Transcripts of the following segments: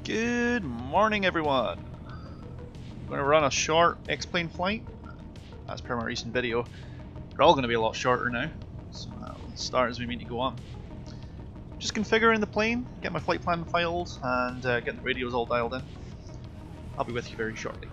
Good morning, everyone. I'm going to run a short Xplane flight, as per my recent video. They're all going to be a lot shorter now, so we'll start as we mean to go on. Just configuring the plane, get my flight plan filed, and getting the radios all dialed in. I'll be with you very shortly.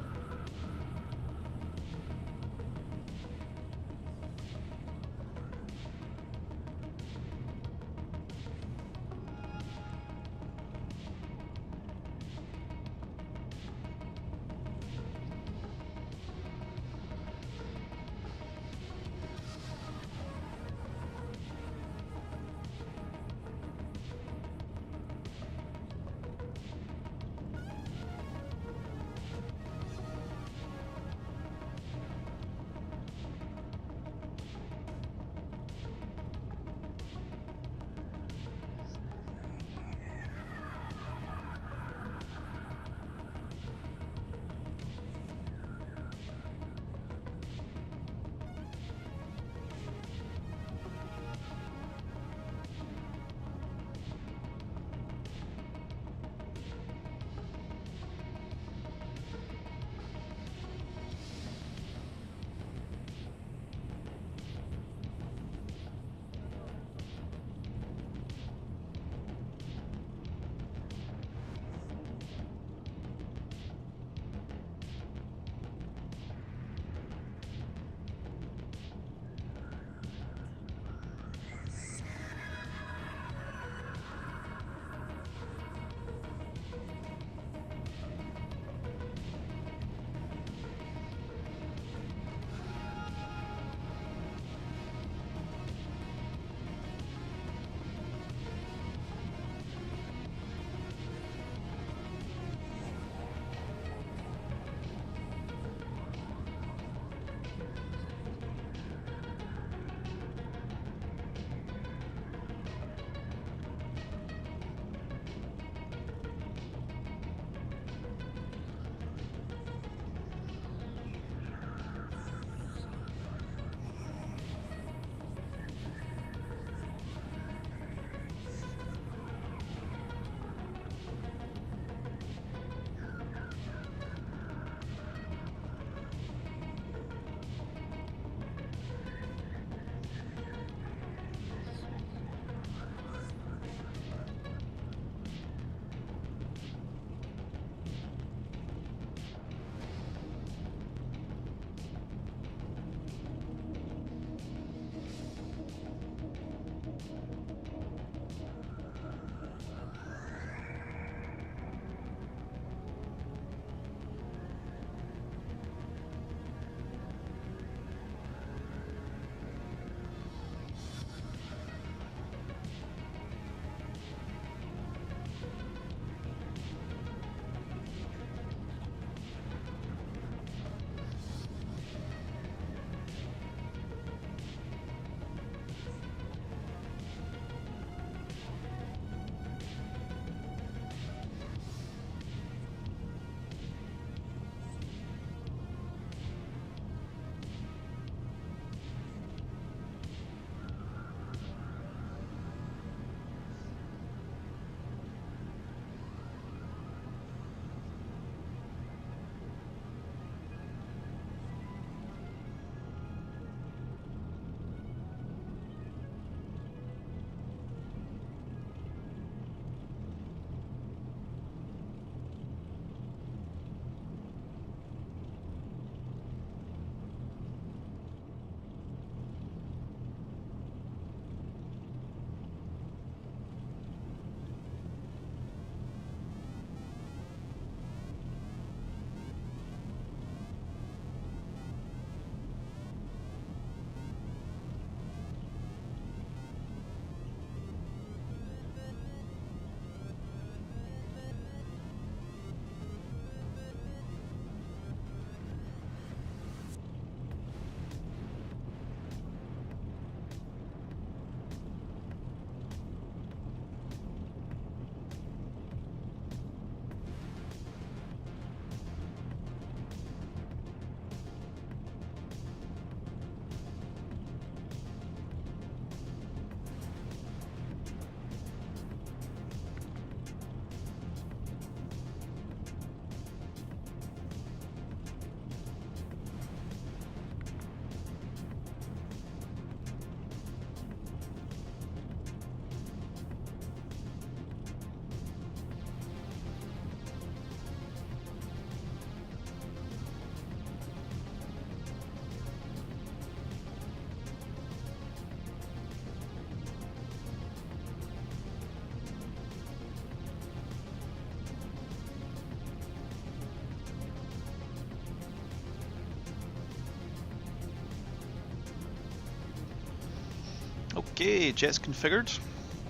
Okay, jet's configured.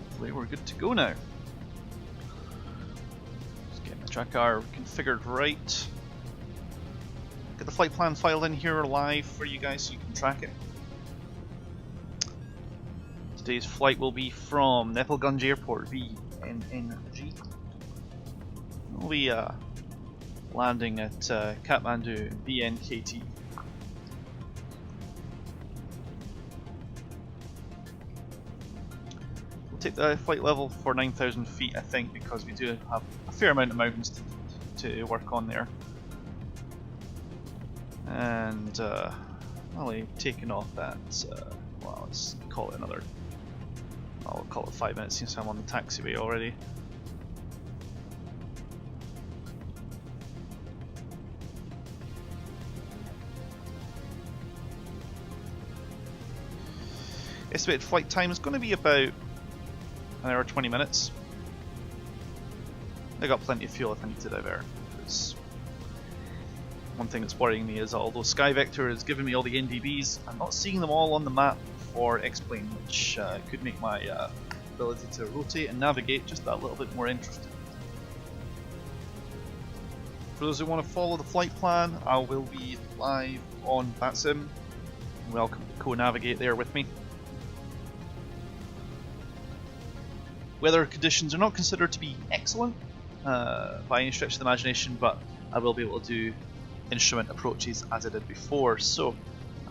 Hopefully we're good to go now. Just getting the tracker configured right. Get the flight plan file in here live for you guys so you can track it. Today's flight will be from Nepalgunj Airport, VNNG. We'll be landing at Kathmandu, VNKT. We'll take the flight level for 9,000 feet, I think, because we do have a fair amount of mountains to work on there. And only taking off that, well, let's call it another, I'll call it 5 minutes since I'm on the taxiway already. Estimated flight time is going to be about an hour 20 minutes. I got plenty of fuel if I need to divert. Because one thing that's worrying me is although SkyVector is giving me all the NDBs, I'm not seeing them all on the map for Xplane, which could make my ability to rotate and navigate just that little bit more interesting. For those who want to follow the flight plan, I will be live on VATSIM. Welcome to co-navigate there with me. Weather conditions are not considered to be excellent by any stretch of the imagination, but I will be able to do instrument approaches as I did before, so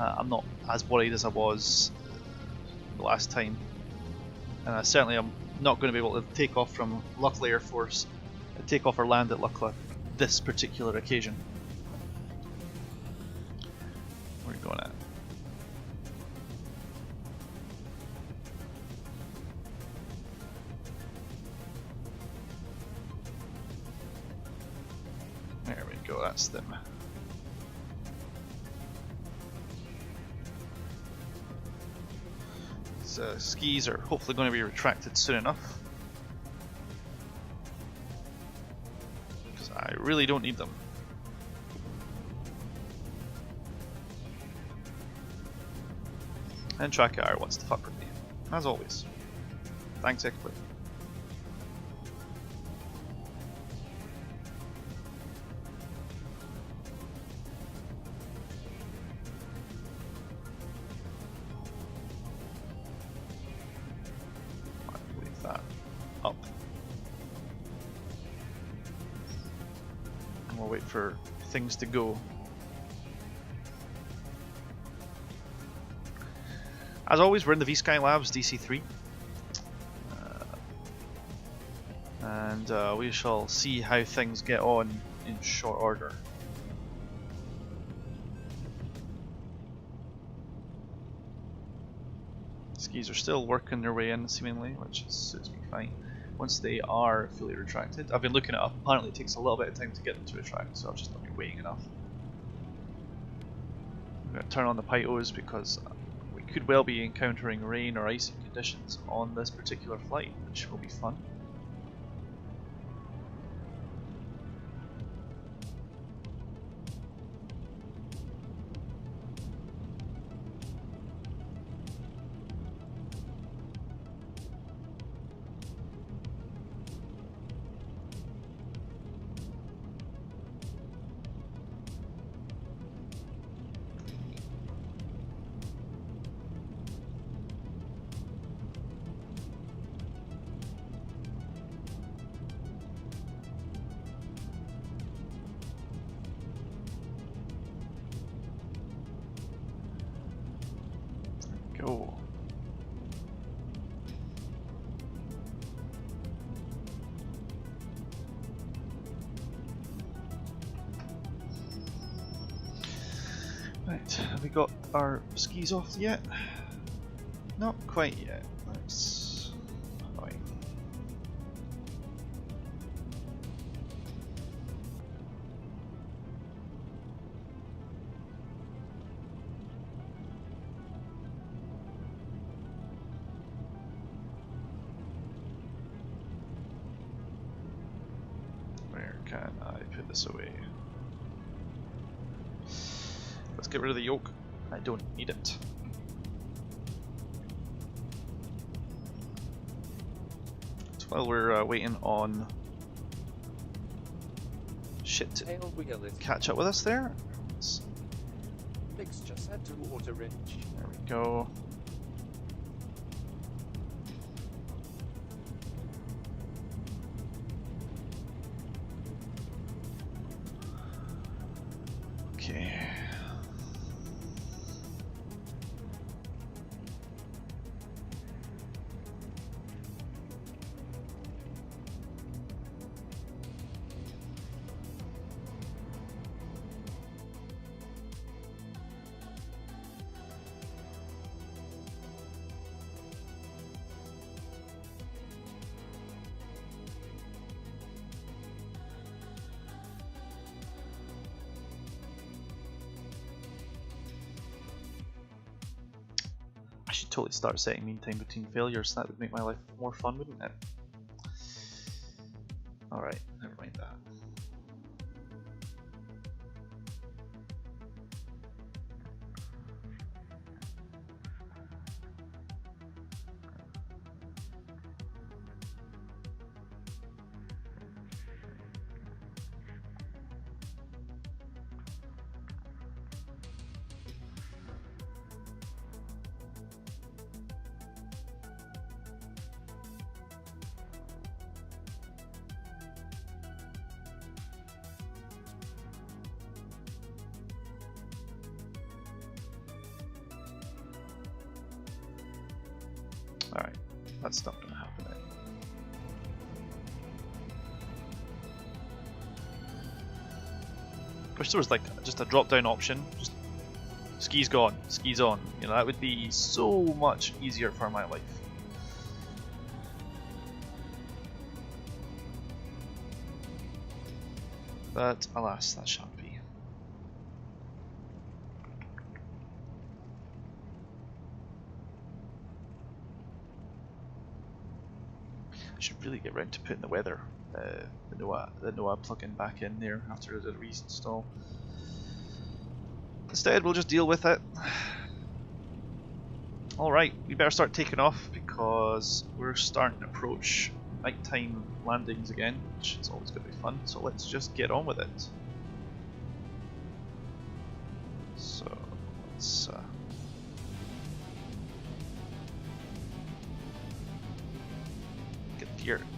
I'm not as worried as I was the last time. And I certainly am not going to be able to take off from Luckla Air Force, take off or land at Luckla this particular occasion. Where are we going at? There we go, that's them. These skis are hopefully going to be retracted soon enough. Because I really don't need them. And Tracker wants to fuck with me, as always. Thanks, Xplane. Up. And we'll wait for things to go. As always, we're in the V-Sky Labs DC3. And we shall see how things get on in short order. Skis are still working their way in, seemingly, which suits me fine. Once they are fully retracted, I've been looking it up. Apparently, it takes a little bit of time to get them to retract, so I've just not been waiting enough. I'm going to turn on the pyros because we could well be encountering rain or icy conditions on this particular flight, which will be fun. Go. Right, have we got our skis off yet? Not quite yet. That's annoying. Where can I put this away? Let's get rid of the yoke. I don't need it. while we're waiting on shit to catch up with us there. Fixture set to auto wrench. There we go. Okay. I should totally start setting mean time between failures. That would make my life more fun, wouldn't it? Alright, never mind that. Alright, that's not gonna happen then. Wish there was like just a drop down option, just skis gone, skis on. You know, that would be so much easier for my life. But alas, that shan't be. I should really get round to putting the weather, the NOAA plugin back in there after the reinstall. Instead, we'll just deal with it. Alright, we better start taking off because we're starting to approach nighttime landings again, which is always going to be fun, so let's just get on with it. So, let's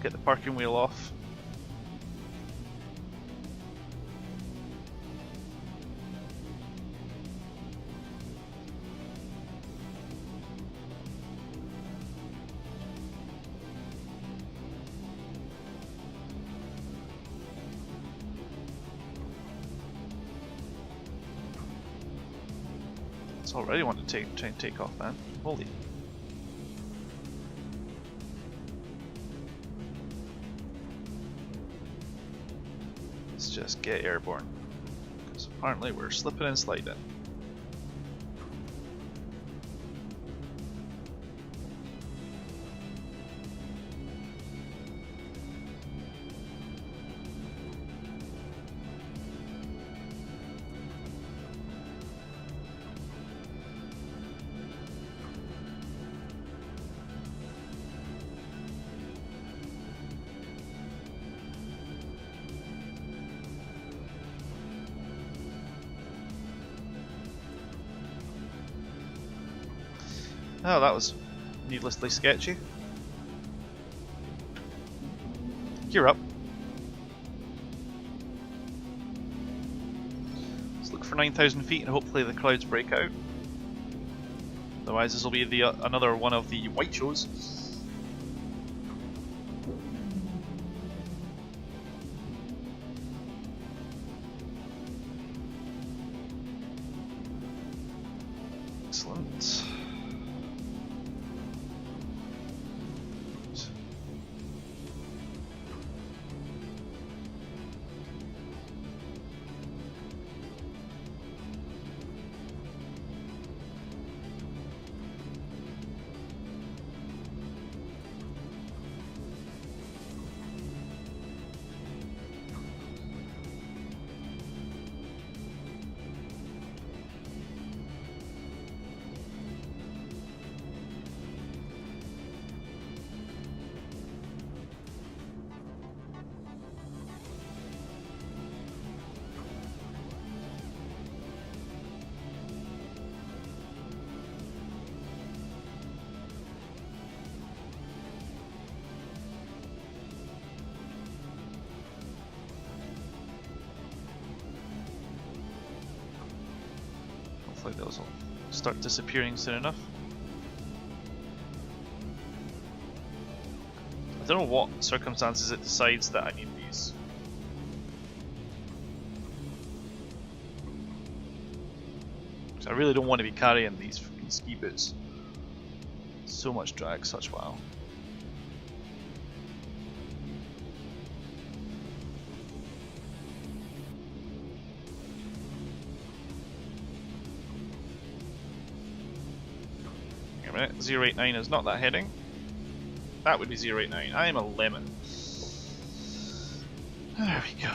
get the parking wheel off. It's already want to try and take off, man. Holy. Let's just get airborne, because apparently we're slipping and sliding. Oh, that was needlessly sketchy. Gear up. Let's look for 9,000 feet and hopefully the clouds break out. Otherwise this will be the another one of the white shows. Excellent. Hopefully those will start disappearing soon enough. I don't know what circumstances it decides that I need these. Because I really don't want to be carrying these freaking ski boots. So much drag, such wow. Wait a minute, 089 is not that heading. That would be 089. I am a lemon. There we go.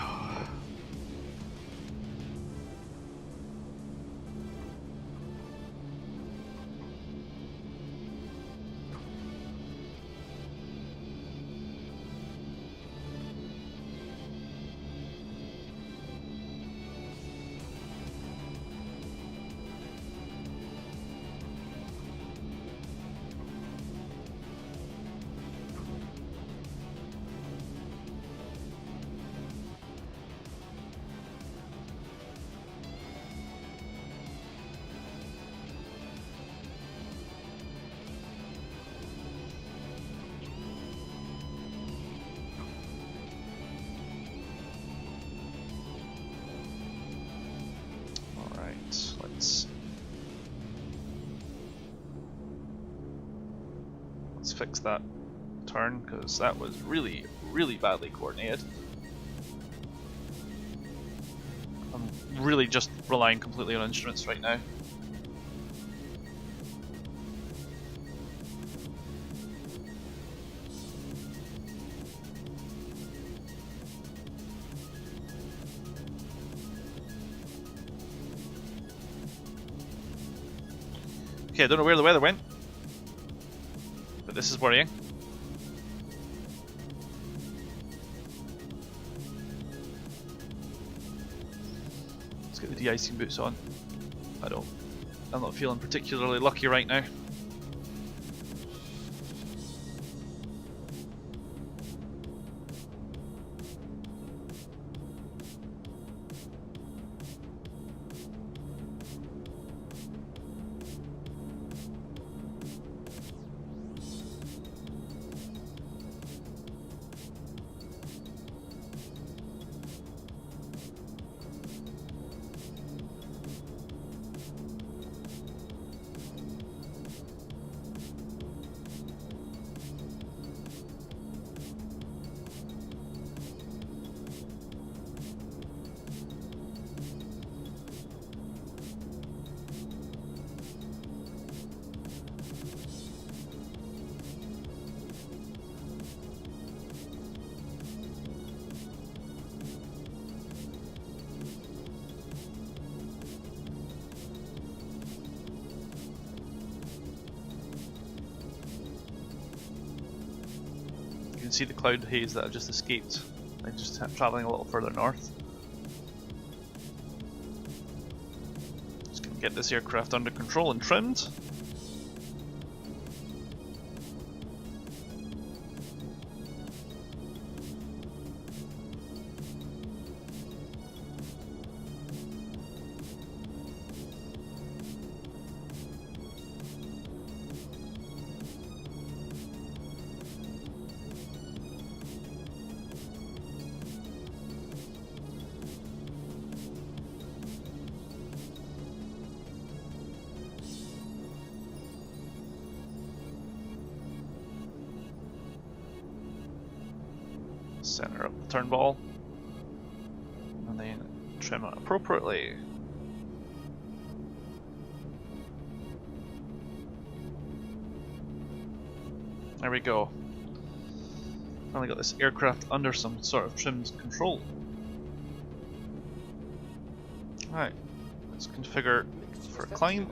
Let's fix that turn, because that was really, really badly coordinated. I'm really just relying completely on instruments right now. Okay, I don't know where the weather went, but this is worrying. Let's get the de-icing boots on. I'm not feeling particularly lucky right now. You can see the cloud haze that I've just escaped. I'm just travelling a little further north. Just gonna get this aircraft under control and trimmed. Center up the turn ball, and then trim it appropriately. There we go. Finally got this aircraft under some sort of trimmed control. Alright, let's configure for a climb.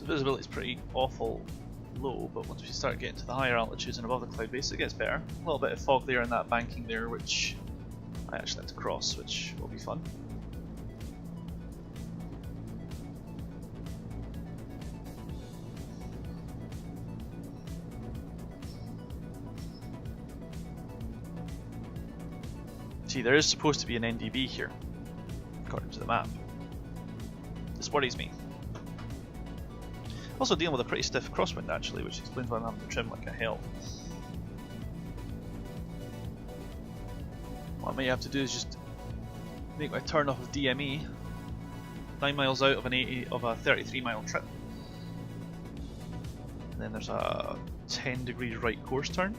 The visibility is pretty awful low, but once we start getting to the higher altitudes and above the cloud base, it gets better. A little bit of fog there and that banking there, which I actually had to cross, which will be fun. See, there is supposed to be an NDB here, according to the map. This worries me. Also dealing with a pretty stiff crosswind actually, which explains why I'm having to trim like a hell. What I may have to do is just make my turn off of DME 9 miles out of a 33-mile trip. And then there's a 10 degrees right course turn.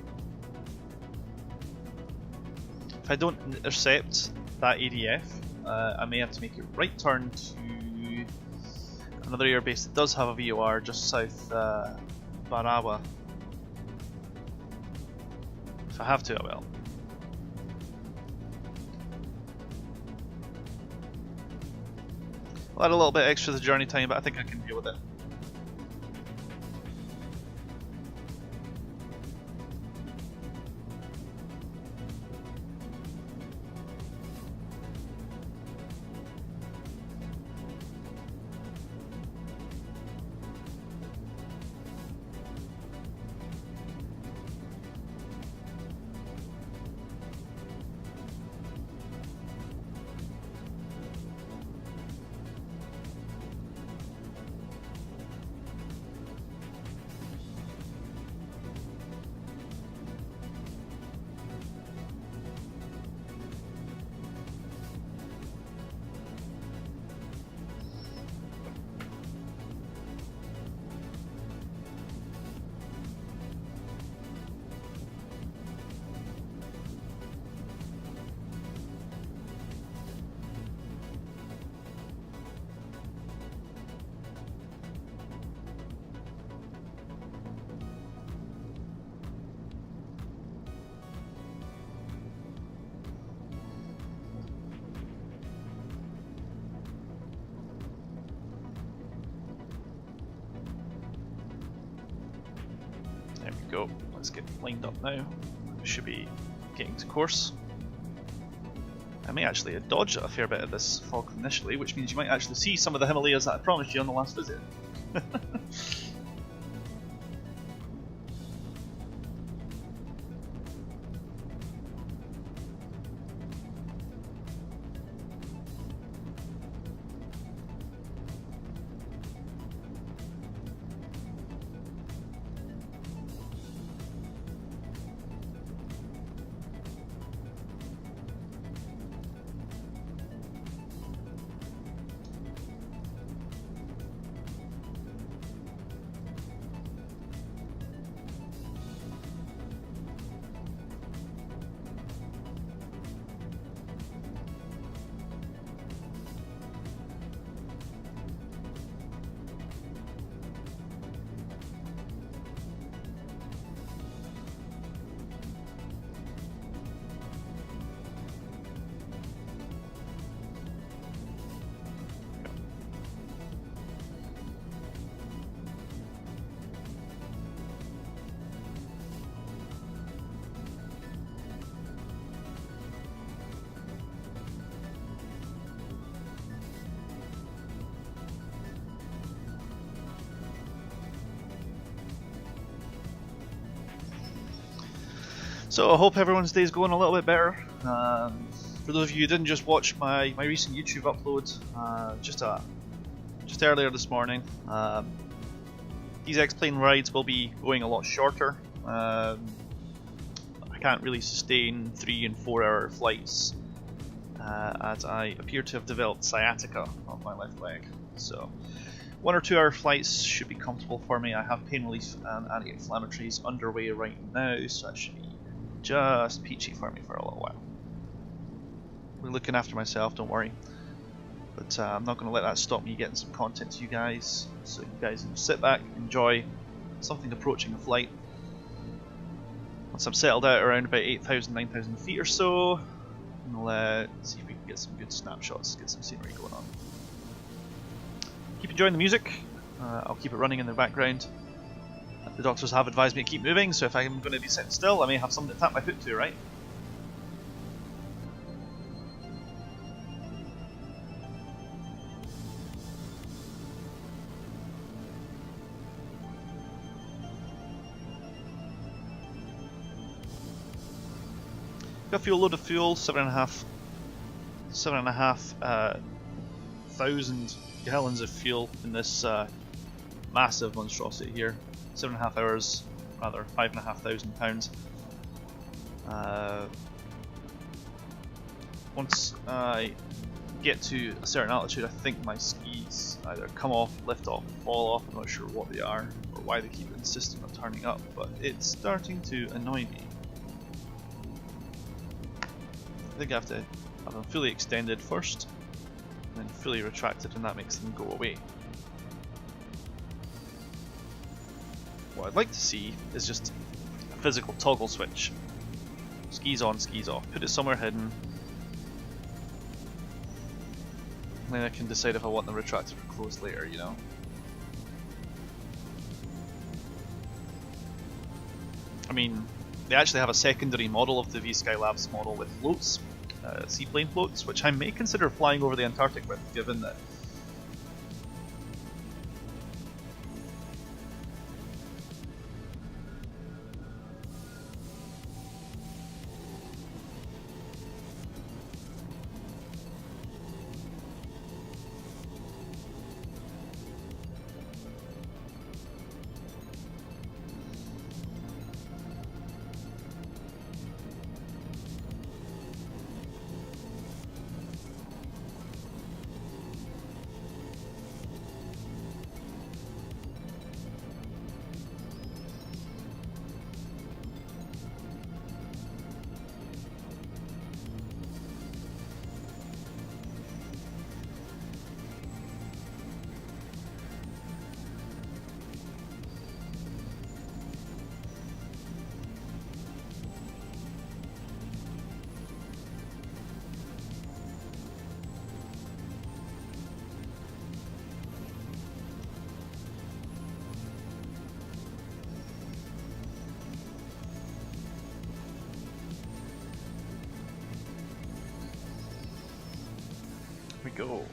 If I don't intercept that ADF, I may have to make a right turn to another airbase that does have a VOR just south Barawa. If I have to, I will. I'll add a little bit extra to the journey time, but I think I can deal with it. There we go, let's get lined up now. Should be getting to course. I may actually dodge a fair bit of this fog initially, which means you might actually see some of the Himalayas that I promised you on the last visit. So I hope everyone's day is going a little bit better. For those of you who didn't just watch my recent YouTube upload, just earlier this morning, these Xplane rides will be going a lot shorter. I can't really sustain 3 and 4 hour flights as I appear to have developed sciatica on my left leg. So 1 or 2 hour flights should be comfortable for me. I have pain relief and anti-inflammatories underway right now, so that should be just peachy for me for a little while. We're looking after myself, don't worry. But I'm not going to let that stop me getting some content to you guys. So you guys can sit back, enjoy something approaching a flight. Once I'm settled out around about 8,000, 9,000 feet or so, we'll see if we can get some good snapshots, get some scenery going on. Keep enjoying the music. I'll keep it running in the background. The doctors have advised me to keep moving, so if I'm going to be sitting still, I may have something to tap my foot to, right? Got a fuel load of fuel, 7.5 thousand gallons of fuel in this massive monstrosity here. 7.5 hours, rather 5,500 pounds. Once I get to a certain altitude, I think my skis either come off, lift off, fall off. I'm not sure what they are or why they keep insisting on turning up, but it's starting to annoy me. I think I have to have them fully extended first, and then fully retracted, and that makes them go away. What I'd like to see is just a physical toggle switch. Skis on, skis off. Put it somewhere hidden. And then I can decide if I want them retracted or closed later, you know. I mean, they actually have a secondary model of the V-Skylabs model with floats, seaplane floats, which I may consider flying over the Antarctic with, given that we go.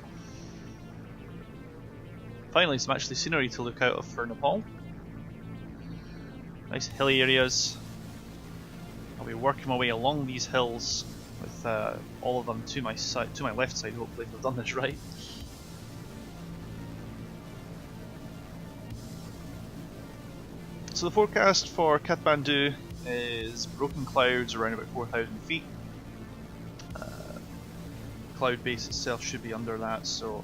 Finally, some actually scenery to look out of for Nepal. Nice hilly areas. I'll be working my way along these hills with all of them to my side, to my left side. Hopefully, if I've done this right. So the forecast for Kathmandu is broken clouds around about 4,000 feet. Cloud base itself should be under that, so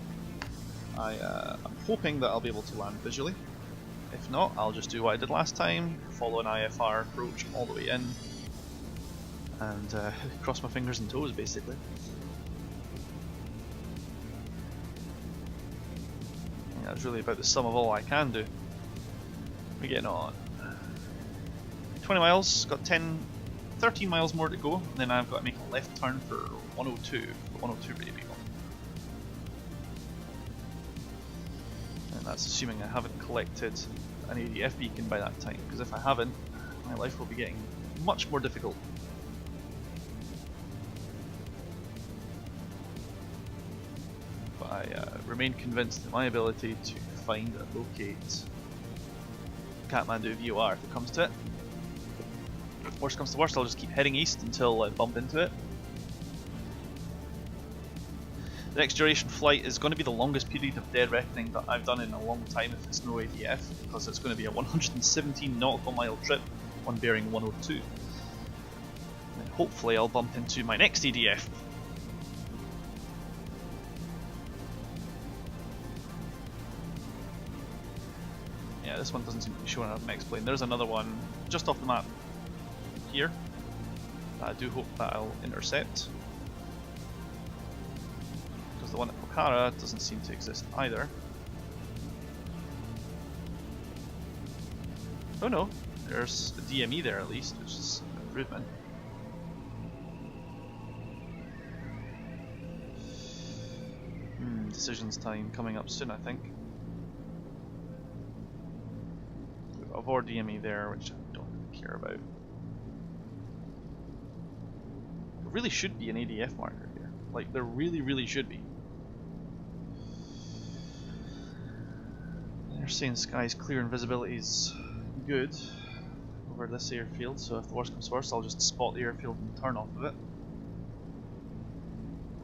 I'm hoping that I'll be able to land visually. If not, I'll just do what I did last time, follow an IFR approach all the way in, and cross my fingers and toes basically. Yeah, it's really about the sum of all I can do. We're getting on. 20 miles, got 13 miles more to go, and then I've got to make a left turn for 102, the 102 baby. And that's assuming I haven't collected an ADF beacon by that time, because if I haven't, my life will be getting much more difficult. But I remain convinced that my ability to find and locate Kathmandu VOR, if it comes to it. Worst comes to worst, I'll just keep heading east until I bump into it. The next duration flight is going to be the longest period of dead reckoning that I've done in a long time if it's no ADF, because it's going to be a 117 nautical mile trip on bearing 102. And hopefully I'll bump into my next ADF. Yeah, this one doesn't seem to be showing up in Xplane. There's another one just off the map here. I do hope that I'll intercept, because the one at Pokhara doesn't seem to exist either. Oh no, there's a DME there at least, which is an improvement. Decisions time coming up soon, I think. 4 DME there, which I don't really care about. There really should be an ADF marker here. Like, there really should be. They're saying sky's clear and visibility's good over this airfield, so if the worst comes worst, I'll just spot the airfield and turn off of it.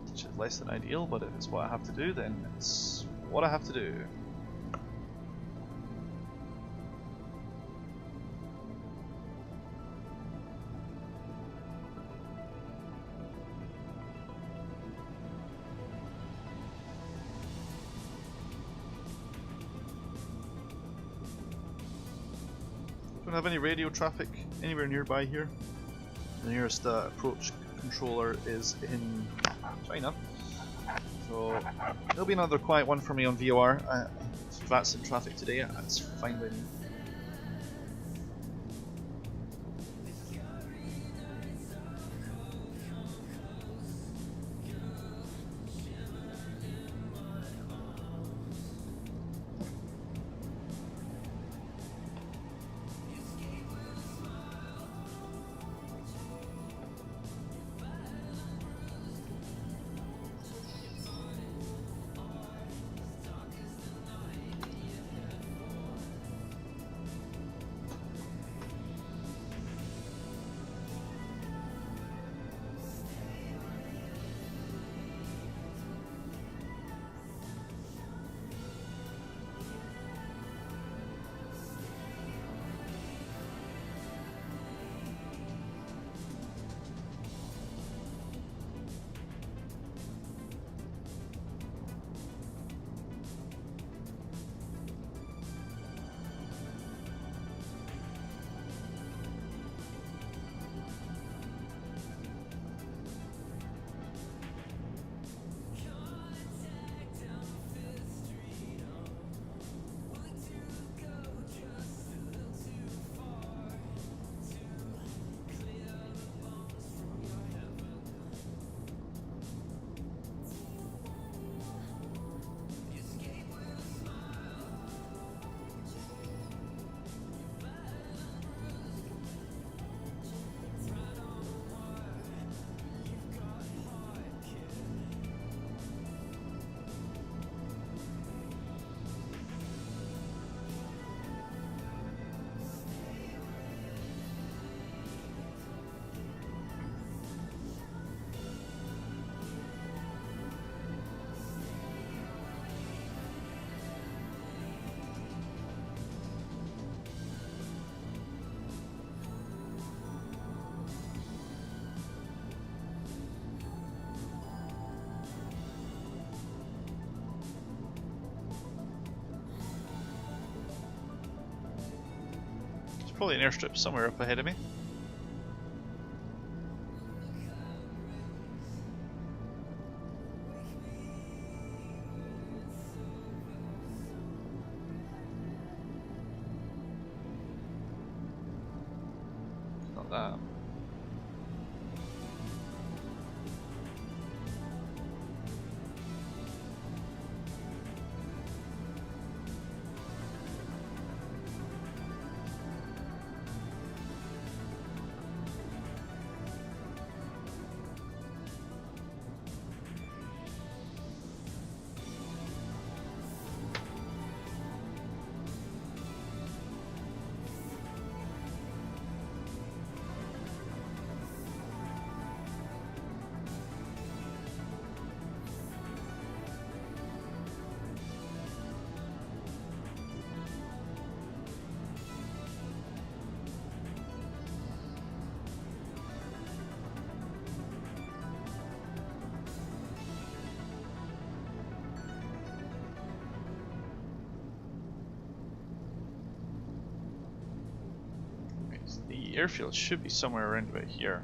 Which is less than ideal, but if it's what I have to do, then it's what I have to do. Don't have any radio traffic anywhere nearby here. The nearest approach controller is in China, so it'll be another quiet one for me on VOR. If that's in traffic today, that's fine by me. Probably an airstrip somewhere up ahead of me. Not that. The airfield should be somewhere around about here.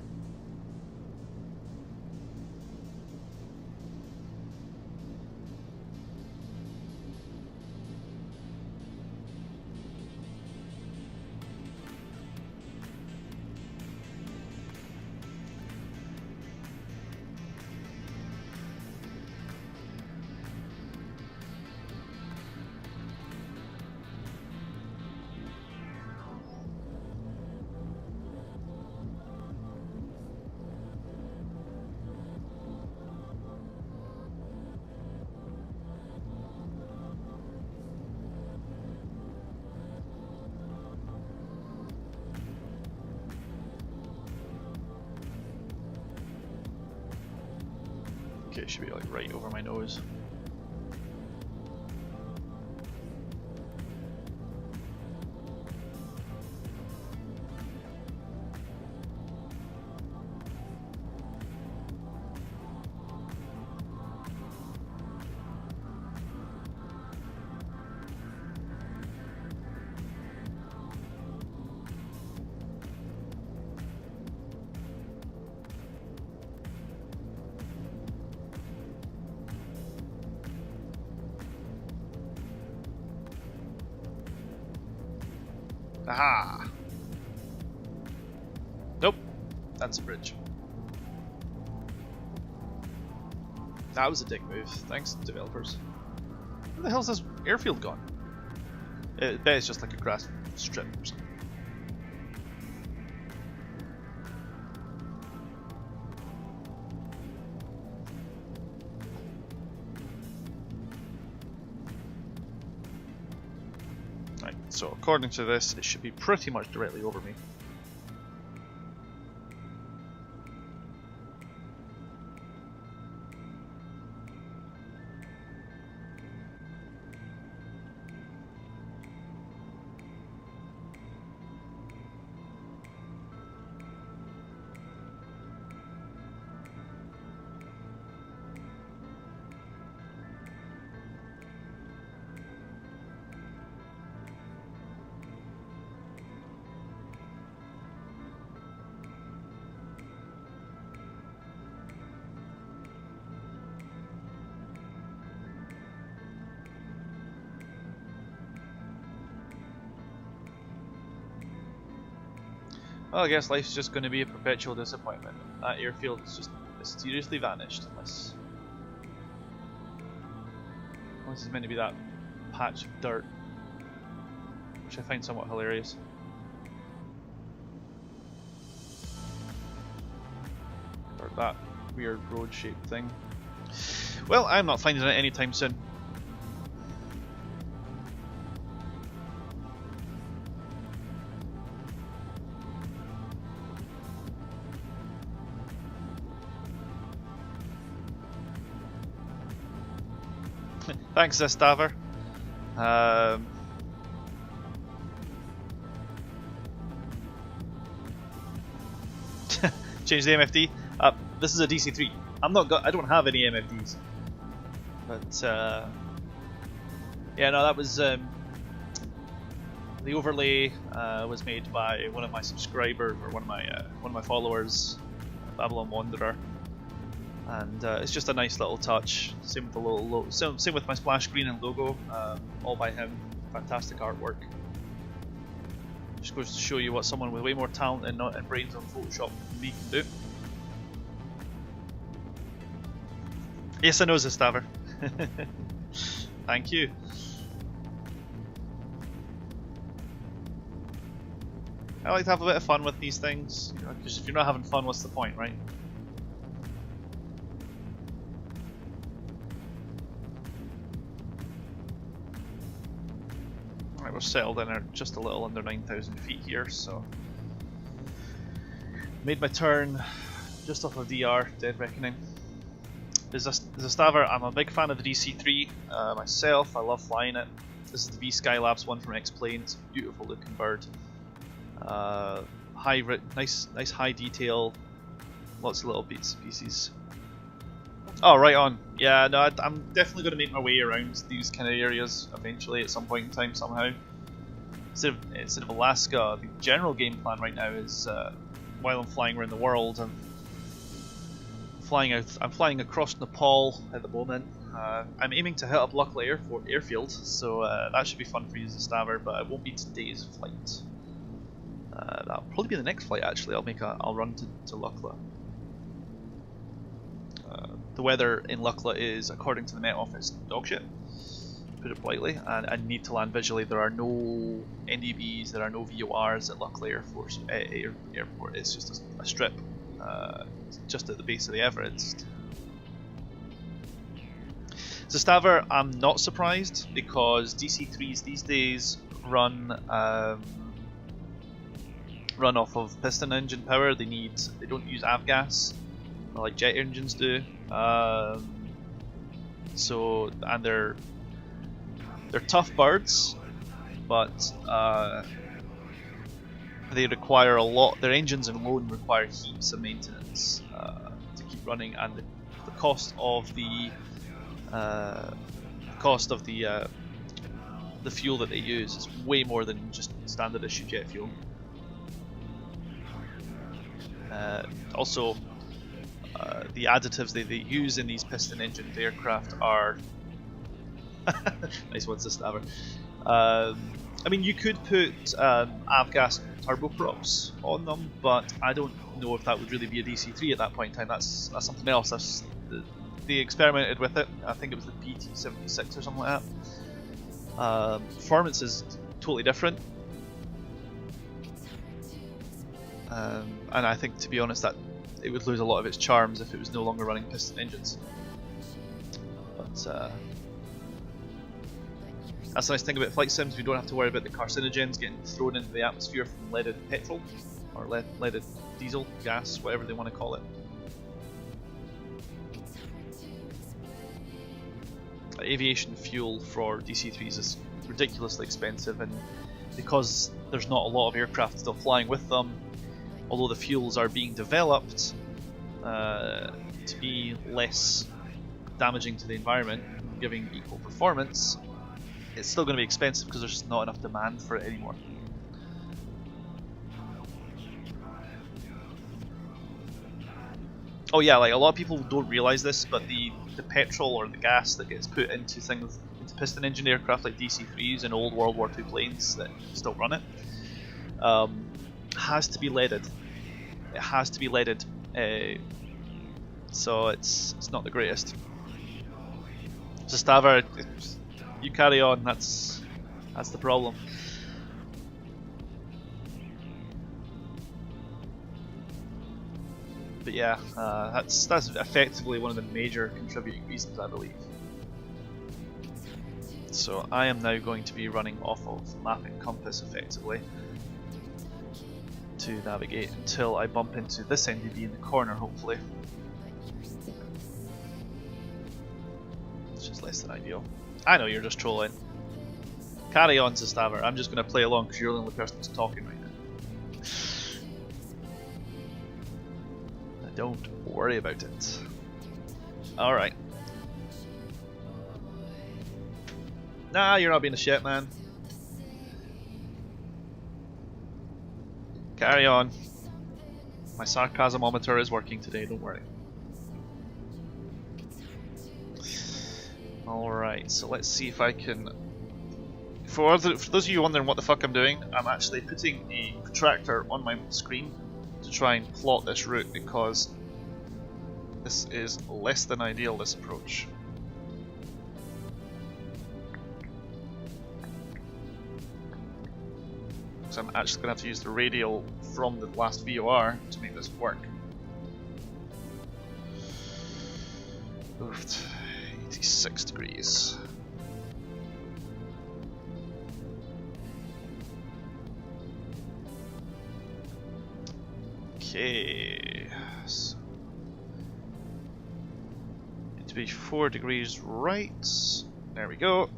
Okay, it should be like right over my nose. Aha! Nope, that's a bridge. That was a dick move. Thanks, developers. Where the hell's this airfield gone? I bet it's just like a grass strip or something. Right, so according to this, it should be pretty much directly over me. Well, I guess life's just going to be a perpetual disappointment. That airfield has just mysteriously vanished, unless it's meant to be that patch of dirt, which I find somewhat hilarious. Or that weird road-shaped thing. Well, I'm not finding it anytime soon. Thanks, Staver. Change the MFD. This is a DC3. I don't have any MFDs. But yeah, no, that was the overlay was made by one of my subscribers or one of my followers, Babylon Wanderer. And it's just a nice little touch. Same with the little same with my splash screen and logo, all by him. Fantastic artwork. Just goes to show you what someone with way more talent and brains on Photoshop than me can do. Yes, I know, Zastaver. Thank you. I like to have a bit of fun with these things, because if you're not having fun, what's the point, right? We're settled in at just a little under 9,000 feet here, so made my turn just off of DR, Dead Reckoning. As a Staver, I'm a big fan of the DC3 myself. I love flying it. This is the V Skylabs one from Xplane. It's a beautiful looking bird. Nice high detail, lots of little bits and pieces. Oh, right on. Yeah, no, I'm definitely going to make my way around these kind of areas eventually at some point in time somehow. Instead of Alaska, the general game plan right now is while I'm flying around the world, I'm flying across Nepal at the moment. I'm aiming to hit up Lukla Airfield, so that should be fun for you as a Staver, but it won't be today's flight. That'll probably be the next flight actually. I'll run to Lukla. The weather in Lukla is, according to the Met Office, dog shit, put it politely, and I need to land visually. There are no NDBs, there are no VORs at Lukla Airport. It's just a strip, just at the base of the Everest. Zastaver, I'm not surprised, because DC3s these days run off of piston engine power. They don't use avgas like jet engines do. So, and they're tough birds, but they require a lot. Their engines alone require heaps of maintenance to keep running, and the cost of the fuel that they use is way more than just standard issue jet fuel. Also, the additives they use in these piston-engined aircraft are nice one, Stabber. I mean, you could put avgas turboprops on them, but I don't know if that would really be a DC3 at that point in time. That's something else. They experimented with it. I think it was the PT76 or something like that. Performance is totally different, and I think, to be honest, that it would lose a lot of its charms if it was no longer running piston engines. But that's the nice thing about flight sims. We don't have to worry about the carcinogens getting thrown into the atmosphere from leaded petrol or leaded diesel, gas, whatever they want to call it. Aviation fuel for DC3s is ridiculously expensive, and because there's not a lot of aircraft still flying with them, although the fuels are being developed to be less damaging to the environment, giving equal performance, it's still going to be expensive because there's just not enough demand for it anymore. Oh yeah, like a lot of people don't realise this, but the petrol or the gas that gets put into piston engine aircraft like DC3s and old World War II planes that still run it has to be leaded. It has to be leaded, so it's not the greatest. So Staver, you carry on. That's the problem. But yeah, that's effectively one of the major contributing reasons, I believe. So I am now going to be running off of map and compass effectively to navigate until I bump into this NDB in the corner, hopefully. It's just less than ideal. I know you're just trolling. Carry on, Zastaver. I'm just going to play along because you're the only person that's talking right now. Don't worry about it. Alright. Nah, you're not being a shit, man. Carry on. My sarcasmometer is working today, don't worry. Alright, so let's see if I can... For those of you wondering what the fuck I'm doing, I'm actually putting a protractor on my screen to try and plot this route, because this is less than ideal, this approach. So I'm actually going to have to use the radial from the last VOR to make this work. Oof, 86 degrees. Okay, so need to be 4 degrees right. There we go.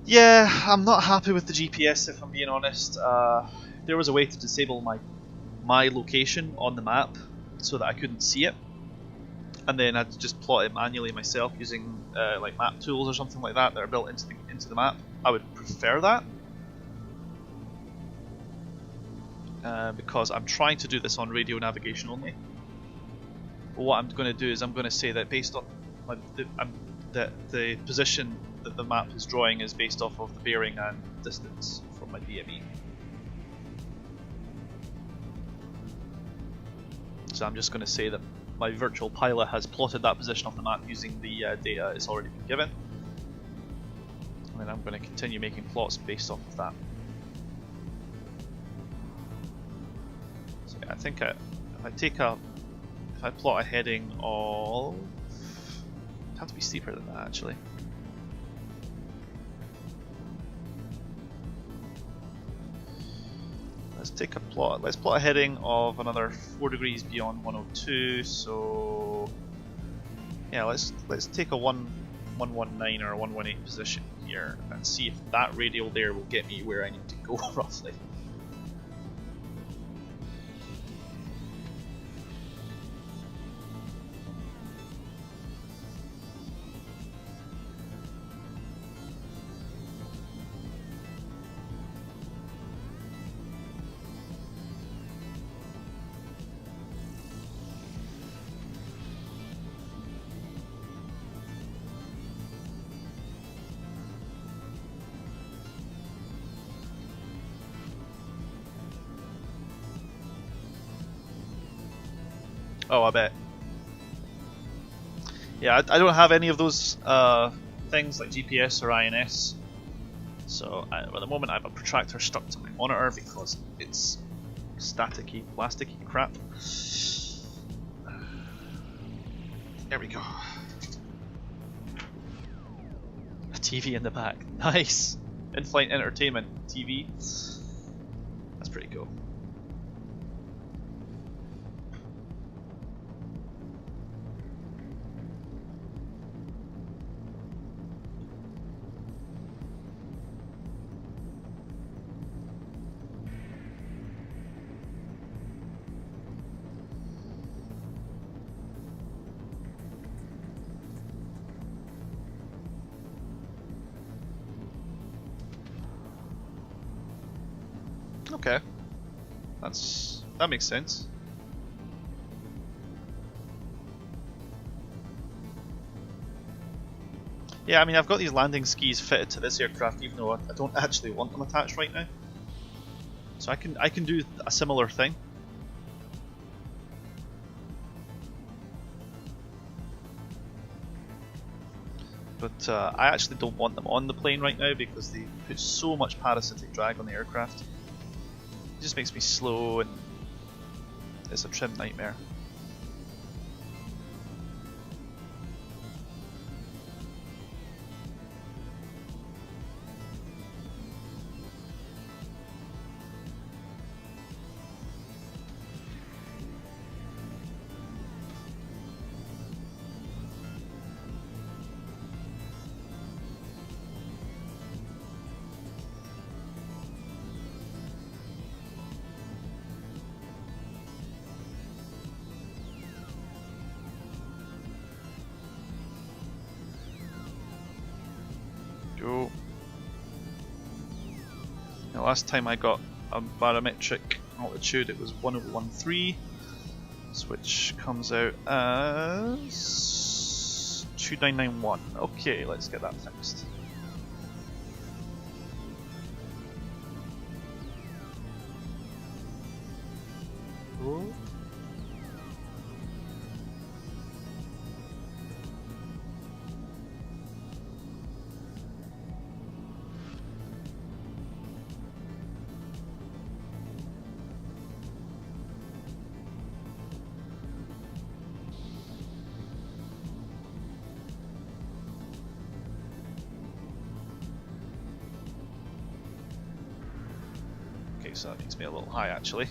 Yeah, I'm not happy with the GPS, if I'm being honest. If there was a way to disable my location on the map so that I couldn't see it, and then I'd just plot it manually myself using like map tools or something like that that are built into the map, I would prefer that. Because I'm trying to do this on radio navigation only. But what I'm going to do is I'm going to say that based on the position that the map is drawing is based off of the bearing and distance from my DME. So I'm just going to say that my virtual pilot has plotted that position off the map using the data it's already been given. And then I'm going to continue making plots based off of that. So yeah, I think if I plot a heading of... It'd have to be steeper than that actually. Let's plot a heading of another 4 degrees beyond 102, so Yeah, let's take a 119 or a 118 position here and see if that radial there will get me where I need to go roughly. Oh, I bet. Yeah, I don't have any of those things like GPS or INS, so at the moment I have a protractor stuck to my monitor because it's staticky, plasticky crap. There we go. A TV in the back. Nice! In-flight entertainment TV. That's pretty cool. Okay, that makes sense. Yeah, I mean I've got these landing skis fitted to this aircraft, even though I don't actually want them attached right now. So I can do a similar thing. But I actually don't want them on the plane right now because they put so much parasitic drag on the aircraft. It just makes me slow and it's a trim nightmare. Go. Now last time I got a barometric altitude it was 1013, which comes out as 2991. Okay, let's get that fixed. Oh. Okay, so that makes me a little high actually.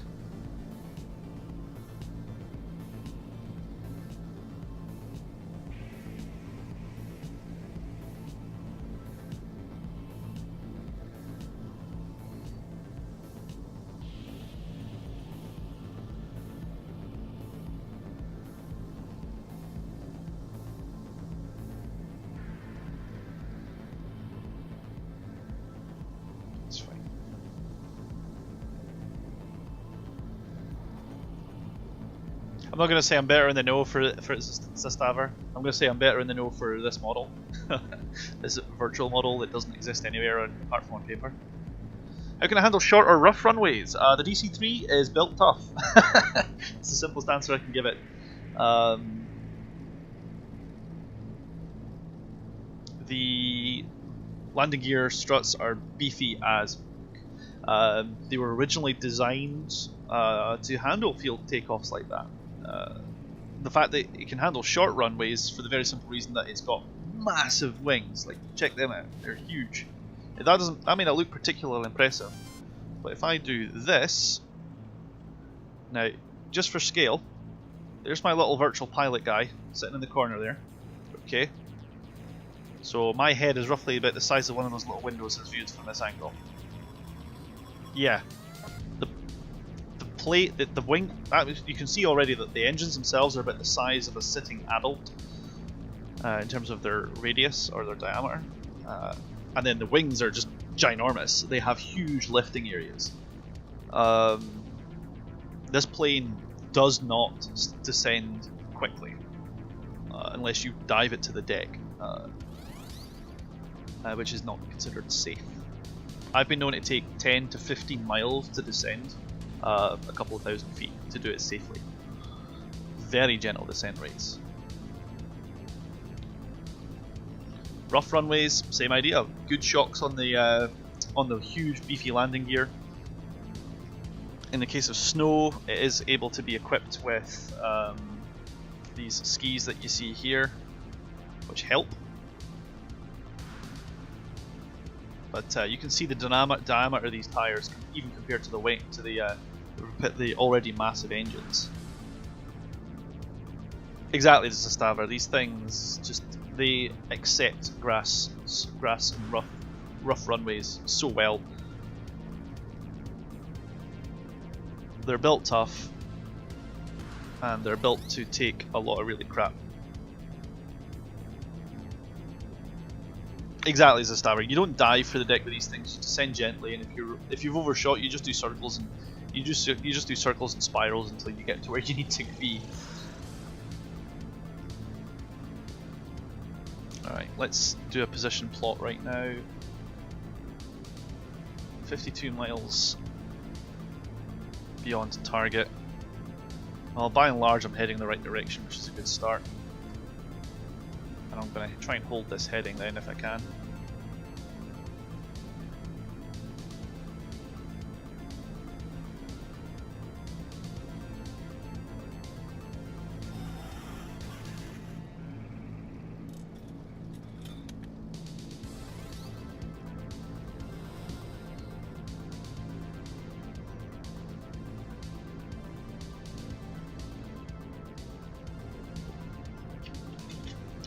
I'm not going to say I'm better in the know for Zistaver. I'm going to say I'm better in the know for this model. This virtual model that doesn't exist anywhere apart from on paper. How can I handle short or rough runways? The DC3 is built tough. It's the simplest answer I can give it. The landing gear struts are beefy as they were originally designed to handle field takeoffs like that. The fact that it can handle short runways for the very simple reason that it's got massive wings. Like, check them out, they're huge. That may not look particularly impressive, but if I do this now, just for scale, there's my little virtual pilot guy sitting in the corner there. Okay. So my head is roughly about the size of one of those little windows as viewed from this angle. Yeah. The plate, the wing, you can see already that the engines themselves are about the size of a sitting adult in terms of their radius or their diameter. And then the wings are just ginormous. They have huge lifting areas. This plane does not descend quickly unless you dive it to the deck, which is not considered safe. I've been known to take 10 to 15 miles to descend a couple of thousand feet to do it safely. Very gentle descent rates. Rough runways, same idea. Good shocks on the huge beefy landing gear. In the case of snow, it is able to be equipped with these skis that you see here, which help. But you can see the diameter of these tires, even compared to the weight, to the already massive engines. Exactly, as a Staver. These things they accept grass and rough runways so well. They're built tough, and they're built to take a lot of really crap. Exactly, as a Staver. You don't dive for the deck with these things. You descend gently, and if you've overshot, you just do circles and you just do circles and spirals until you get to where you need to be. Alright, let's do a position plot right now. 52 miles beyond target. Well, by and large I'm heading in the right direction, which is a good start. And I'm going to try and hold this heading then if I can.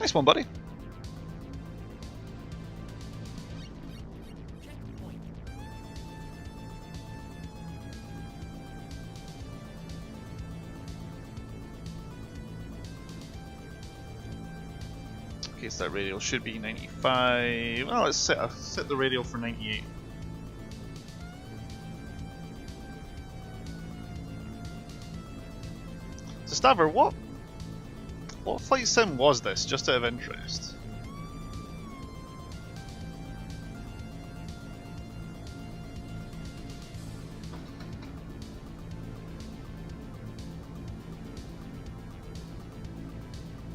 Nice one, buddy. Okay, so that radial should be 95. Well, let's set the radial for 98. So Staver, what flight sim was this, just out of interest?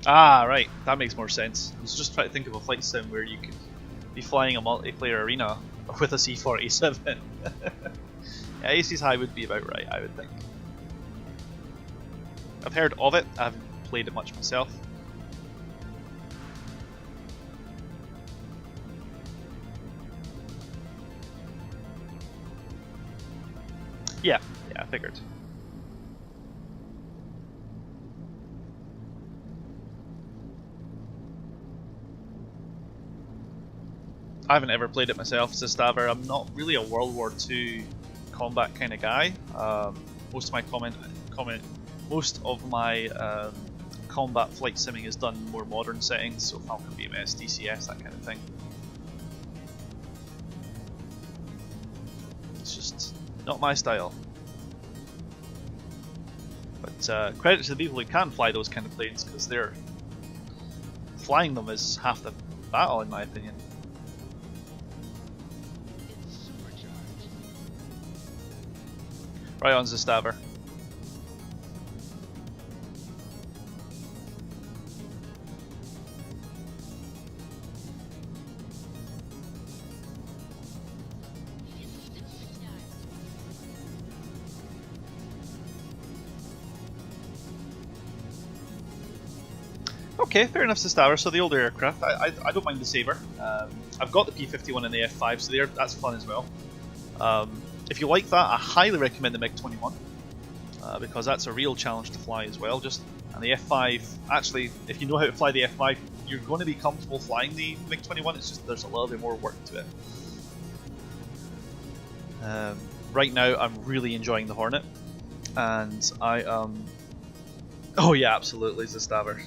Ah, right, that makes more sense. I was just trying to think of a flight sim where you could be flying a multiplayer arena with a C4A7. Yeah, AC's High would be about right, I would think. I've heard of it, I haven't played it much myself. Yeah, I figured. I haven't ever played it myself as a Staver. I'm not really a World War II combat kind of guy. Most of my combat flight simming is done in more modern settings, so Falcon BMS, DCS, that kind of thing. It's just not my style. But credit to the people who can fly those kind of planes, because flying them is half the battle, in my opinion. Right on, Staver. Okay, fair enough, Staver. So the older aircraft, I don't mind the Sabre. I've got the P-51 and the F-5, so that's fun as well. If you like that, I highly recommend the MiG-21 because that's a real challenge to fly as well. Just And the F5, actually, if you know how to fly the F5, you're going to be comfortable flying the MiG-21, it's just there's a little bit more work to it. Right now, I'm really enjoying the Hornet, and I am... Oh yeah, absolutely, Zastaver.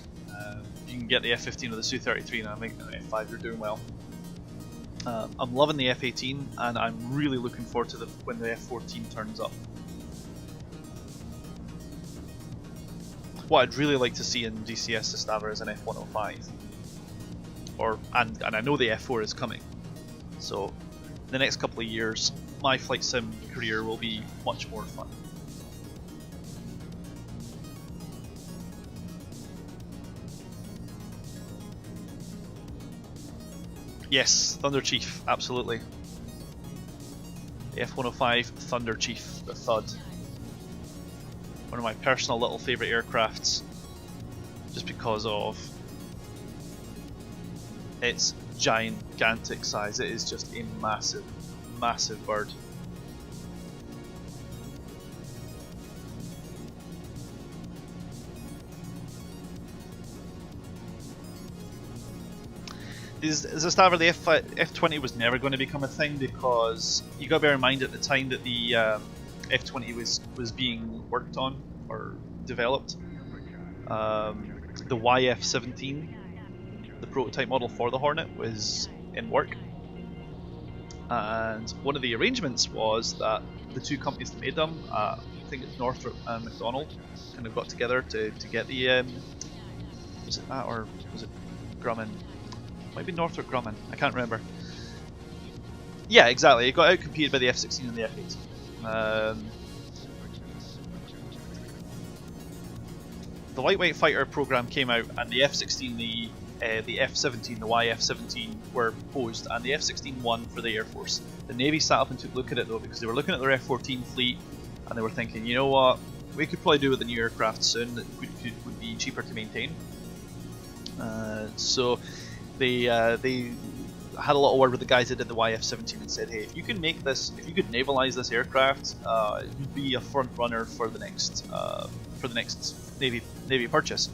You can get the F-15 with the Su-33 now, making the F-5, you're doing well. I'm loving the F-18, and I'm really looking forward to when the F-14 turns up. What I'd really like to see in DCS Zastaver is an F-105. And I know the F4 is coming, so in the next couple of years my flight sim career will be much more fun. Yes, Thunder Chief, absolutely. The F-105 Thunder Chief, the Thud. One of my personal little favourite aircrafts, just because of its gigantic size. It is just a massive, massive bird. Zastaver, the F-20 was never going to become a thing, because you got to bear in mind at the time that the F-20 was being worked on or developed. The YF-17, the prototype model for the Hornet, was in work, and one of the arrangements was that the two companies that made them, I think it's Northrop and McDonnell, kind of got together to get the was it that, or was it Grumman? Might be Northrop Grumman, I can't remember. Yeah, exactly, it got outcompeted by the F-16 and the F-18. The lightweight fighter program came out, and the F-16, the F-17, the YF-17 were posed, and the F-16 won for the Air Force. The Navy sat up and took a look at it though, because they were looking at their F-14 fleet, and they were thinking, you know what, we could probably do with a new aircraft soon that would be cheaper to maintain. So they had a lot of word with the guys that did the YF-17 and said, hey, if you can make this, if you could navalize this aircraft, you'd be a front runner for the next Navy purchase.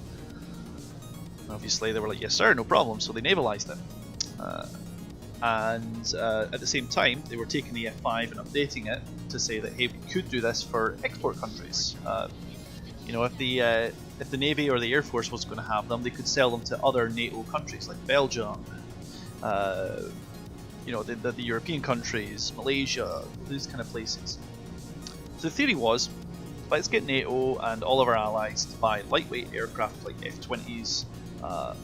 And obviously they were like, yes sir, no problem, so they navalized it. And at the same time, they were taking the F5 and updating it to say that, hey, we could do this for export countries. You know, if the Navy or the Air Force was going to have them, they could sell them to other NATO countries like Belgium, you know, the European countries, Malaysia, these kind of places. So the theory was, let's get NATO and all of our allies to buy lightweight aircraft like F-20s. But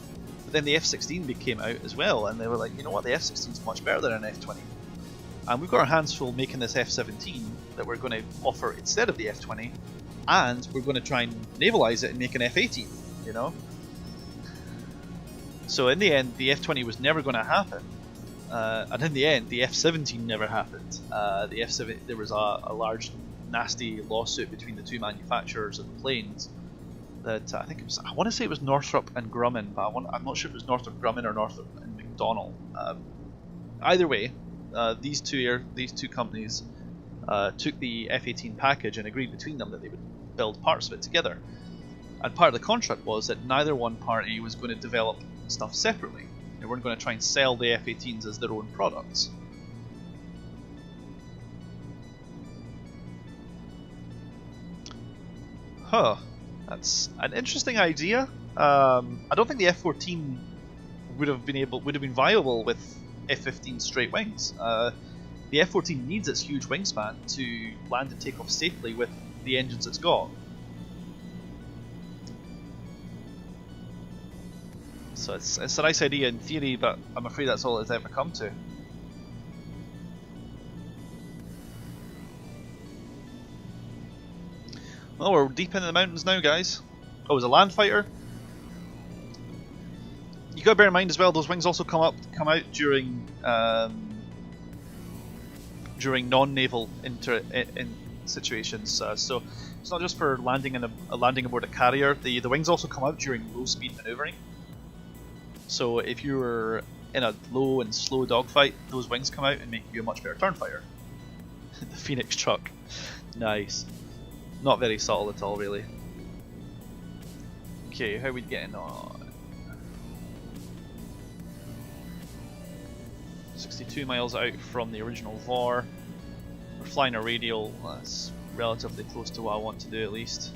then the F-16 came out as well, and they were like, you know what, the F-16 is much better than an F-20. And we've got our hands full making this F-17 that we're going to offer instead of the F-20, and we're going to try and navalize it and make an F-18, you know? So in the end, the F-20 was never going to happen. And in the end, the F-17 never happened. The F-17, there was a large, nasty lawsuit between the two manufacturers of the planes. That I think it was, I want to say it was Northrop and Grumman, but I'm not sure if it was Northrop Grumman or Northrop and McDonnell. Either way, these two companies took the F-18 package and agreed between them that they would build parts of it together. And part of the contract was that neither one party was going to develop stuff separately. They weren't going to try and sell the F-18s as their own products. Huh. That's an interesting idea. I don't think the F-14 would have been viable with F-15 straight wings. The F-14 needs its huge wingspan to land and take off safely with the engines it's got. So it's a nice idea in theory, but I'm afraid that's all it's ever come to. Well, we're deep into the mountains now, guys. Oh, it was a land fighter. You gotta bear in mind as well, those wings also come out during non-naval situations. So it's not just for landing landing aboard a carrier. The wings also come out during low-speed maneuvering. So if you were in a low and slow dogfight, those wings come out and make you a much better turn fighter. The Phoenix truck, nice. Not very subtle at all, really. Okay, how are we getting on? 62 miles out from the original VAR. We're flying a radial, that's relatively close to what I want to do at least.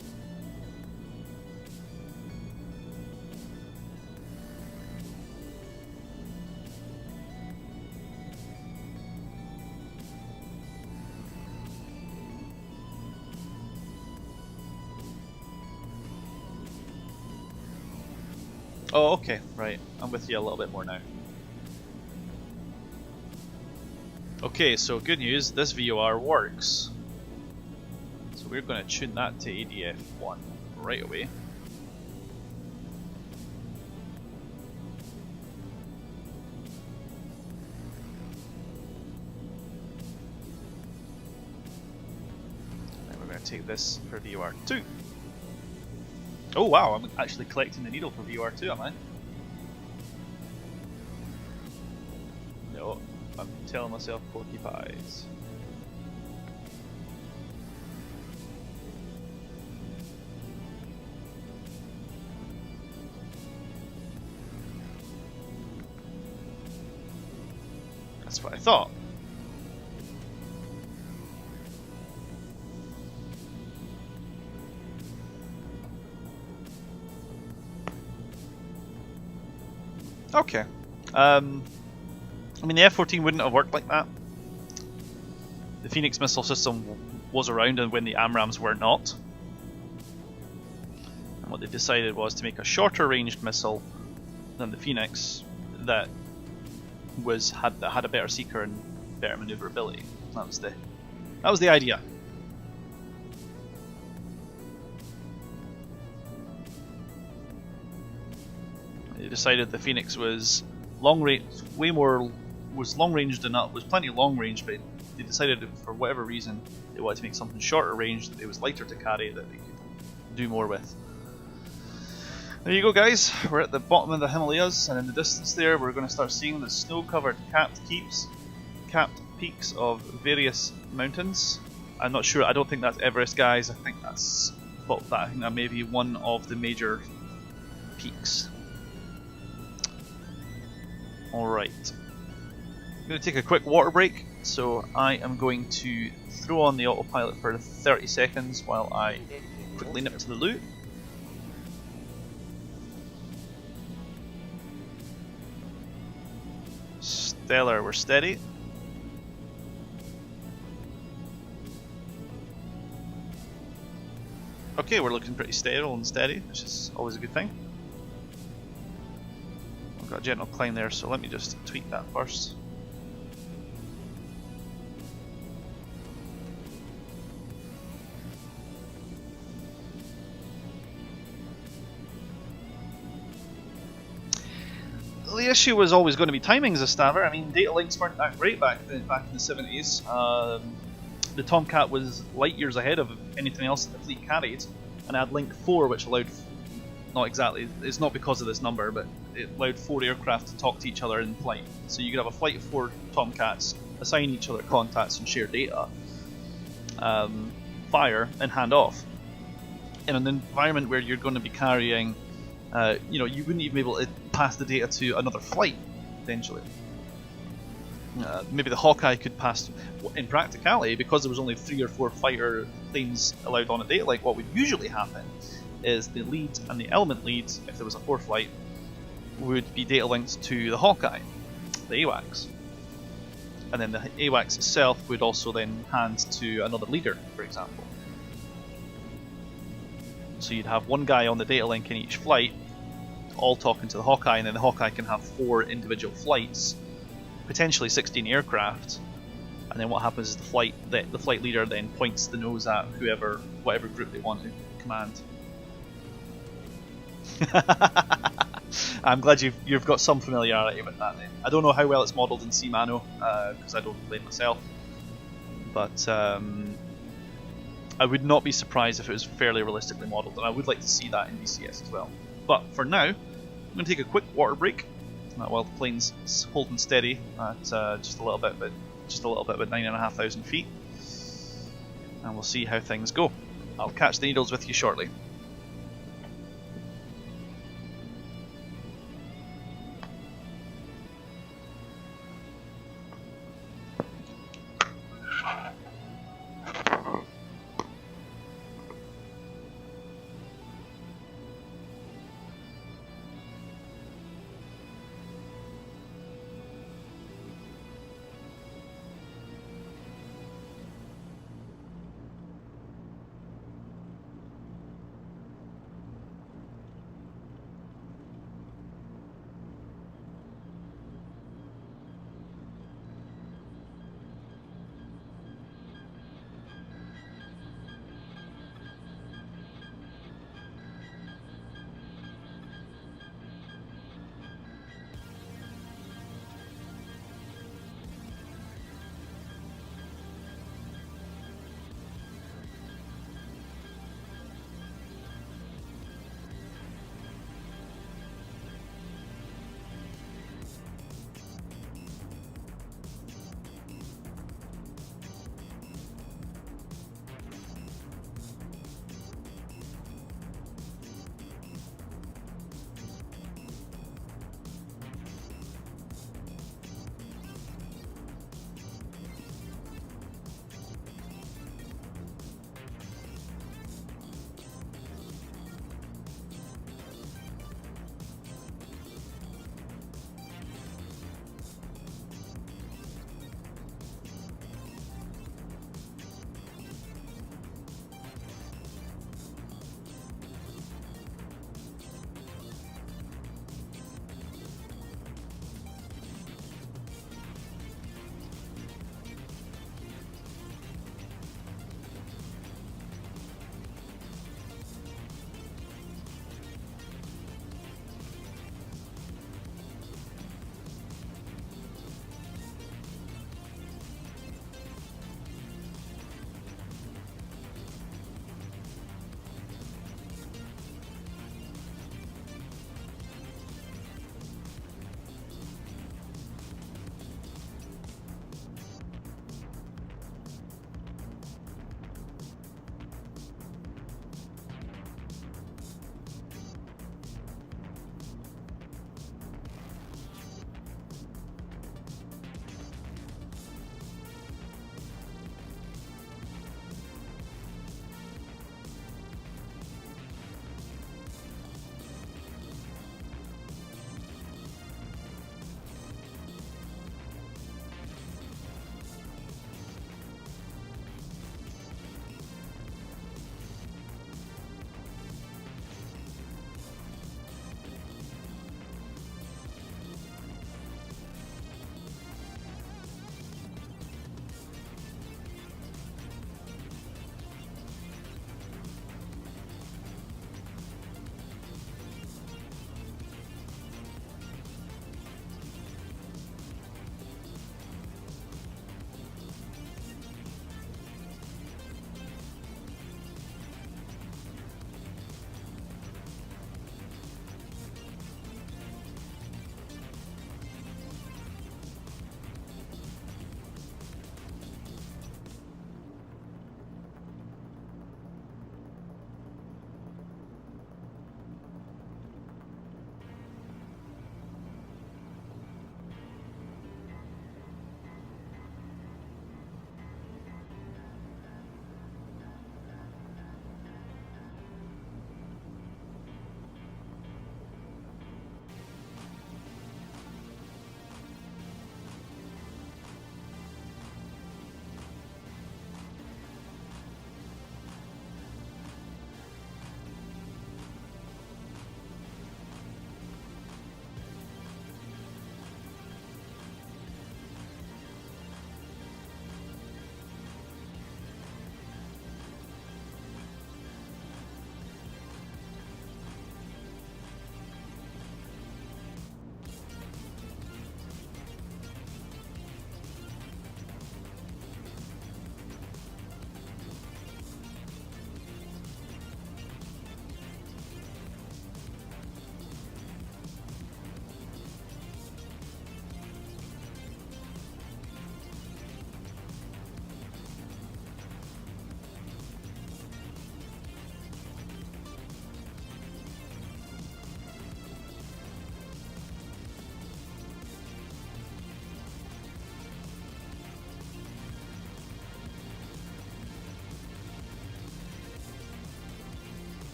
Oh, okay, right. I'm with you a little bit more now. Okay, so good news, this VOR works. So we're going to tune that to ADF1 right away. And we're going to take this for VOR2. Oh wow, I'm actually collecting the needle for VOR2, am I? No, I'm telling myself porky pies. That's what I thought. Okay. I mean, the F-14 wouldn't have worked like that. The Phoenix missile system was around and when the AMRAAMs were not. And what they decided was to make a shorter ranged missile than the Phoenix that had a better seeker and better maneuverability. That was the idea. They decided the Phoenix was long range, was plenty long range, but they decided for whatever reason they wanted to make something shorter range that it was lighter to carry that they could do more with. There you go, guys. We're at the bottom of the Himalayas, and in the distance there, we're going to start seeing the snow-covered capped peaks of various mountains. I'm not sure. I don't think that's Everest, guys. I think that may be one of the major peaks. Alright, I'm going to take a quick water break, so I am going to throw on the autopilot for 30 seconds while I quickly nip to the loo. Stellar, we're steady. Okay, we're looking pretty stable and steady, which is always a good thing. Got a gentle climb there, so let me just tweak that first. The issue was always going to be timings of Staver. I mean, data links weren't that great back in the 70s. The Tomcat was light years ahead of anything else that the fleet carried, and I had Link 4, which allowed, not exactly, it's not because of this number, but it allowed 4 aircraft to talk to each other in flight. So you could have a flight of 4 Tomcats, assign each other contacts and share data, fire and hand off. In an environment where you're going to be carrying, you wouldn't even be able to pass the data to another flight, potentially. Maybe the Hawkeye could pass, in practicality, because there was only 3 or 4 fighter planes allowed on a data link. What would usually happen is the lead and the element lead, if there was a 4th flight, would be data linked to the Hawkeye, the AWACS. And then the AWACS itself would also then hand to another leader, for example. So you'd have one guy on the data link in each flight, all talking to the Hawkeye, and then the Hawkeye can have 4 individual flights, potentially 16 aircraft. And then what happens is the flight leader then points the nose at whatever group they want to command. I'm glad you've got some familiarity with that then. I don't know how well it's modelled in C-Mano, because I don't play it myself. But I would not be surprised if it was fairly realistically modelled, and I would like to see that in DCS as well. But for now, I'm going to take a quick water break while the plane's holding steady at just a little bit about 9,500 feet, and we'll see how things go. I'll catch the needles with you shortly.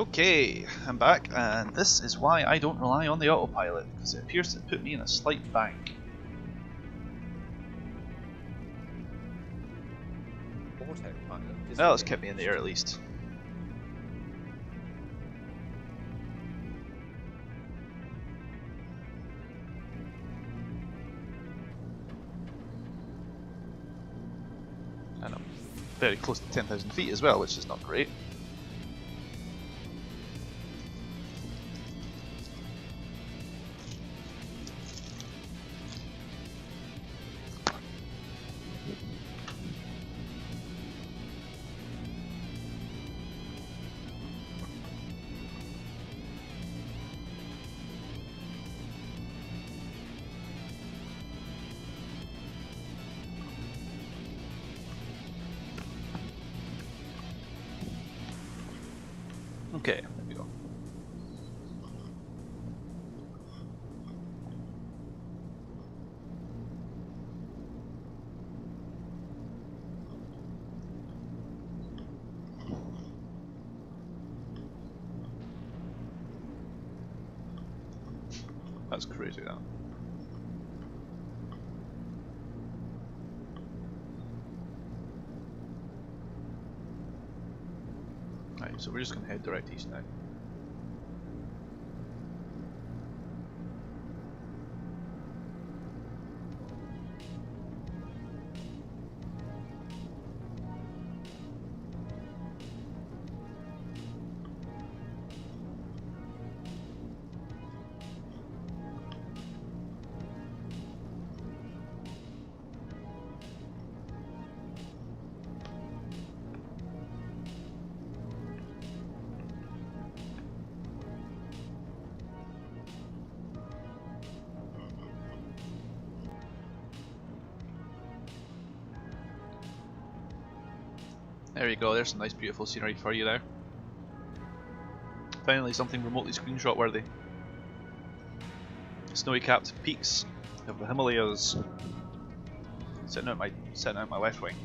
Okay, I'm back, and this is why I don't rely on the autopilot, because it appears to put me in a slight bank. Autopilot? Well, it's kept me in the air at least. And I'm very close to 10,000 feet as well, which is not great. Okay, there we go. That's crazy, that. Right, so we're just going to head direct east now. There you go, there's some nice beautiful scenery for you there. Finally something remotely screenshot worthy. Snowy capped peaks of the Himalayas sitting out my left wing.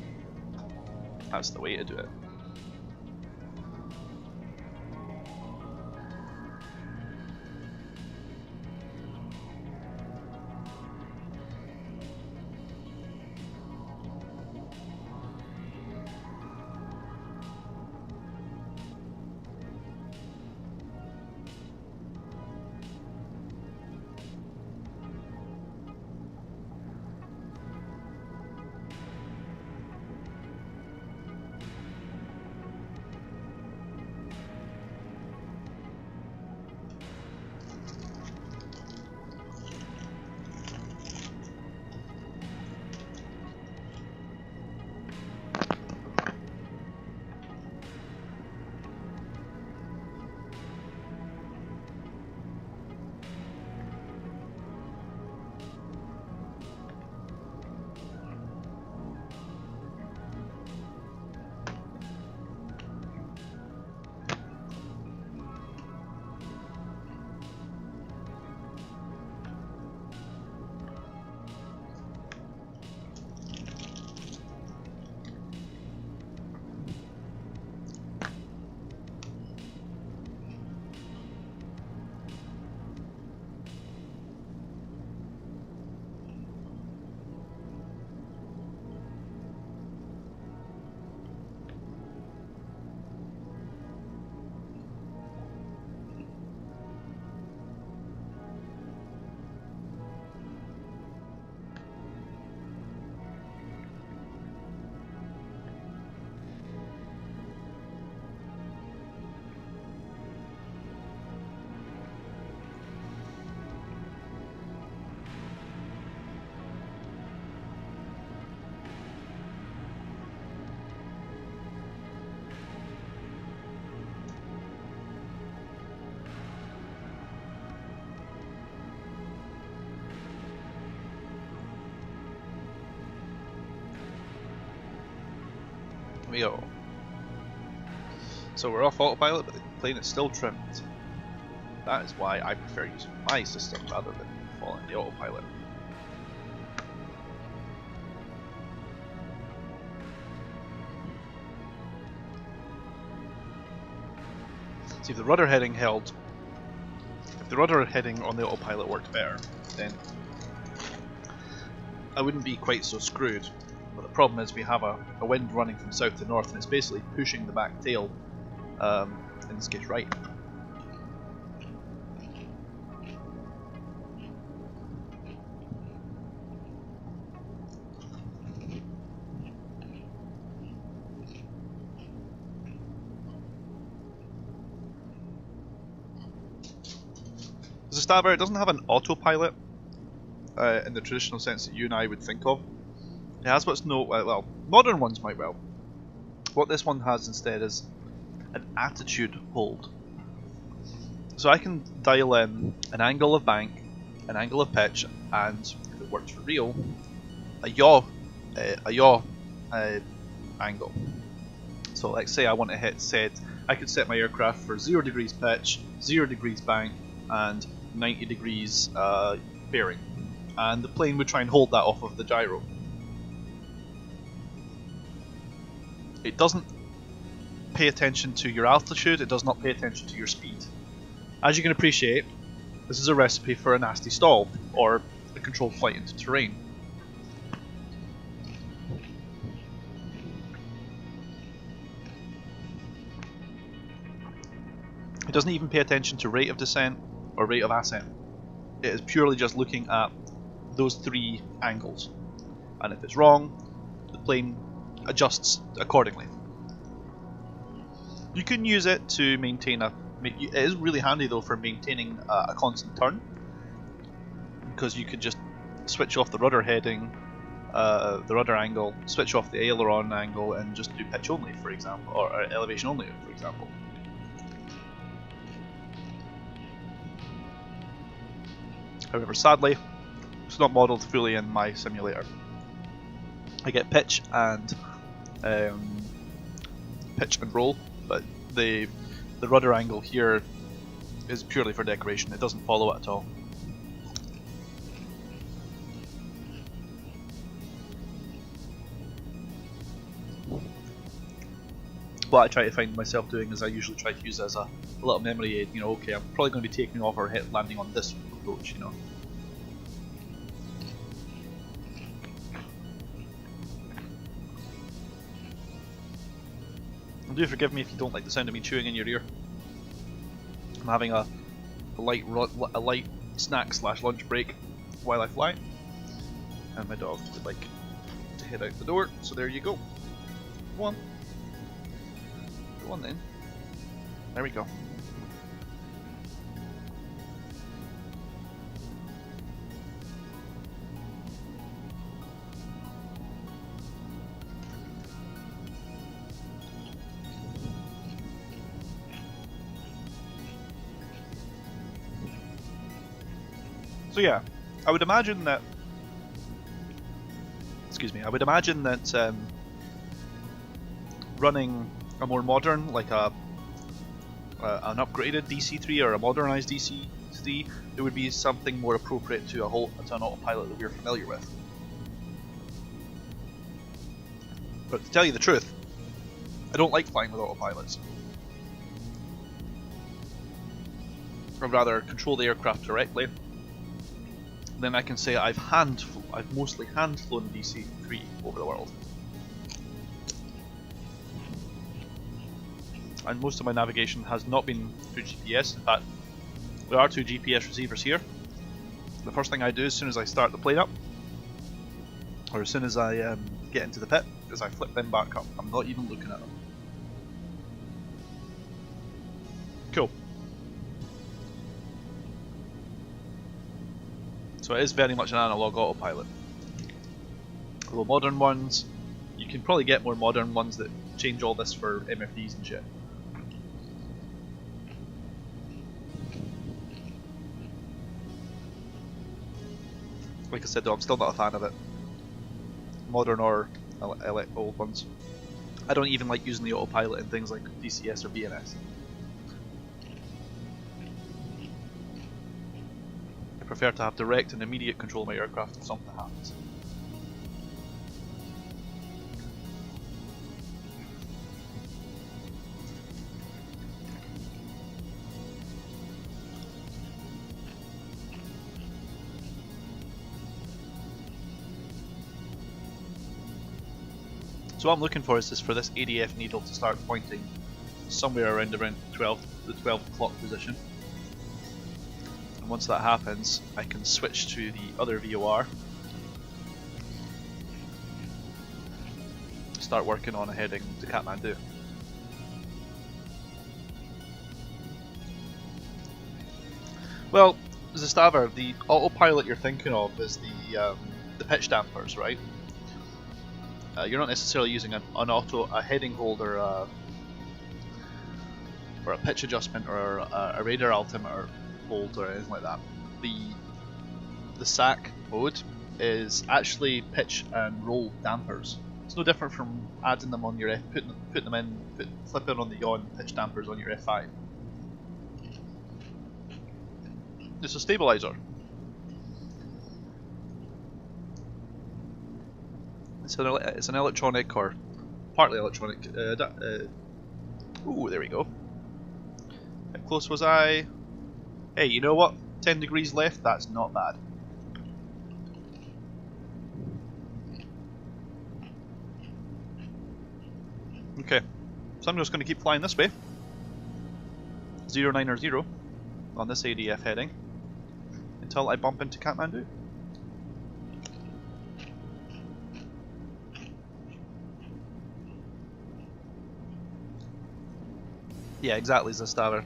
That's the way to do it. Here we go. So we're off autopilot, but the plane is still trimmed. That is why I prefer using my system rather than following the autopilot. See, if the rudder heading held, if the rudder heading on the autopilot worked better, then I wouldn't be quite so screwed. But the problem is we have a wind running from south to north, and it's basically pushing the back tail, in this case right. The Starboard doesn't have an autopilot in the traditional sense that you and I would think of. It has what's well, modern ones might well. What this one has instead is an attitude hold. So I can dial in an angle of bank, an angle of pitch, and if it works for real, a yaw angle. So let's say I want to hit set, I could set my aircraft for 0 degrees pitch, 0 degrees bank, and 90 degrees bearing, and the plane would try and hold that off of the gyro. It doesn't pay attention to your altitude, it does not pay attention to your speed. As you can appreciate, this is a recipe for a nasty stall, or a controlled flight into terrain. It doesn't even pay attention to rate of descent or rate of ascent. It is purely just looking at those 3 angles, and if it's wrong, the plane adjusts accordingly. You can use it to maintain it is really handy though for maintaining a constant turn, because you could just switch off the rudder heading, the rudder angle, switch off the aileron angle, and just do pitch only, for example, or elevation only, for example. However, sadly, it's not modelled fully in my simulator. I get pitch and roll, but the rudder angle here is purely for decoration. It doesn't follow it at all. What I try to find myself doing is I usually try to use it as a little memory aid. You know, okay, I'm probably going to be taking off or landing on this approach, you know. And do forgive me if you don't like the sound of me chewing in your ear. I'm having a light snack / lunch break while I fly, and my dog would like to head out the door. So there you go. Go on. Go on then. There we go. So yeah, I would imagine that. Excuse me. I would imagine that running a more modern, like an upgraded DC3 or a modernized DC3, it would be something more appropriate to an autopilot that we're familiar with. But to tell you the truth, I don't like flying with autopilots. I'd rather control the aircraft directly. Then I can say I've mostly hand flown DC3 over the world. And most of my navigation has not been through GPS. In fact, there are 2 GPS receivers here. The first thing I do as soon as I start the plane up, or as soon as I get into the pit, is I flip them back up. I'm not even looking at them. Cool. So it is very much an analog autopilot. Although modern ones, you can probably get more modern ones that change all this for MFDs and shit. Like I said though, I'm still not a fan of it. Modern or old ones. I don't even like using the autopilot in things like DCS or BNS. I prefer to have direct and immediate control of my aircraft if something happens. So what I'm looking for is for this ADF needle to start pointing somewhere around the 12 o'clock position. And once that happens, I can switch to the other VOR. Start working on a heading to Kathmandu. Well, Zastava, the autopilot you're thinking of is the pitch dampers, right? You're not necessarily using a heading hold or a pitch adjustment or a radar altimeter hold or anything like that. The SAC mode is actually pitch and roll dampers. It's no different from adding them on your flipping on the yaw pitch dampers on your F5. It's a stabilizer. It's an electronic or partly electronic. Ooh, there we go. How close was I? Hey, you know what? 10 degrees left. That's not bad. Okay, so I'm just going to keep flying this way. 090 on this ADF heading until I bump into Kathmandu. Yeah, exactly, Zastava.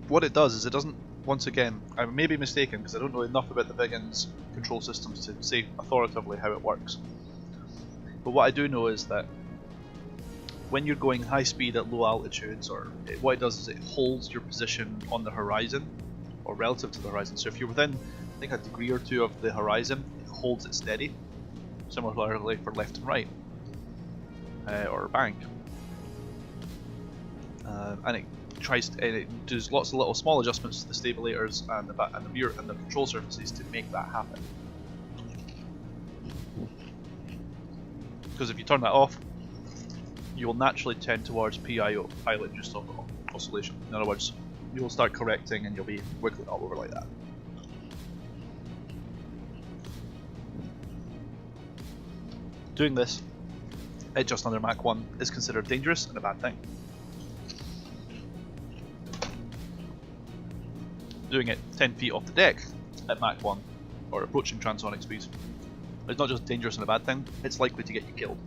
What it does is it doesn't, once again, I may be mistaken because I don't know enough about the Biggins control systems to say authoritatively how it works. But what I do know is that when you're going high speed at low altitudes, what it does is it holds your position on the horizon, or relative to the horizon. So if you're within, I think, a degree or two of the horizon, it holds it steady. Similarly for left and right, or bank. And it does lots of little small adjustments to the stabilators and the control surfaces to make that happen. Because if you turn that off, you will naturally tend towards PIO, pilot induced oscillation. In other words, you will start correcting and you'll be wiggling all over like that. Doing this at just under Mach 1 is considered dangerous and a bad thing. Doing it 10 feet off the deck at Mach 1 or approaching transonic speeds is not just dangerous and a bad thing, it's likely to get you killed.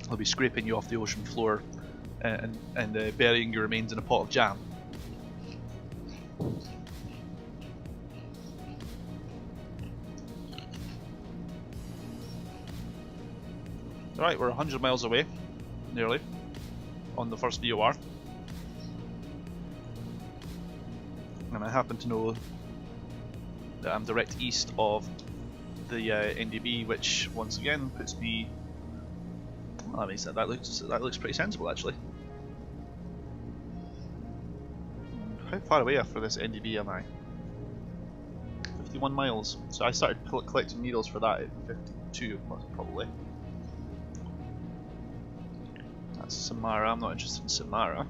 They'll be scraping you off the ocean floor and burying your remains in a pot of jam. Alright, we're 100 miles away, nearly, on the first VOR. And I happen to know that I'm direct east of the NDB, which once again puts me. Well, that means that looks pretty sensible actually. How far away after this NDB am I? 51 miles. So I started collecting needles for that at 52, probably. That's Samara. I'm not interested in Samara.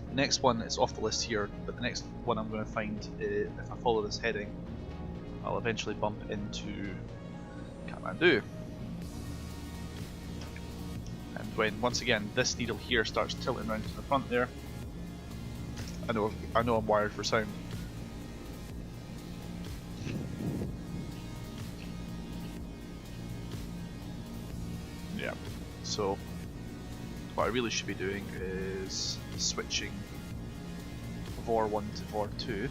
The next one is off the list here, but the next one I'm going to find, if I follow this heading, I'll eventually bump into Kathmandu. And when, once again, this needle here starts tilting around to the front there, I know I'm wired for sound. Yeah, so what I really should be doing is switching VOR 1 to VOR 2,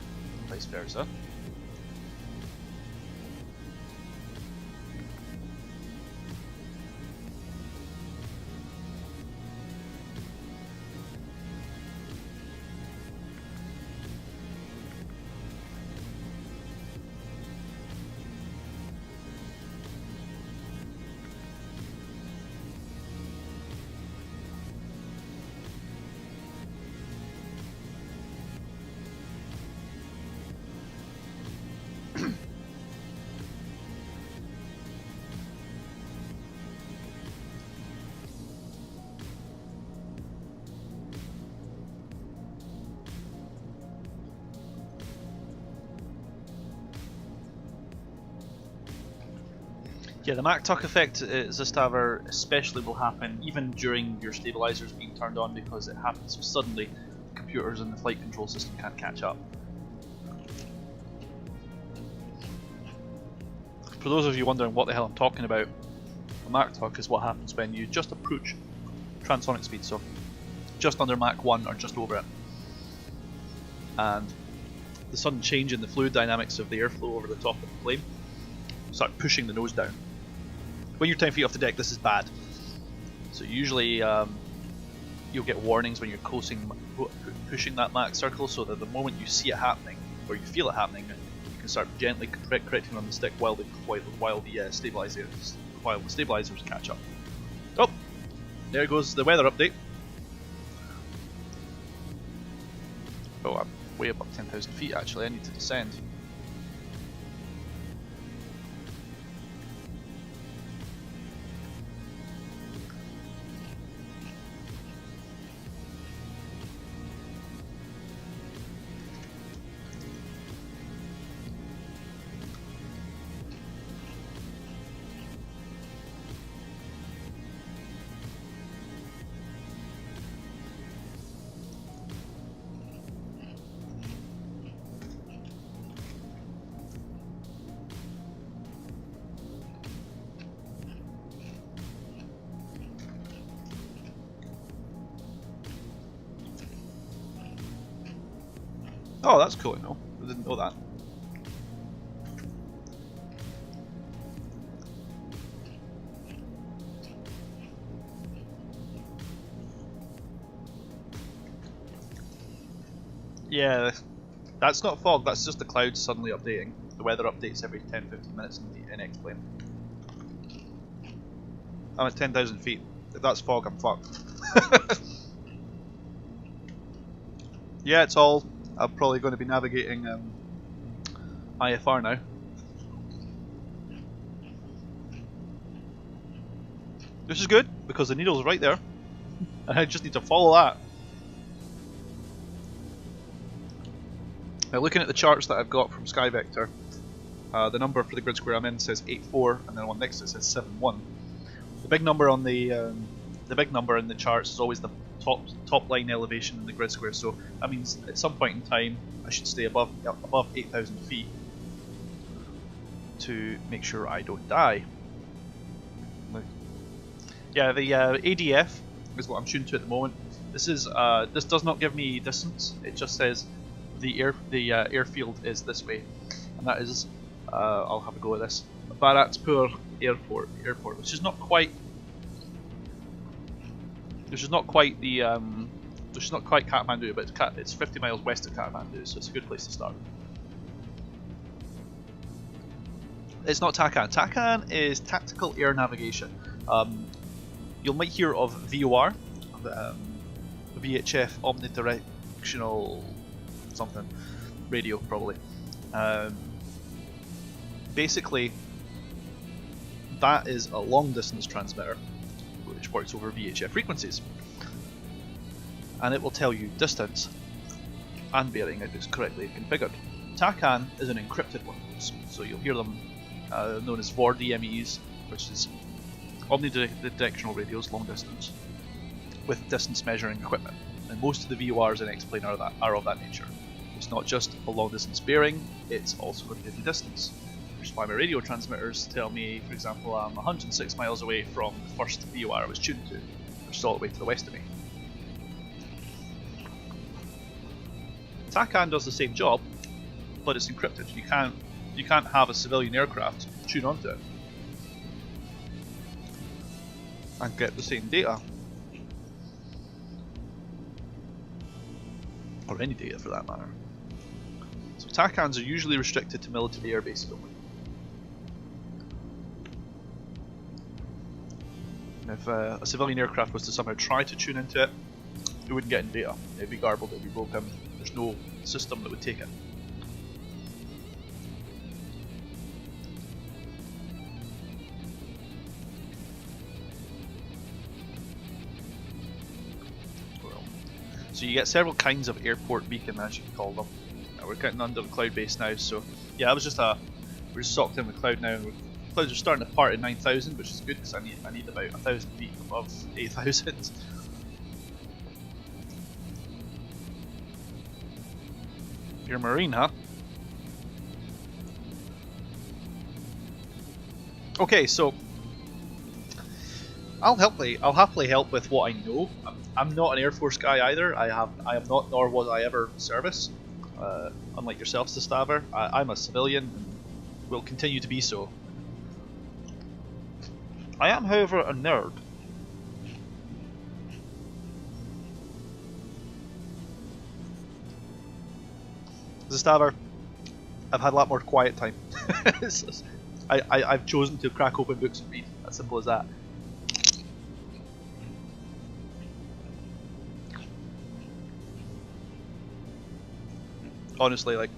vice versa. Yeah, the Mac Tuck effect, Zestaver, especially will happen even during your stabilizers being turned on because it happens so suddenly the computers and the flight control system can't catch up. For those of you wondering what the hell I'm talking about, the Mach Tuck is what happens when you just approach transonic speed, so just under Mach 1 or just over it. And the sudden change in the fluid dynamics of the airflow over the top of the plane start pushing the nose down. When you're 10 feet off the deck, this is bad. So usually you'll get warnings when you're pushing that Mach circle, so that the moment you see it happening, or you feel it happening, you can start gently correcting on the stick while the stabilizers catch up. Oh, there goes the weather update. Oh, I'm way above 10,000 feet actually, I need to descend. Oh, that's cool, I know. I didn't know that. Yeah, that's not fog, that's just the clouds suddenly updating. The weather updates every 10-15 minutes in Xplane. I'm at 10,000 feet. If that's fog, I'm fucked. Yeah, it's all. I'm probably going to be navigating IFR now. This is good, because the needle's right there. And I just need to follow that. Now looking at the charts that I've got from SkyVector, the number for the grid square I'm in says 8.4, and then one next to it says 7.1. The big number on the big number in the charts is always the top line elevation in the grid square, so that means at some point in time I should stay above 8,000 feet to make sure I don't die. Yeah, the ADF is what I'm tuned to at the moment. This does not give me distance. It just says the airfield is this way, and that is I'll have a go at this. Bharatpur Airport, which is not quite. Which is not quite Kathmandu, but it's 50 miles west of Kathmandu, so it's a good place to start. It's not TACAN. TACAN is Tactical Air Navigation. You might hear of VOR, VHF Omnidirectional something radio, probably. Basically, that is a long distance transmitter which works over VHF frequencies, and it will tell you distance and bearing if it's correctly configured. TACAN is an encrypted one, so you'll hear them known as VOR DMEs, which is omnidirectional radios, long distance, with distance measuring equipment. And most of the VORs in Xplane are of that nature. It's not just a long distance bearing, it's also going to give you distance. Which is why my radio transmitters tell me, for example, I'm 106 miles away from the first VOR I was tuned to, which is all the way to the west of me. TACAN does the same job, but it's encrypted. You can't have a civilian aircraft tune onto it and get the same data, or any data for that matter. So TACANs are usually restricted to military air bases only. And if a civilian aircraft was to somehow try to tune into it, it wouldn't get any data. It'd be garbled, it'd be broken. There's no system that would take it. So you get several kinds of airport beacon, as you can call them. We're getting under the cloud base now, so yeah, we're just socked in with cloud now, and we're Clouds are starting to part at 9,000, which is good because I need about 1,000 feet above 8,000. You're a Marine, huh? Okay, so I'll happily help with what I know. I'm not an Air Force guy either. I am not, nor was I ever service. Unlike yourself, Sistaver, I'm a civilian and will continue to be so. I am, however, a nerd. Sistaver, I've had a lot more quiet time. I've chosen to crack open books and read. As simple as that. Honestly, like,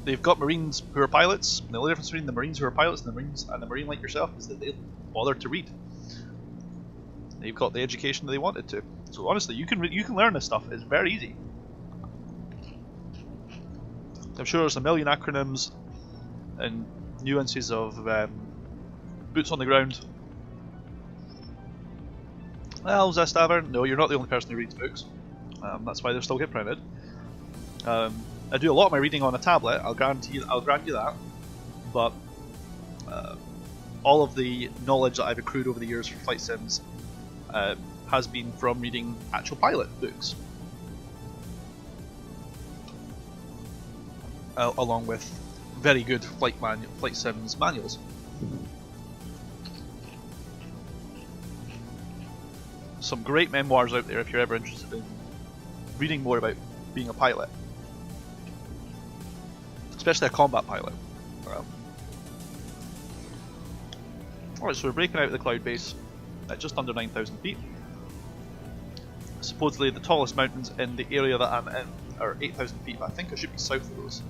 they've got Marines who are pilots. And the only difference between the Marines who are pilots and the Marines and the Marine like yourself is that they bother to read. They've got the education that they wanted to. So honestly, you can learn this stuff. It's very easy. I'm sure there's a million acronyms and nuances of boots on the ground. Well, Zestaver, no, you're not the only person who reads books. That's why they still get printed. I do a lot of my reading on a tablet. I'll grant you that. But all of the knowledge that I've accrued over the years for flight sims has been from reading actual pilot books, along with very good flight sims manuals. Some great memoirs out there if you're ever interested in reading more about being a pilot, especially a combat pilot. Alright, so we're breaking out of the cloud base at just under 9,000 feet. Supposedly the tallest mountains in the area that I'm in are 8,000 feet, but I think I should be south of those.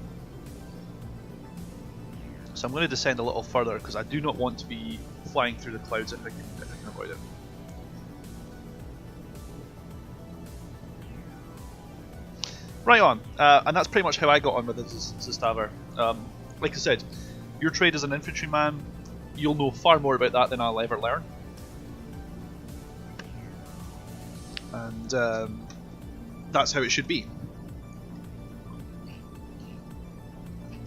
So I'm going to descend a little further because I do not want to be flying through the clouds if I can avoid it. Right on, and that's pretty much how I got on with this Zistaver. Like I said, your trade as an infantryman, you'll know far more about that than I'll ever learn. And that's how it should be.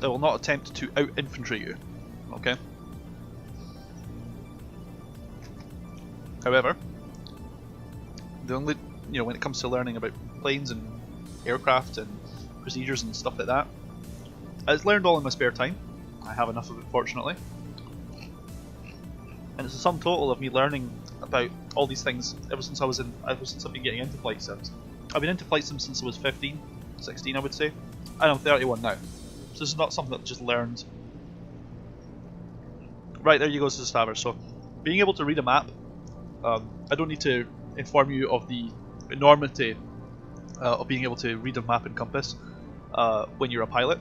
I will not attempt to out-infantry you, okay? However, the only, when it comes to learning about planes and aircraft and procedures and stuff like that, I've learned all in my spare time. I have enough of it, fortunately. And it's a sum total of me learning about all these things ever since I've been getting into flight sims. I've been into flight sims since I was 15, 16 I would say, and I'm 31 now. So this is not something that I just learned. Right, there you go, Zistaver. So, being able to read a map, I don't need to inform you of the enormity of being able to read a map and compass when you're a pilot.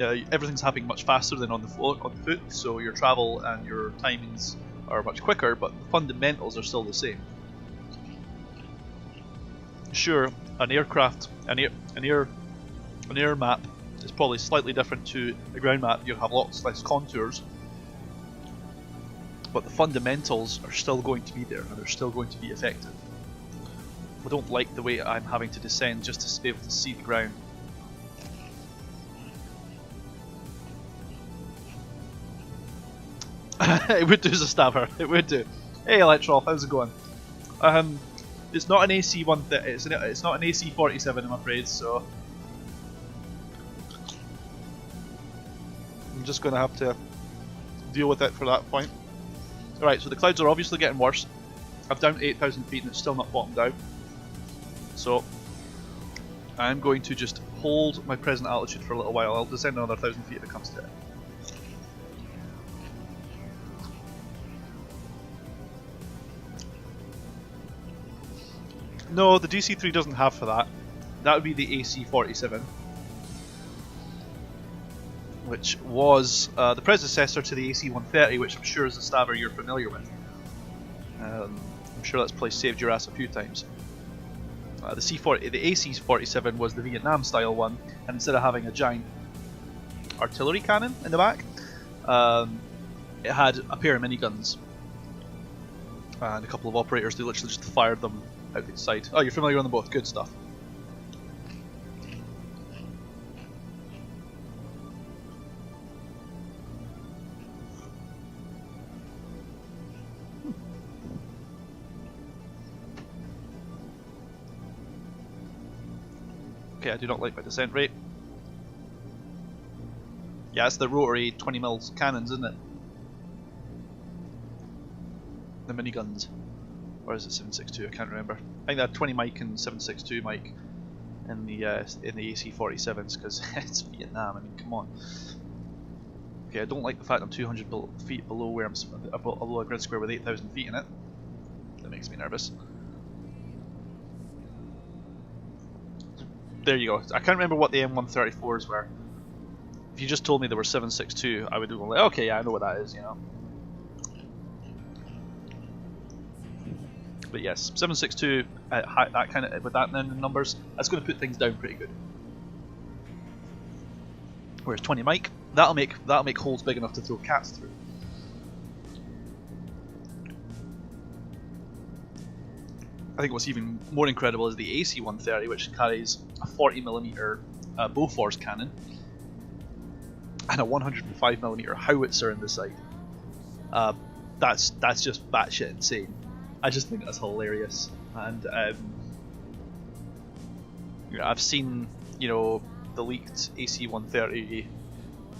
Everything's happening much faster than on the foot, so your travel and your timings are much quicker, but the fundamentals are still the same. Sure, an air map is probably slightly different to a ground map. You'll have lots less contours, but the fundamentals are still going to be there and they're still going to be effective. I don't like the way I'm having to descend just to be able to see the ground. It would do as a stabber. It would do. Hey, Electrol, how's it going? It's not an AC-130. It's not an AC-47, I'm afraid. So I'm just going to have to deal with it for that point. Alright, so the clouds are obviously getting worse. I'm down to 8,000 feet and it's still not bottomed out. So I'm going to just hold my present altitude for a little while. I'll descend another 1,000 feet if it comes to it. No, the DC3 doesn't have for that. That would be the AC-47, which was the predecessor to the AC-130, which I'm sure as a stabber you're familiar with. I'm sure that's place saved your ass a few times. The AC-47 was the Vietnam style one, and instead of having a giant artillery cannon in the back, it had a pair of miniguns and a couple of operators who literally just fired them out the side. Oh, you're familiar on them both. Good stuff. Okay, I do not like my descent rate. Yeah, it's the rotary 20mm cannons, isn't it? The miniguns. Or is it 7.62? I can't remember. I think they had 20 mic and 7.62 mic in the AC-47s because it's Vietnam. I mean, come on. Okay, I don't like the fact I'm 200 feet below where I'm below a grid square with 8,000 feet in it. That makes me nervous. There you go. I can't remember what the M134s were. If you just told me they were 7.62, I would be like, okay, yeah, I know what that is, you know. But yes, 7.62 at that kind of with that numbers, that's going to put things down pretty good. Whereas 20 mic, that'll make holes big enough to throw cats through. I think what's even more incredible is the AC-130, which carries a 40mm Bofors cannon and a 105mm howitzer in the side. That's just batshit insane. I just think that's hilarious, and I've seen the leaked AC-130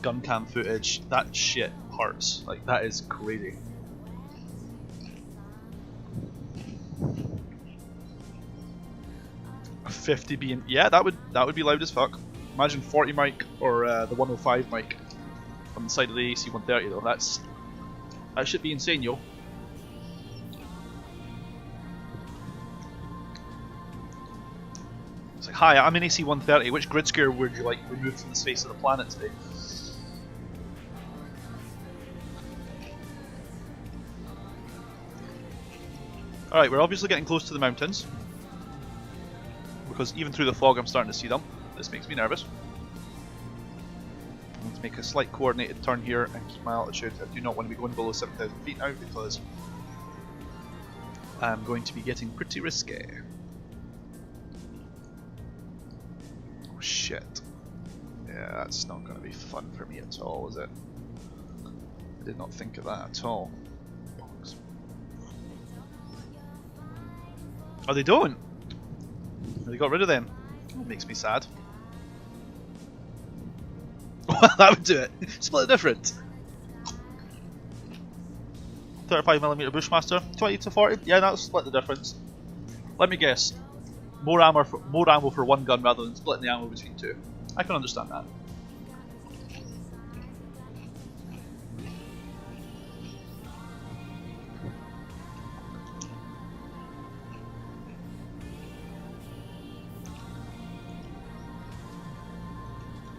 gun cam footage. That shit hurts. Like, that is crazy. A 50 being, yeah, that would be loud as fuck. Imagine 40 mic or the 105 mic on the side of the AC-130 though. That should be insane, yo. It's like, hi, I'm an AC-130. Which grid square would you like removed from the face of the planet today? Alright, we're obviously getting close to the mountains. Because even through the fog I'm starting to see them. This makes me nervous. I'm going to make a slight coordinated turn here and keep my altitude. I do not want to be going below 7,000 feet now because I'm going to be getting pretty risky. Oh shit. Yeah, that's not going to be fun for me at all, is it? I did not think of that at all. Box. Oh, they don't? They got rid of them. That makes me sad. That would do it. Split the difference. 35mm Bushmaster, 20 to 40. Yeah, that'll split the difference. Let me guess. More ammo for one gun rather than splitting the ammo between two. I can understand that.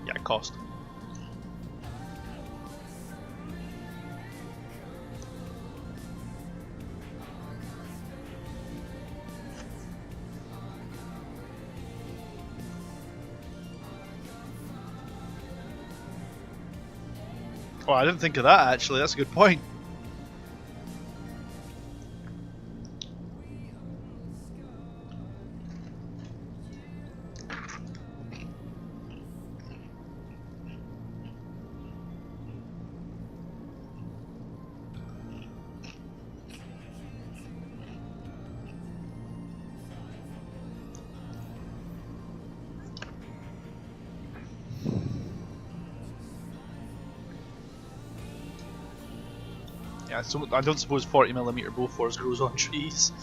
Yeah, cost. Oh, I didn't think of that actually, that's a good point. Yeah, so I don't suppose 40mm Bofors grows on trees.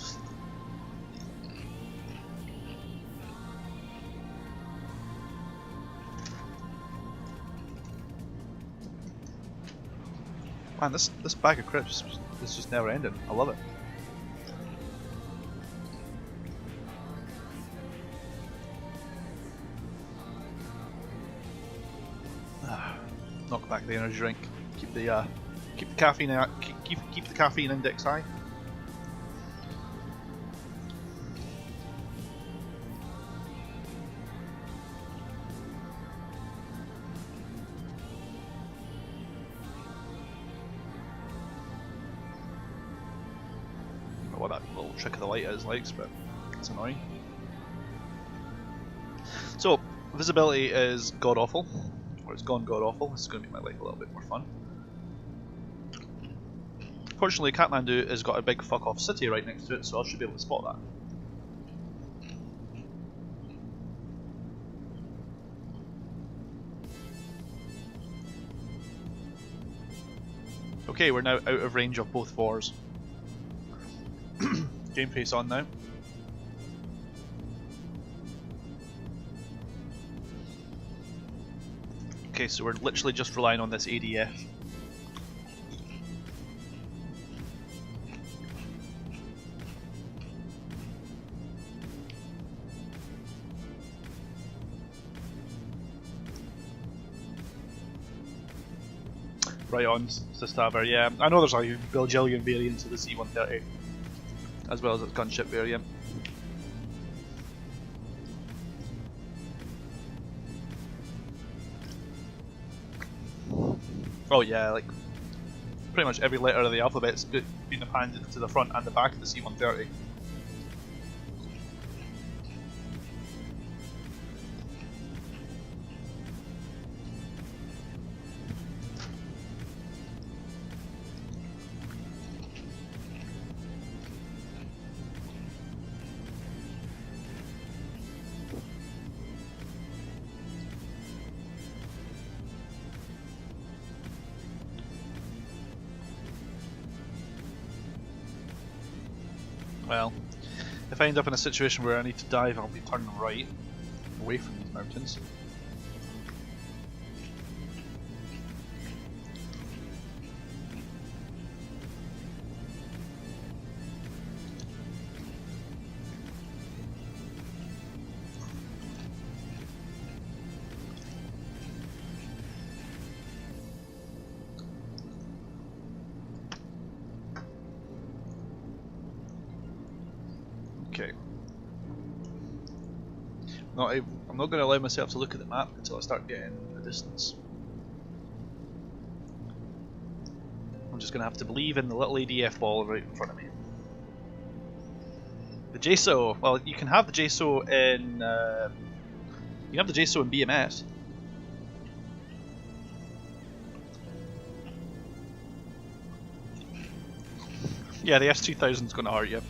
Man, this bag of crisps is just never ending. I love it. Knock back the energy drink. Keep the caffeine keep the caffeine index high. what that little trick of the light is like, but it's annoying. So, visibility is god awful, or it's gone god awful. This is going to make my life a little bit more fun. Fortunately, Kathmandu has got a big fuck off city right next to it, so I should be able to spot that. Okay, we're now out of range of both VORs. Game face on now. Okay, so we're literally just relying on this ADF. Right on, Sistaver, yeah. I know there's a bajillion variants of the C-130, as well as its gunship variant. Oh yeah, like pretty much every letter of the alphabet's been appended to the front and the back of the C-130. Well, if I end up in a situation where I need to dive, I'll be turning right, away from these mountains. Okay. I'm not going to allow myself to look at the map until I start getting a distance. I'm just going to have to believe in the little ADF ball right in front of me. The JSO, well, you can have the JSO in you can have the JSO in BMS. Yeah, the S2000 is going to hurt you.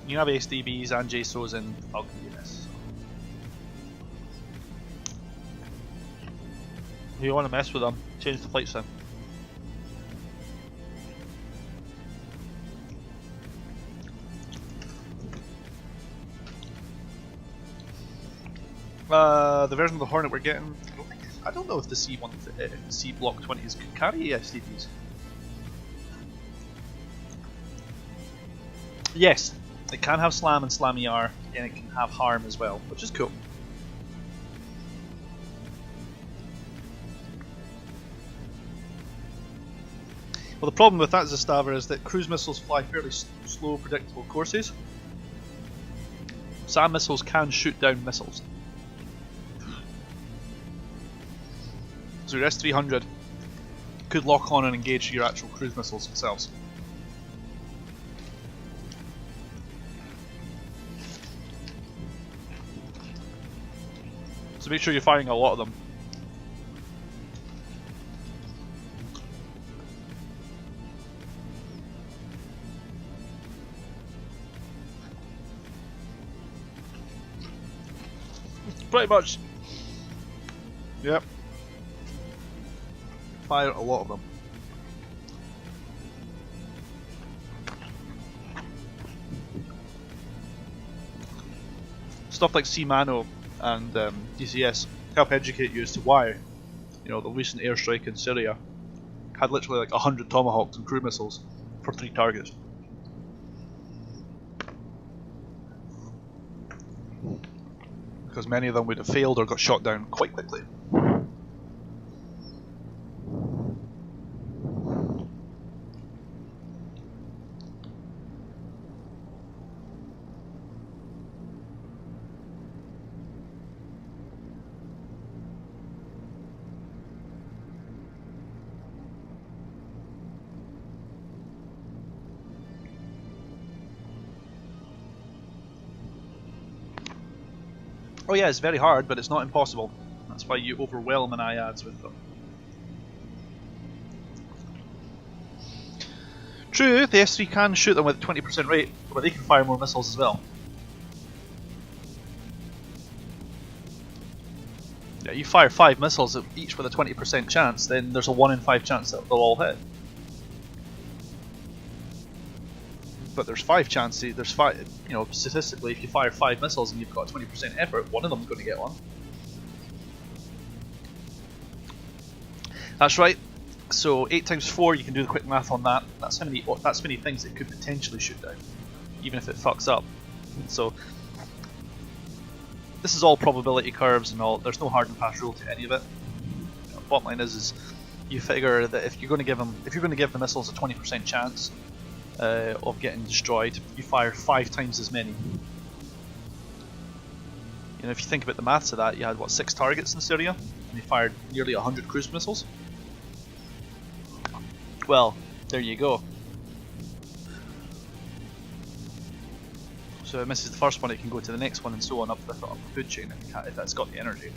You have SDBs and JSOs in Falcon BMS. So. If you want to mess with them, change the flight sim. The version of the Hornet we're getting, I don't know if the C Block 20s can carry SDBs. Yes, it can have Slam and Slam ER, and it can have Harm as well, which is cool. Well, the problem with that, Zastava, is that cruise missiles fly fairly slow, predictable courses. SAM missiles can shoot down missiles. So your S-300 could lock on and engage your actual cruise missiles themselves. So make sure you're firing a lot of them. Pretty much. Yep. Fire a lot of them. Stuff like C-Mano and DCS help educate you as to why, you know, the recent airstrike in Syria had literally like 100 Tomahawks and cruise missiles for 3 targets. Because many of them would have failed or got shot down quite quickly. Oh yeah, it's very hard, but it's not impossible. That's why you overwhelm an IADS with them. True, the S3 can shoot them with 20% rate, but they can fire more missiles as well. Yeah, you fire 5 missiles each with a 20% chance, then there's a 1 in 5 chance that they'll all hit. But there's 5 chances, there's 5, you know, statistically if you fire 5 missiles and you've got a 20% effort, one of them's going to get one. That's right. So 8 times 4, you can do the quick math on that. That's how many things it could potentially shoot down, even if it fucks up. So this is all probability curves and all. There's no hard and fast rule to any of it. You know, bottom line is you figure that if you're going to give the missiles a 20% chance of getting destroyed, you fire 5 times as many. You know, if you think about the maths of that, you had what, 6 targets in Syria, and you fired nearly 100 cruise missiles. Well, there you go. So if it misses the first one, it can go to the next one, and so on up the food chain if that's got the energy.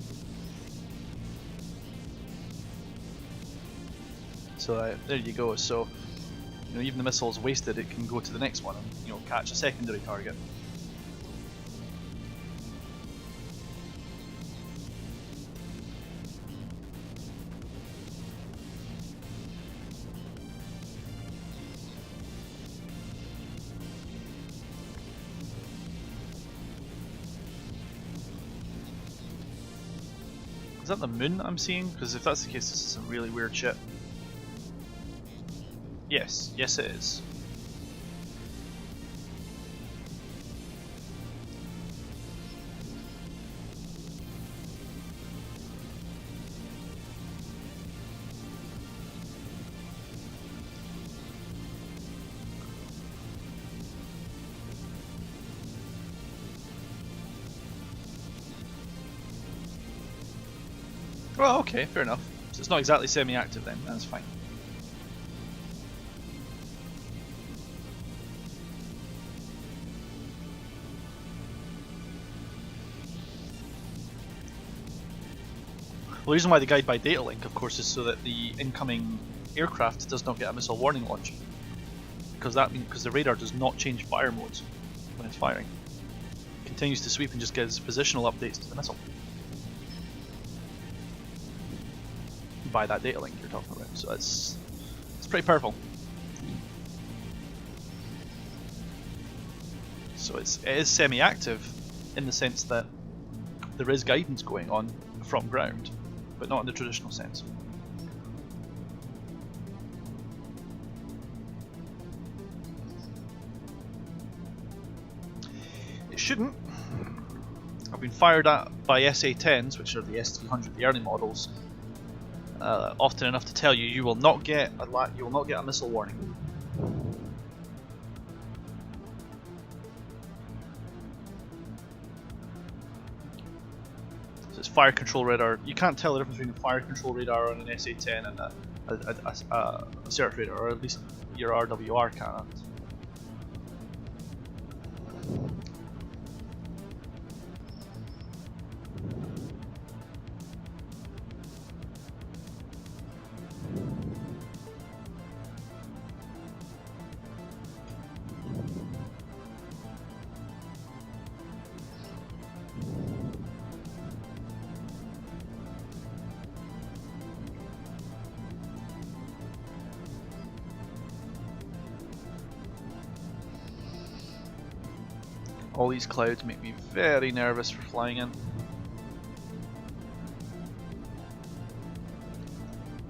So there you go. So you know, even the missile's wasted, it can go to the next one and, you know, catch a secondary target. Is that the moon I'm seeing? Because if that's the case, this is some really weird shit. Yes, yes it is. Well, okay, fair enough. So it's not exactly semi-active then, that's fine. Well, the reason why they guide by data link, of course, is so that the incoming aircraft does not get a missile warning launch. Because the radar does not change fire modes when it's firing. It continues to sweep and just gives positional updates to the missile. By that data link you're talking about, so it's pretty powerful. So it is semi-active in the sense that there is guidance going on from ground, but not in the traditional sense. It shouldn't. I've been fired at by SA-10s, which are the S300, the early models. Often enough to tell you, you will not get a missile warning. So it's fire control radar. You can't tell the difference between a fire control radar on an SA-10 and a surf radar, or at least your RWR can't. All these clouds make me very nervous for flying in.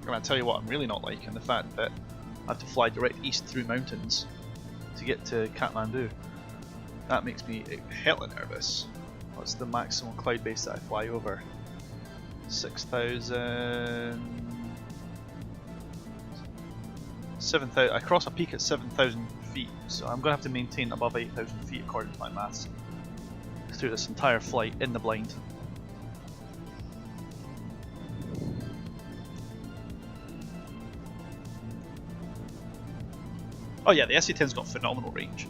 I'm going to tell you what I'm really not liking, the fact that I have to fly direct east through mountains to get to Kathmandu. That makes me hella nervous. What's the maximum cloud base that I fly over? 6,000... 7,000. I cross a peak at 7,000 feet, so I'm going to have to maintain above 8,000 feet according to my maths through this entire flight in the blind. Oh yeah, the SA-10's got phenomenal range.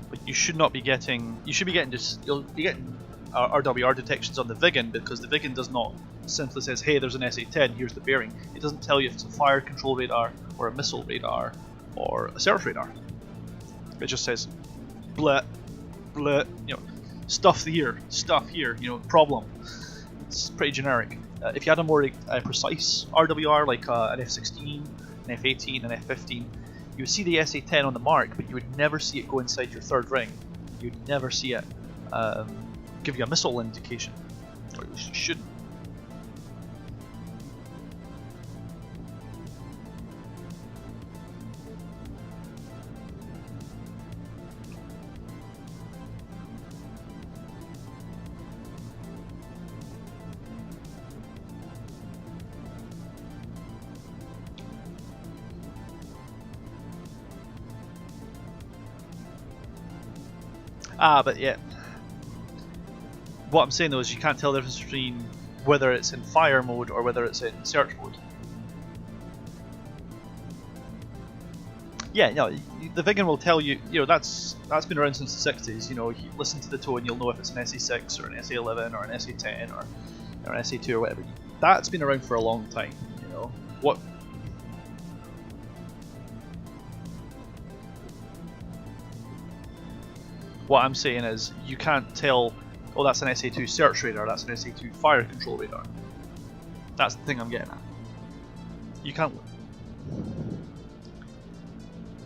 But you should not be getting, you should be getting just, you'll be getting RWR detections on the Viggen, because the Viggen does not simply says, hey, there's an SA-10, here's the bearing. It doesn't tell you if it's a fire control radar or a missile radar or a search radar. It just says, bleh, bleh, you know, stuff here, you know, problem. It's pretty generic. If you had a more precise RWR, like an F-16, an F-18, an F-15, you would see the SA-10 on the mark, but you would never see it go inside your third ring. You'd never see it give you a missile indication, or you shouldn't. But yeah. What I'm saying though is you can't tell the difference between whether it's in fire mode or whether it's in search mode. Yeah, no, the Viggen will tell you, you know, that's been around since the 60s, you know, you listen to the tone, you'll know if it's an SA-6 or an SA-11 or an SA-10 or an SA-2 or whatever. That's been around for a long time, you know. What I'm saying is, you can't tell, oh, that's an SA-2 search radar, that's an SA-2 fire control radar. That's the thing I'm getting at. You can't...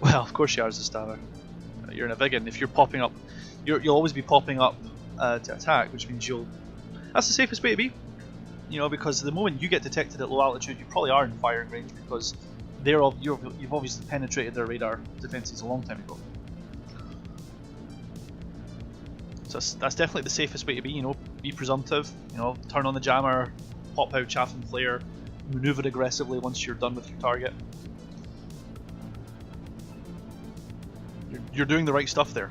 Well, of course you are as a stabber. You're in a Viggen. If you're popping up, you'll always be popping up to attack, which means you'll... That's the safest way to be. You know, because the moment you get detected at low altitude, you probably are in firing range, because you've obviously penetrated their radar defenses a long time ago. So that's definitely the safest way to be, you know, be presumptive, you know, turn on the jammer, pop out chaff and flare, maneuver aggressively once you're done with your target. You're doing the right stuff there.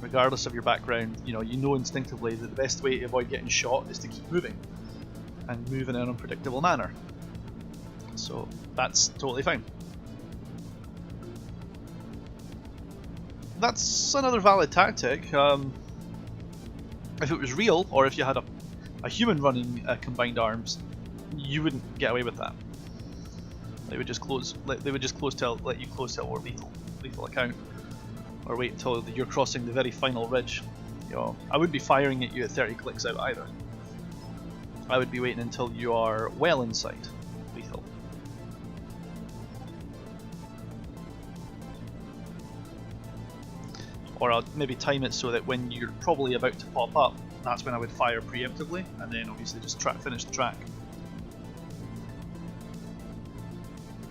Regardless of your background, you know instinctively that the best way to avoid getting shot is to keep moving, and move in an unpredictable manner. So that's totally fine. That's another valid tactic. If it was real, or if you had a human running combined arms, you wouldn't get away with that. They would just close. They would just let you close to a more lethal account, or wait until you're crossing the very final ridge. You know, I wouldn't be firing at you at 30 clicks out either. I would be waiting until you are well inside lethal. Or I'll maybe time it so that when you're probably about to pop up, that's when I would fire preemptively, and then obviously just finish the track.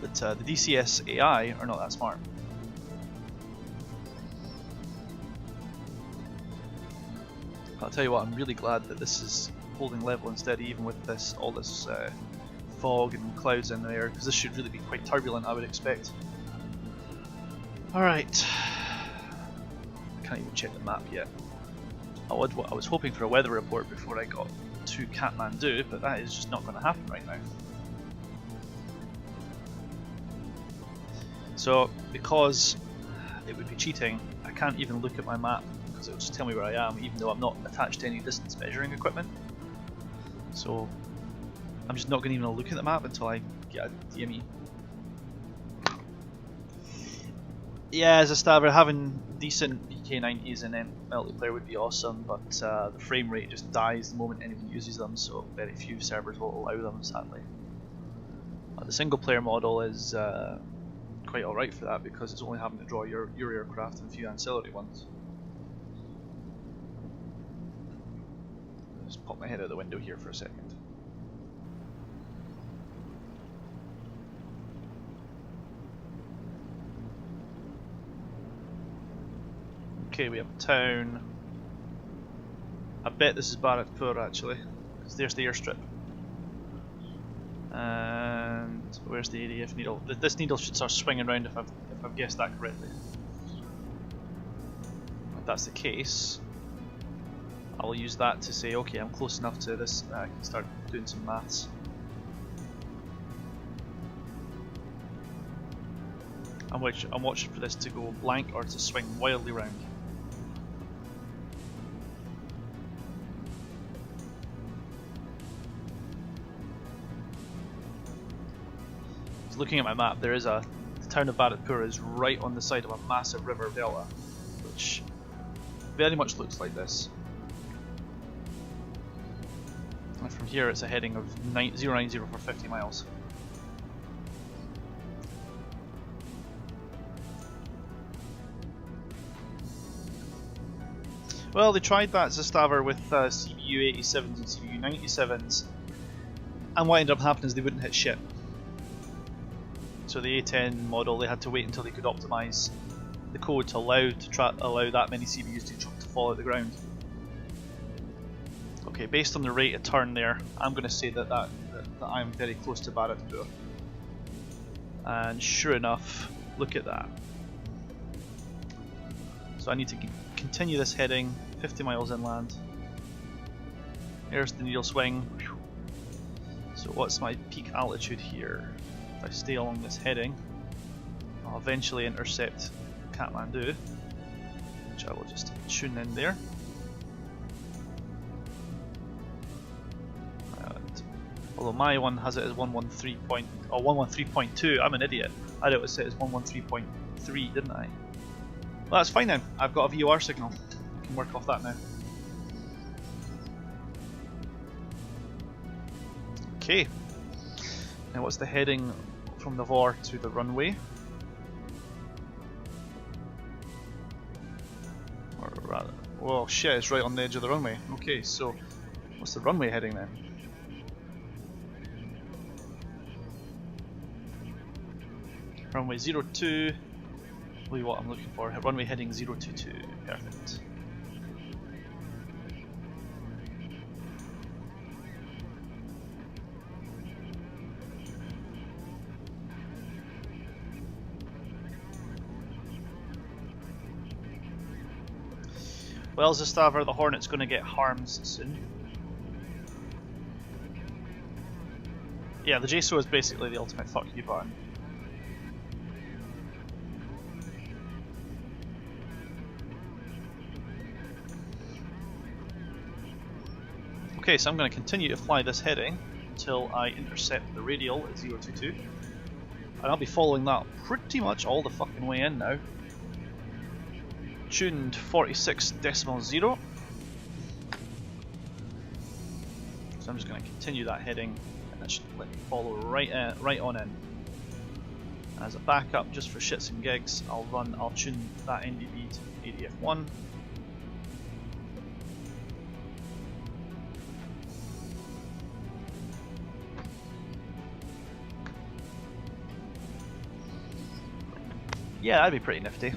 But the DCS AI are not that smart. I'll tell you what, I'm really glad that this is holding level and steady even with all this fog and clouds in the air, because this should really be quite turbulent, I would expect. Alright. Can't even check the map yet. I was hoping for a weather report before I got to Kathmandu, but that is just not going to happen right now. So, because it would be cheating, I can't even look at my map, because it will just tell me where I am, even though I'm not attached to any distance measuring equipment. So, I'm just not going to even look at the map until I get a DME. Yeah, as a stabber, having decent PK90s in multiplayer would be awesome, but the frame rate just dies the moment anyone uses them, so very few servers will allow them, sadly. The single player model is quite alright for that, because it's only having to draw your aircraft and a few ancillary ones. Just pop my head out the window here for a second. Okay, we have a town. I bet this is Barakpur actually, because there's the airstrip. And where's the ADF needle? This needle should start swinging around if I've guessed that correctly. If that's the case, I'll use that to say, okay, I'm close enough to this that I can start doing some maths. I'm watching for this to go blank or to swing wildly round. looking at my map, there is the town of Bharatpur is right on the side of a massive river delta, which very much looks like this. And from here it's a heading of 090 for 50 miles. Well, they tried that Zastava with CBU 87s and CBU 97s, and what ended up happening is they wouldn't hit shit. So the A10 model, they had to wait until they could optimise the code to allow that many CBUs to fall out the ground. Okay, based on the rate of turn there, I'm going to say that I'm very close to Bharatpur. And sure enough, look at that. So I need to continue this heading 50 miles inland. There's the needle swing. So what's my peak altitude here? If I stay along this heading, I'll eventually intercept Kathmandu, which I will just tune in there. And although my one has it as 113.2, I'm an idiot. I thought it was set as 113.3, didn't I? Well, that's fine then. I've got a VOR signal. I can work off that now. Okay. Now what's the heading from the VOR to the runway? Or rather, well shit, it's right on the edge of the runway. Okay, so what's the runway heading then? Runway 02. Really what I'm looking for. Runway heading 022. Perfect. Well, Zastava, the Hornet's going to get harms soon. Yeah, the JSO is basically the ultimate fuck you button. Okay, so I'm going to continue to fly this heading until I intercept the radial at 022. And I'll be following that pretty much all the fucking way in now. Tuned 46.0. So I'm just going to continue that heading, and that should let me follow right on in. As a backup, just for shits and gigs, I'll tune that NDB to ADF1. Yeah, that'd be pretty nifty.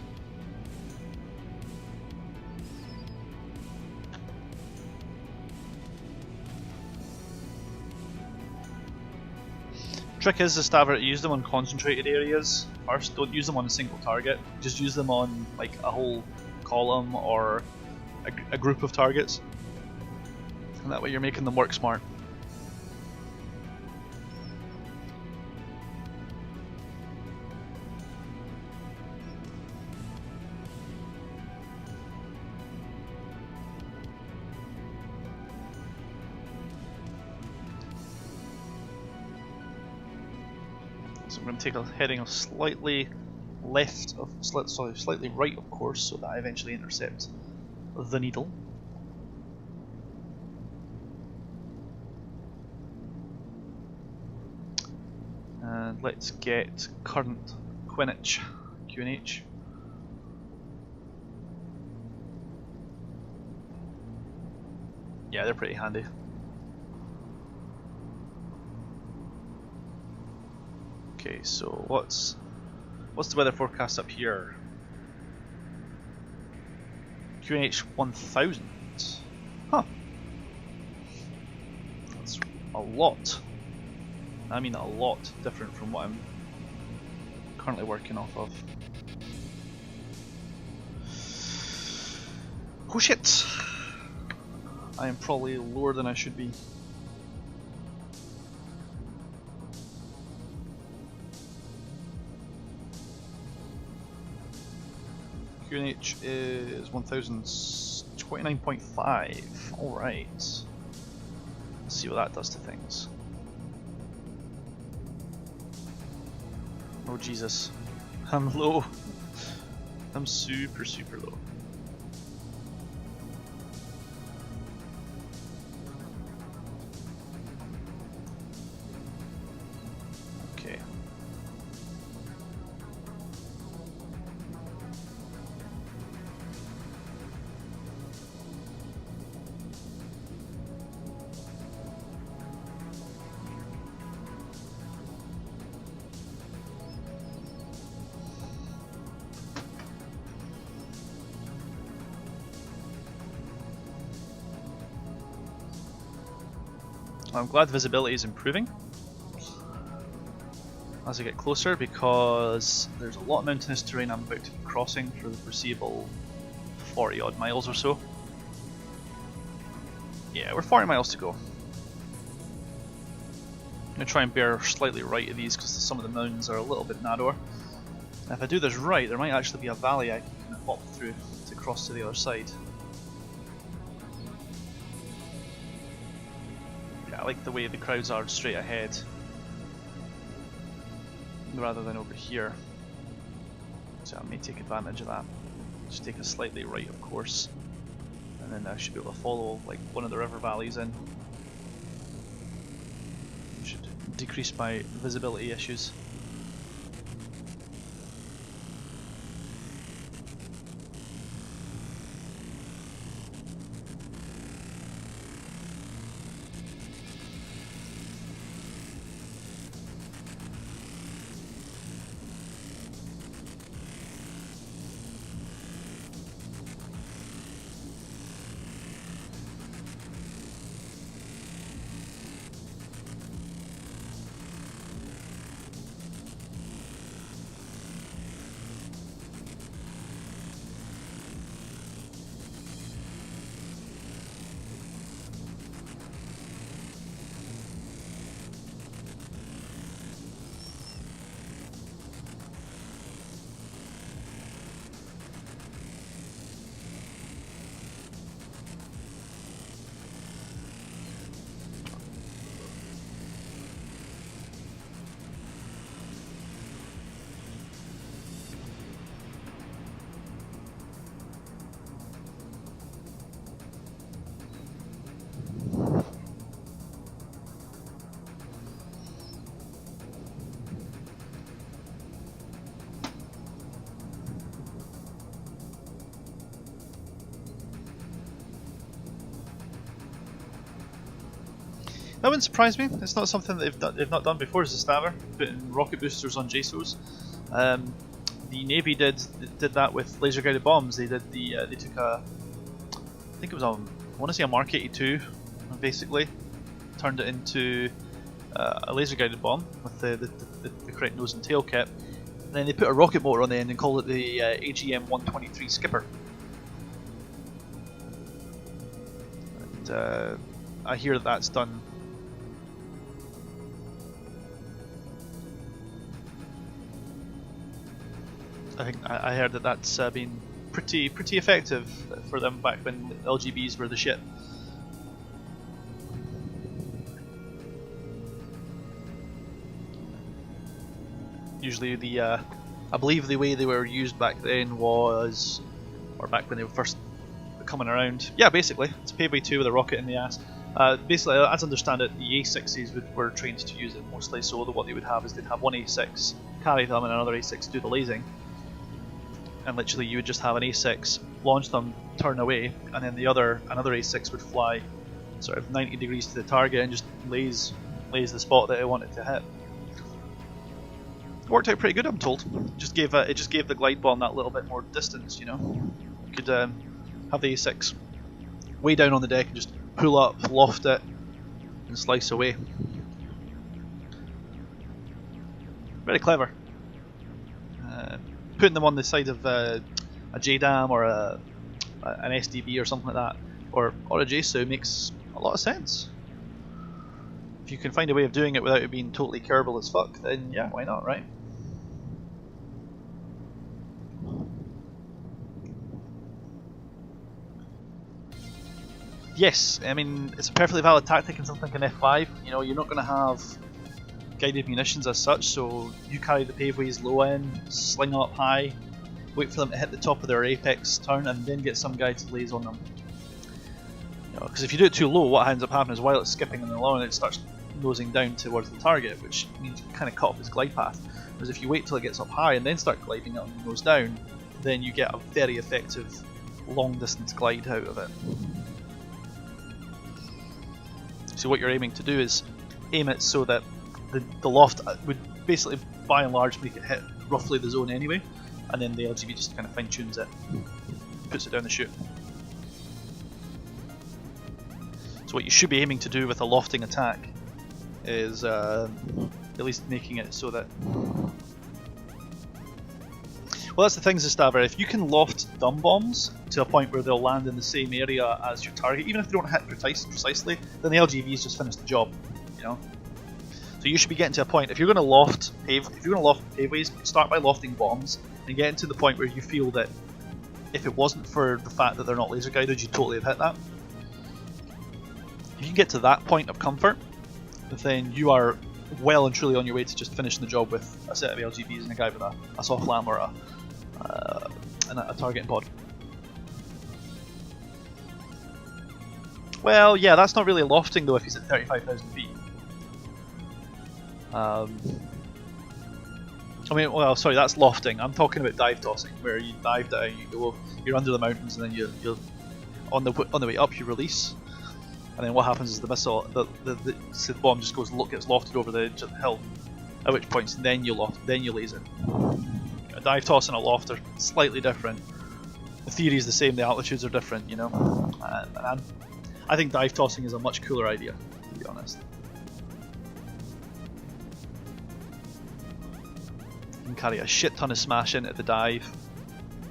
Trick is the Zastava, use them on concentrated areas first. Don't use them on a single target. Just use them on like a whole column or a group of targets. And that way you're making them work smart. So I'm going to take a heading of slightly left of slightly right, of course, so that I eventually intercept the needle. And let's get current QNH. Yeah, they're pretty handy. Okay, so what's the weather forecast up here? QNH 1000. Huh. That's a lot. I mean a lot different from what I'm currently working off of. Oh shit! I am probably lower than I should be. QNH is 1029.5. Alright. Let's see what that does to things. Oh Jesus. I'm low. I'm super, super low. Okay. I'm glad visibility is improving as I get closer, because there's a lot of mountainous terrain I'm about to be crossing for the foreseeable 40 odd miles or so. Yeah, we're 40 miles to go. I'm going to try and bear slightly right of these because some of the mountains are a little bit narrower. And if I do this right, there might actually be a valley I can kind of hop through to cross to the other side. I like the way the crowds are straight ahead rather than over here, so I may take advantage of that. Just take a slightly right, of course, and then I should be able to follow like one of the river valleys in. Should decrease my visibility issues. That wouldn't surprise me. It's not something that they've not done before as a stabber, putting rocket boosters on JSOs. The Navy did that with laser guided bombs. They did they took a, I think it was I want to say a Mark 82, and basically turned it into a laser guided bomb with the correct nose and tail kit. And then they put a rocket motor on the end and called it the AGM 123 Skipper. And I hear that's done. I think I heard that that's been pretty effective for them back when LGBs were the shit. Usually I believe the way they were used back then was, or back when they were first coming around. Yeah, basically, it's pay by 2 with a rocket in the ass. Basically, as I understand it, the A6s were trained to use it mostly, so what they would have is they'd have one A6 carry them and another A6 do the lasing. And literally you would just have an A6 launch them, turn away, and then another A6 would fly sort of 90 degrees to the target and just laze the spot that it wanted to hit. It worked out pretty good, I'm told. It just gave the glide bomb that little bit more distance, you know. You could have the A6 way down on the deck and just pull up, loft it, and slice away. Very clever. Putting them on the side of a JDAM or an SDB or something like that, or a JSOW makes a lot of sense. If you can find a way of doing it without it being totally curable as fuck, then yeah, why not, right? Yes, I mean, it's a perfectly valid tactic in something like an F5. You know, you're not going to have guided munitions as such, so you carry the paveways low end, sling them up high, wait for them to hit the top of their apex turn, and then get some guy to blaze on them. Because if you do it too low, what ends up happening is while it's skipping along, it starts nosing down towards the target, which means you kind of cut off its glide path. Whereas if you wait till it gets up high and then start gliding up and nose down, then you get a very effective long distance glide out of it. So what you're aiming to do is aim it so that the loft would basically by and large make it hit roughly the zone anyway, and then the LGV just kind of fine tunes it, puts it down the chute. So what you should be aiming to do with a lofting attack is at least making it so that... Well, that's the thing, Zestaver, if you can loft dumb bombs to a point where they'll land in the same area as your target, even if they don't hit precisely, then the LGV's just finished the job, you know? So you should be getting to a point, if you're going to loft paveways, start by lofting bombs, and getting to the point where you feel that if it wasn't for the fact that they're not laser guided, you'd totally have hit that. If you can get to that point of comfort, then you are well and truly on your way to just finishing the job with a set of LGVs and a guy with a soft lamb or a targeting pod. Well, yeah, that's not really lofting though if he's at 35,000 feet. I mean, well, sorry, that's lofting. I'm talking about dive tossing, where you dive down, you're under the mountains, and then you're on the way up, you release, and then what happens is the missile, the bomb just gets lofted over the edge of the hill. At which point, then you laser it. A dive toss and a loft are slightly different. The theory is the same, the altitudes are different, you know. And I think dive tossing is a much cooler idea, to be honest. You can carry a shit ton of smash in at the dive,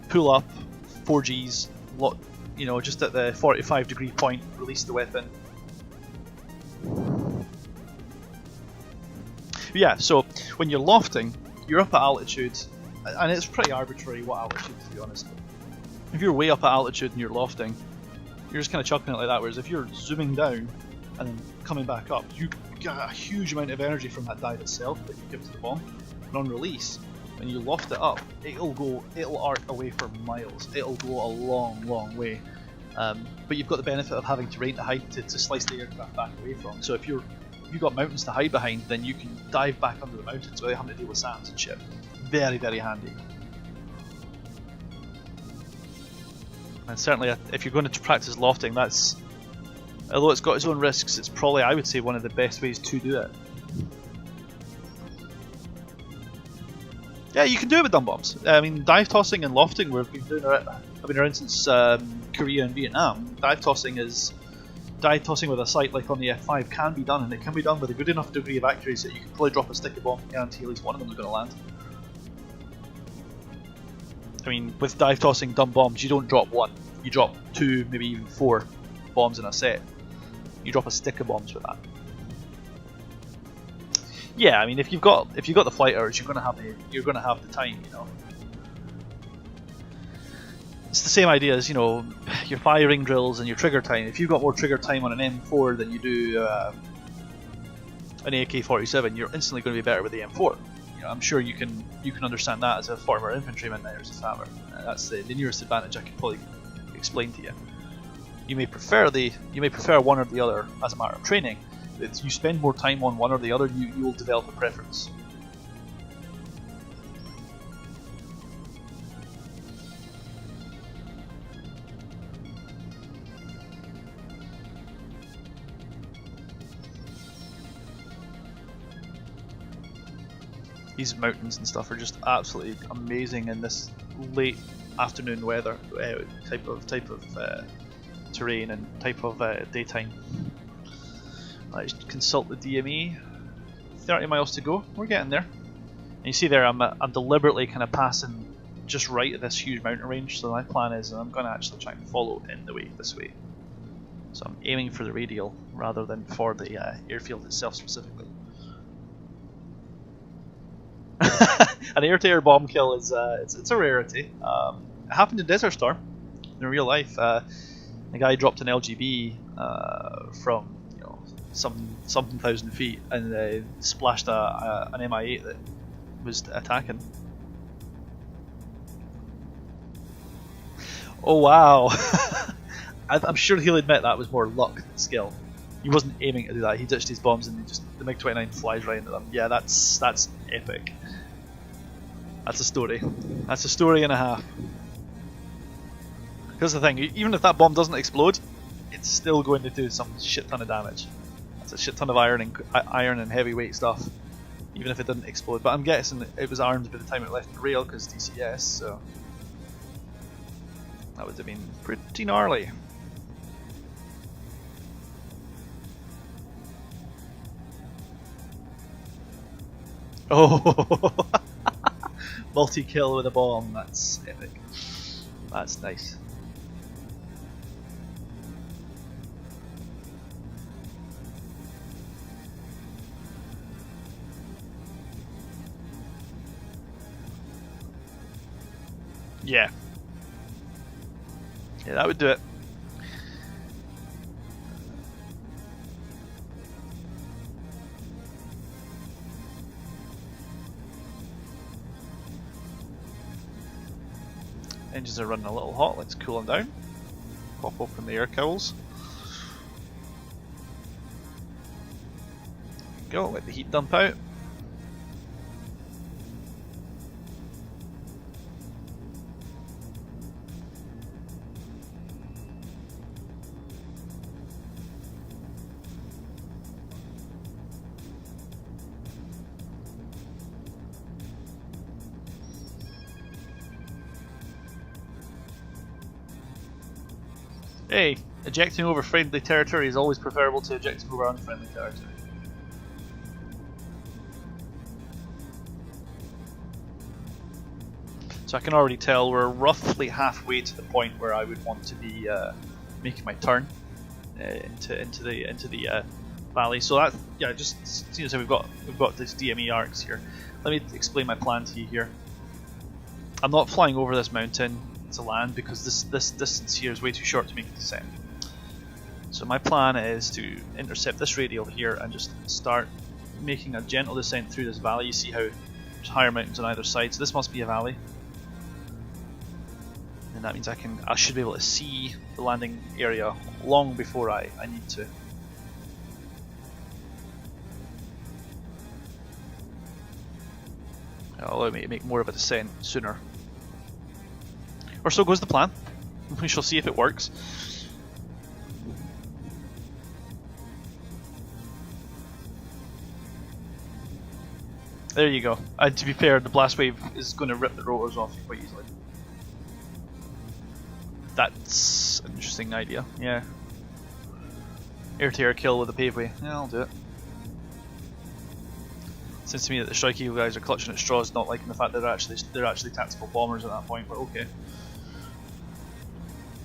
pull up, 4Gs, you know, just at the 45-degree point, release the weapon. But yeah, so when you're lofting, you're up at altitude, and it's pretty arbitrary what altitude, to be honest. If you're way up at altitude and you're lofting, you're just kind of chucking it like that, whereas if you're zooming down and then coming back up, you get a huge amount of energy from that dive itself that you give to the bomb. And on release, when you loft it up, it'll arc away for miles. It'll go a long, long way. But you've got the benefit of having terrain to hide to slice the aircraft back away from. So if you've got mountains to hide behind, then you can dive back under the mountains without having to deal with SAMs and shit. Very, very handy. And certainly, if you're going to practice lofting, that's, although it's got its own risks, it's probably, I would say, one of the best ways to do it. Yeah, you can do it with dumb bombs. I mean, dive tossing and lofting, we've been doing it. I've been around since Korea and Vietnam. Dive tossing with a sight like on the F5 can be done, and it can be done with a good enough degree of accuracy that you can probably drop a sticky bomb and guarantee at least one of them is going to land. I mean, with dive tossing dumb bombs, you don't drop one. You drop 2, maybe even 4 bombs in a set. You drop a stick of bombs with that. Yeah, I mean, if you've got the flight hours, you're gonna have the time, you know. It's the same idea as, you know, your firing drills and your trigger time. If you've got more trigger time on an M4 than you do an AK-47, you're instantly going to be better with the M4. You know, I'm sure you can understand that as a former infantryman now, as a Saver. That's the nearest advantage I can probably explain to you. You may prefer one or the other as a matter of training. If you spend more time on one or the other, you will develop a preference. These mountains and stuff are just absolutely amazing in this late afternoon weather type of terrain and type of daytime. Let's consult the DME. 30 miles to go. We're getting there. And you see there, I'm deliberately kind of passing just right at this huge mountain range. So my plan is I'm going to actually try and follow in the way this way. So I'm aiming for the radial rather than for the airfield itself specifically. An air-to-air bomb kill is it's a rarity. It happened in Desert Storm in real life. The guy dropped an LGB from something thousand feet and splashed an Mi-8 that was attacking. Oh wow! I'm sure he'll admit that was more luck than skill. He wasn't aiming to do that. He ditched his bombs and the MiG-29 flies right into them. Yeah, that's epic. That's a story. That's a story and a half. Here's the thing: even if that bomb doesn't explode, it's still going to do some shit ton of damage. That's a shit ton of iron and heavyweight stuff, even if it didn't explode. But I'm guessing it was armed by the time it left the rail because DCS, so that would have been pretty gnarly. Oh, multi-kill with a bomb. That's epic. That's nice. Yeah. Yeah, that would do it. Engines are running a little hot, let's cool them down. Pop open the air cowls. There we go, let the heat dump out. Hey, ejecting over friendly territory is always preferable to ejecting over unfriendly territory. So I can already tell we're roughly halfway to the point where I would want to be making my turn into the valley. So that, yeah, just seeing as how we've got these DME arcs here. Let me explain my plan to you here. I'm not flying over this mountain to land because this distance here is way too short to make a descent. So my plan is to intercept this radial here and just start making a gentle descent through this valley. You see how there's higher mountains on either side, so this must be a valley. And that means I should be able to see the landing area long before I need to. It'll allow me to make more of a descent sooner. Or so goes the plan. We shall see if it works. There you go. And to be fair, the blast wave is going to rip the rotors off you quite easily. That's an interesting idea, yeah. Air-to-air kill with a paveway. Yeah, I'll do it. Seems to me that the Strike Eagle guys are clutching at straws, not liking the fact that they're actually tactical bombers at that point, but okay.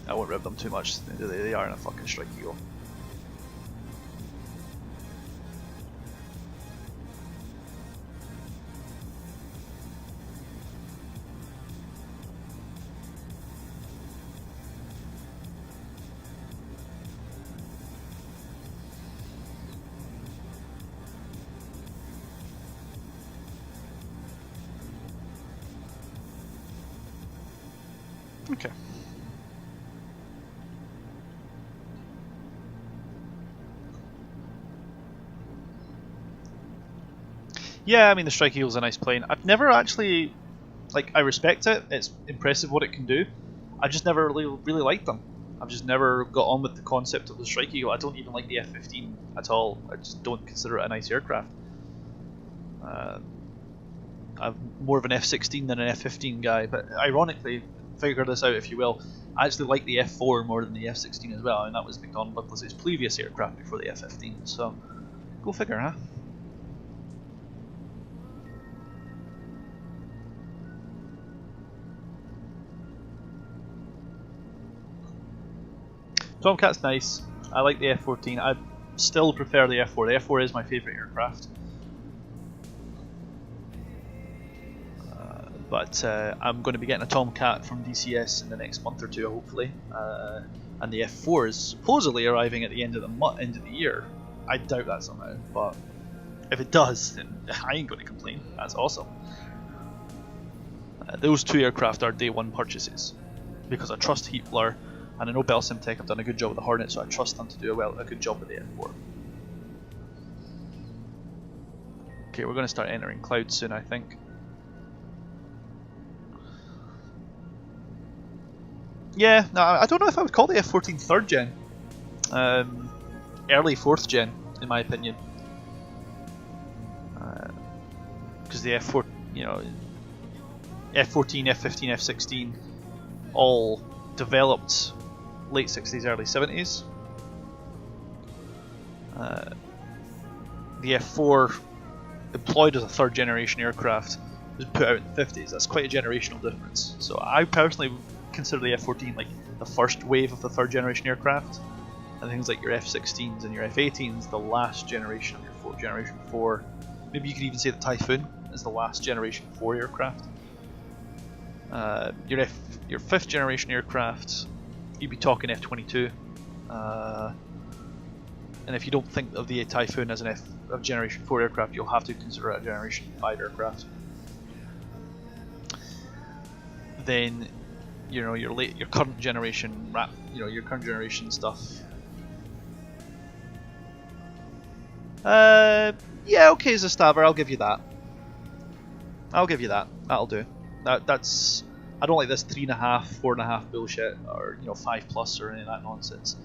I won't rib them too much, they are in a fucking Strike Eagle. Okay. Yeah, I mean the Strike Eagle's a nice plane. I've never actually, like, I respect it. It's impressive what it can do. I just never really liked them. I've just never got on with the concept of the Strike Eagle. I don't even like the F-15 at all. I just don't consider it a nice aircraft. I'm more of an F-16 than an F-15 guy, but ironically, figure this out if you will, I actually like the F4 more than the F-16 as well, and that was McDonnell Douglas's previous aircraft before the F-15, so go figure, huh? Tomcat's nice. I like the F-14. I still prefer the F-4. The F-4 is my favourite aircraft. But I'm going to be getting a Tomcat from DCS in the next month or two, hopefully. And the F4 is supposedly arriving at the end of the year. I doubt that somehow, but if it does, then I ain't going to complain. That's awesome. Those 2 aircraft are day 1 purchases, because I trust Heatblur, and I know Belsimtech have done a good job with the Hornet, so I trust them to do a good job with the F4. Okay, we're going to start entering clouds soon, I think. Yeah, no, I don't know if I would call the F14 3rd gen. Early 4th gen, in my opinion. Because the F4, F14, F15, F16, all developed late 60s, early 70s. The F4, employed as a 3rd generation aircraft, was put out in the 50s. That's quite a generational difference. So I personally consider the F14 like the first wave of the 3rd generation aircraft, and things like your F16s and your F18s the last generation of your generation 4. Maybe you could even say the Typhoon is the last generation 4 aircraft. Your 5th generation aircraft, you'd be talking F22, and if you don't think of the Typhoon as a generation 4 aircraft, you'll have to consider it a generation 5 aircraft. Then your current generation your current generation stuff. Yeah, okay, Zastaver, I'll give you that. That'll do. That's. I don't like this 3.5, 4.5 bullshit, or 5+ or any of that nonsense.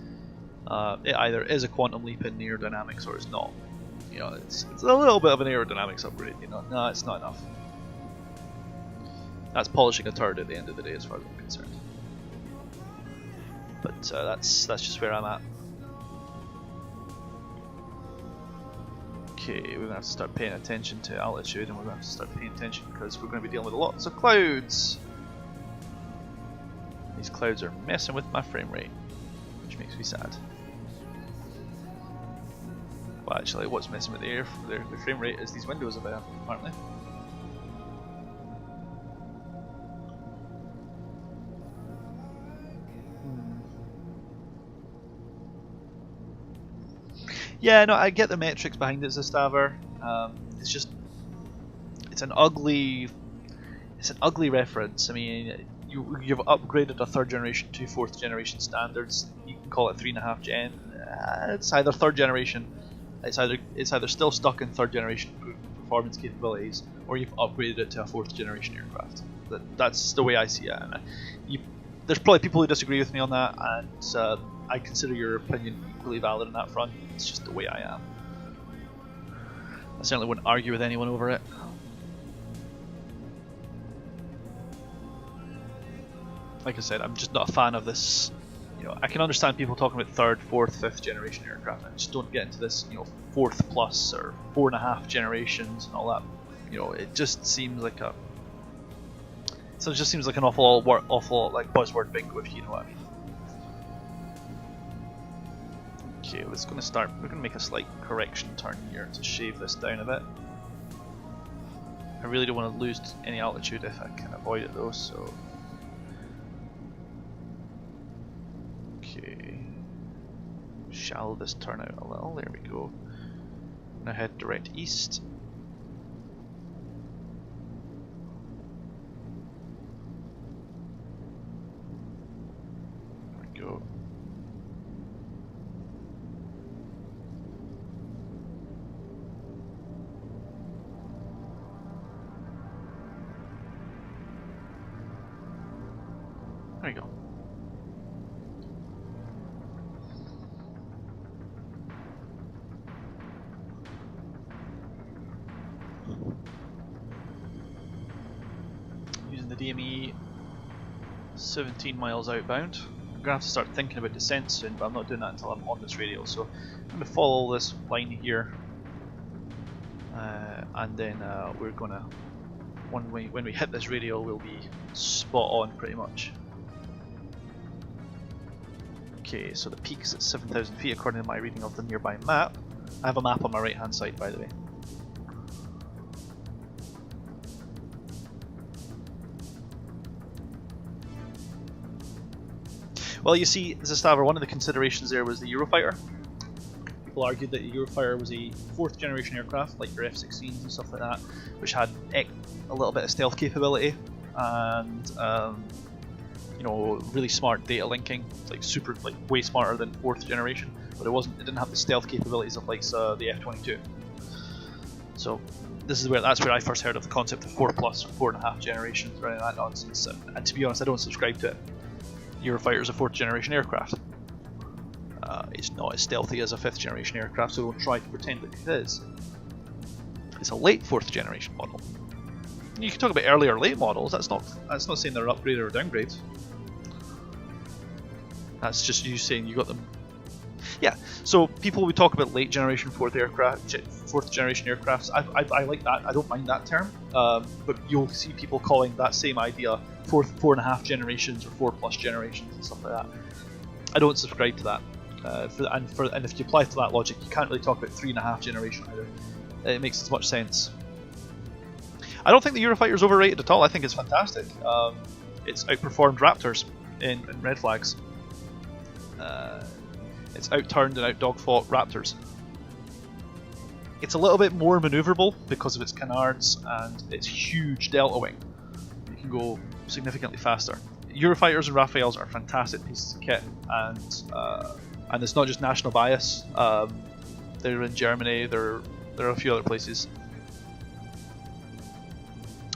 It either is a quantum leap in aerodynamics or it's not. It's a little bit of an aerodynamics upgrade. No, it's not enough. That's polishing a turd at the end of the day, as far as I'm concerned. But that's just where I'm at. Okay, we're gonna have to start paying attention to altitude, and we're gonna have to start paying attention because we're gonna be dealing with lots of clouds. These clouds are messing with my frame rate, which makes me sad. Well, actually, what's messing with the frame rate is these windows about, aren't they? Yeah, no, I get the metrics behind it, Zastaver. It's an ugly reference. I mean, you've upgraded a 3rd generation to 4th generation standards. You can call it 3.5 gen. It's either 3rd generation. It's either still stuck in 3rd generation performance capabilities, or you've upgraded it to a 4th generation aircraft. That's the way I see it. And there's probably people who disagree with me on that, and I consider your opinion equally valid on that front. It's just the way I am. I certainly wouldn't argue with anyone over it. Like I said, I'm just not a fan of this. I can understand people talking about 3rd, 4th, 5th generation aircraft. I just don't get into this, 4th plus or 4.5 generations and all that. It just seems like an awful lot like buzzword bingo, if you know what I mean. Okay, we're going to make a slight correction turn here to shave this down a bit. I really don't want to lose any altitude if I can avoid it though, so... Okay... Shallow this turn out a little, there we go. I'm going to head direct east. There we go. There you go. Using the DME 17 miles outbound. I'm going to have to start thinking about descent soon, but I'm not doing that until I'm on this radial, so I'm going to follow this line here. And then we're going to, when we hit this radial, we'll be spot on pretty much. Okay, so the peak is at 7,000 feet according to my reading of the nearby map. I have a map on my right hand side, by the way. Well, you see, Zastaver, one of the considerations there was the Eurofighter. people argued that the Eurofighter was a 4th generation aircraft, like your F-16s and stuff like that, which had a little bit of stealth capability and you know, really smart data linking, like way smarter than 4th generation, but it didn't have the stealth capabilities of like the F-22. So that's where I first heard of the concept of 4 plus or 4.5 generations, or any of that nonsense. And to be honest, I don't subscribe to it. Eurofighter is a 4th generation aircraft. It's not as stealthy as a 5th generation aircraft, so don't try to pretend that it is. It's a late 4th generation model. You can talk about early or late models. That's not saying they're upgraded or downgraded. That's just you saying you got them. Yeah. So people would talk about late generation 4th generation aircrafts. I like that. I don't mind that term. But you'll see people calling that same idea 4.5 generations or 4 plus generations and stuff like that. I don't subscribe to that. And if you apply to that logic, you can't really talk about 3.5 generation either. It makes as much sense. I don't think the Eurofighter is overrated at all. I think it's fantastic. It's outperformed Raptors in red flags. It's outturned and outdogfought Raptors. It's a little bit more manoeuvrable because of its canards and its huge delta wing. You can go significantly faster. Eurofighters and Rafales are fantastic pieces of kit, and it's not just national bias. They're in Germany. There are a few other places.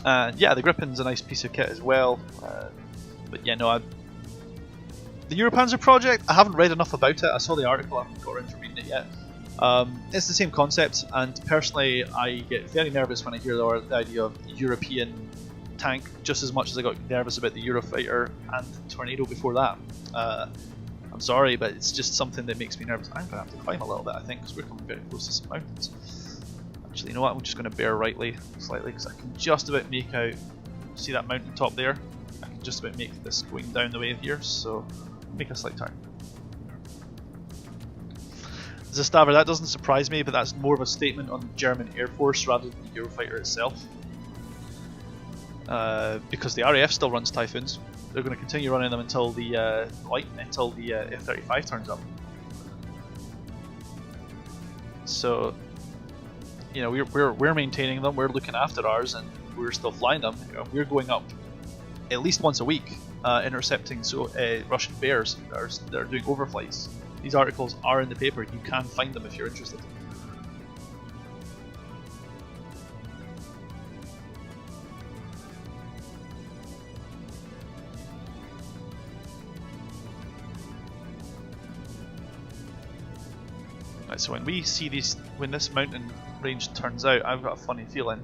And yeah, the Gripen's a nice piece of kit as well. But yeah, no, the Europanzer project, I haven't read enough about it. I saw the article, I haven't got around to reading it yet. It's the same concept, and personally I get very nervous when I hear the idea of European tank, just as much as I got nervous about the Eurofighter and Tornado before that. I'm sorry, but it's just something that makes me nervous. I'm going to have to climb a little bit, I think, because we're coming very close to some mountains. Actually, you know what, I'm just going to bear rightly slightly, because I can just about make out, see that mountain top there? I can just about make this going down the way here, so make a slight turn. Zastaver, that doesn't surprise me, but that's more of a statement on the German Air Force rather than the Eurofighter itself. Because the RAF still runs Typhoons. They're going to continue running them until the F-35 turns up. So, you know, we're maintaining them, we're looking after ours, and we're still flying them. You know, we're going up at least once a week, intercepting Russian bears that are doing overflights. These articles are in the paper. You can find them if you're interested. Right, so when we see when this mountain range turns out, I've got a funny feeling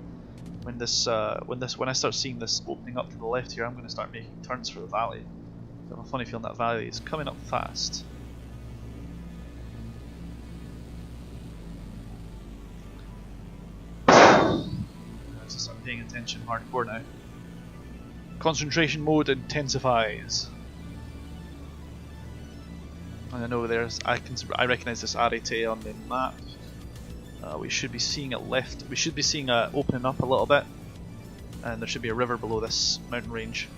when I start seeing this opening up to the left here, I'm going to start making turns for the valley. I have a funny feeling that valley is coming up fast. I have to start paying attention hardcore now. Concentration mode intensifies. And I know I recognise this arete on the map. We should be seeing it left. We should be seeing it opening up a little bit, and there should be a river below this mountain range.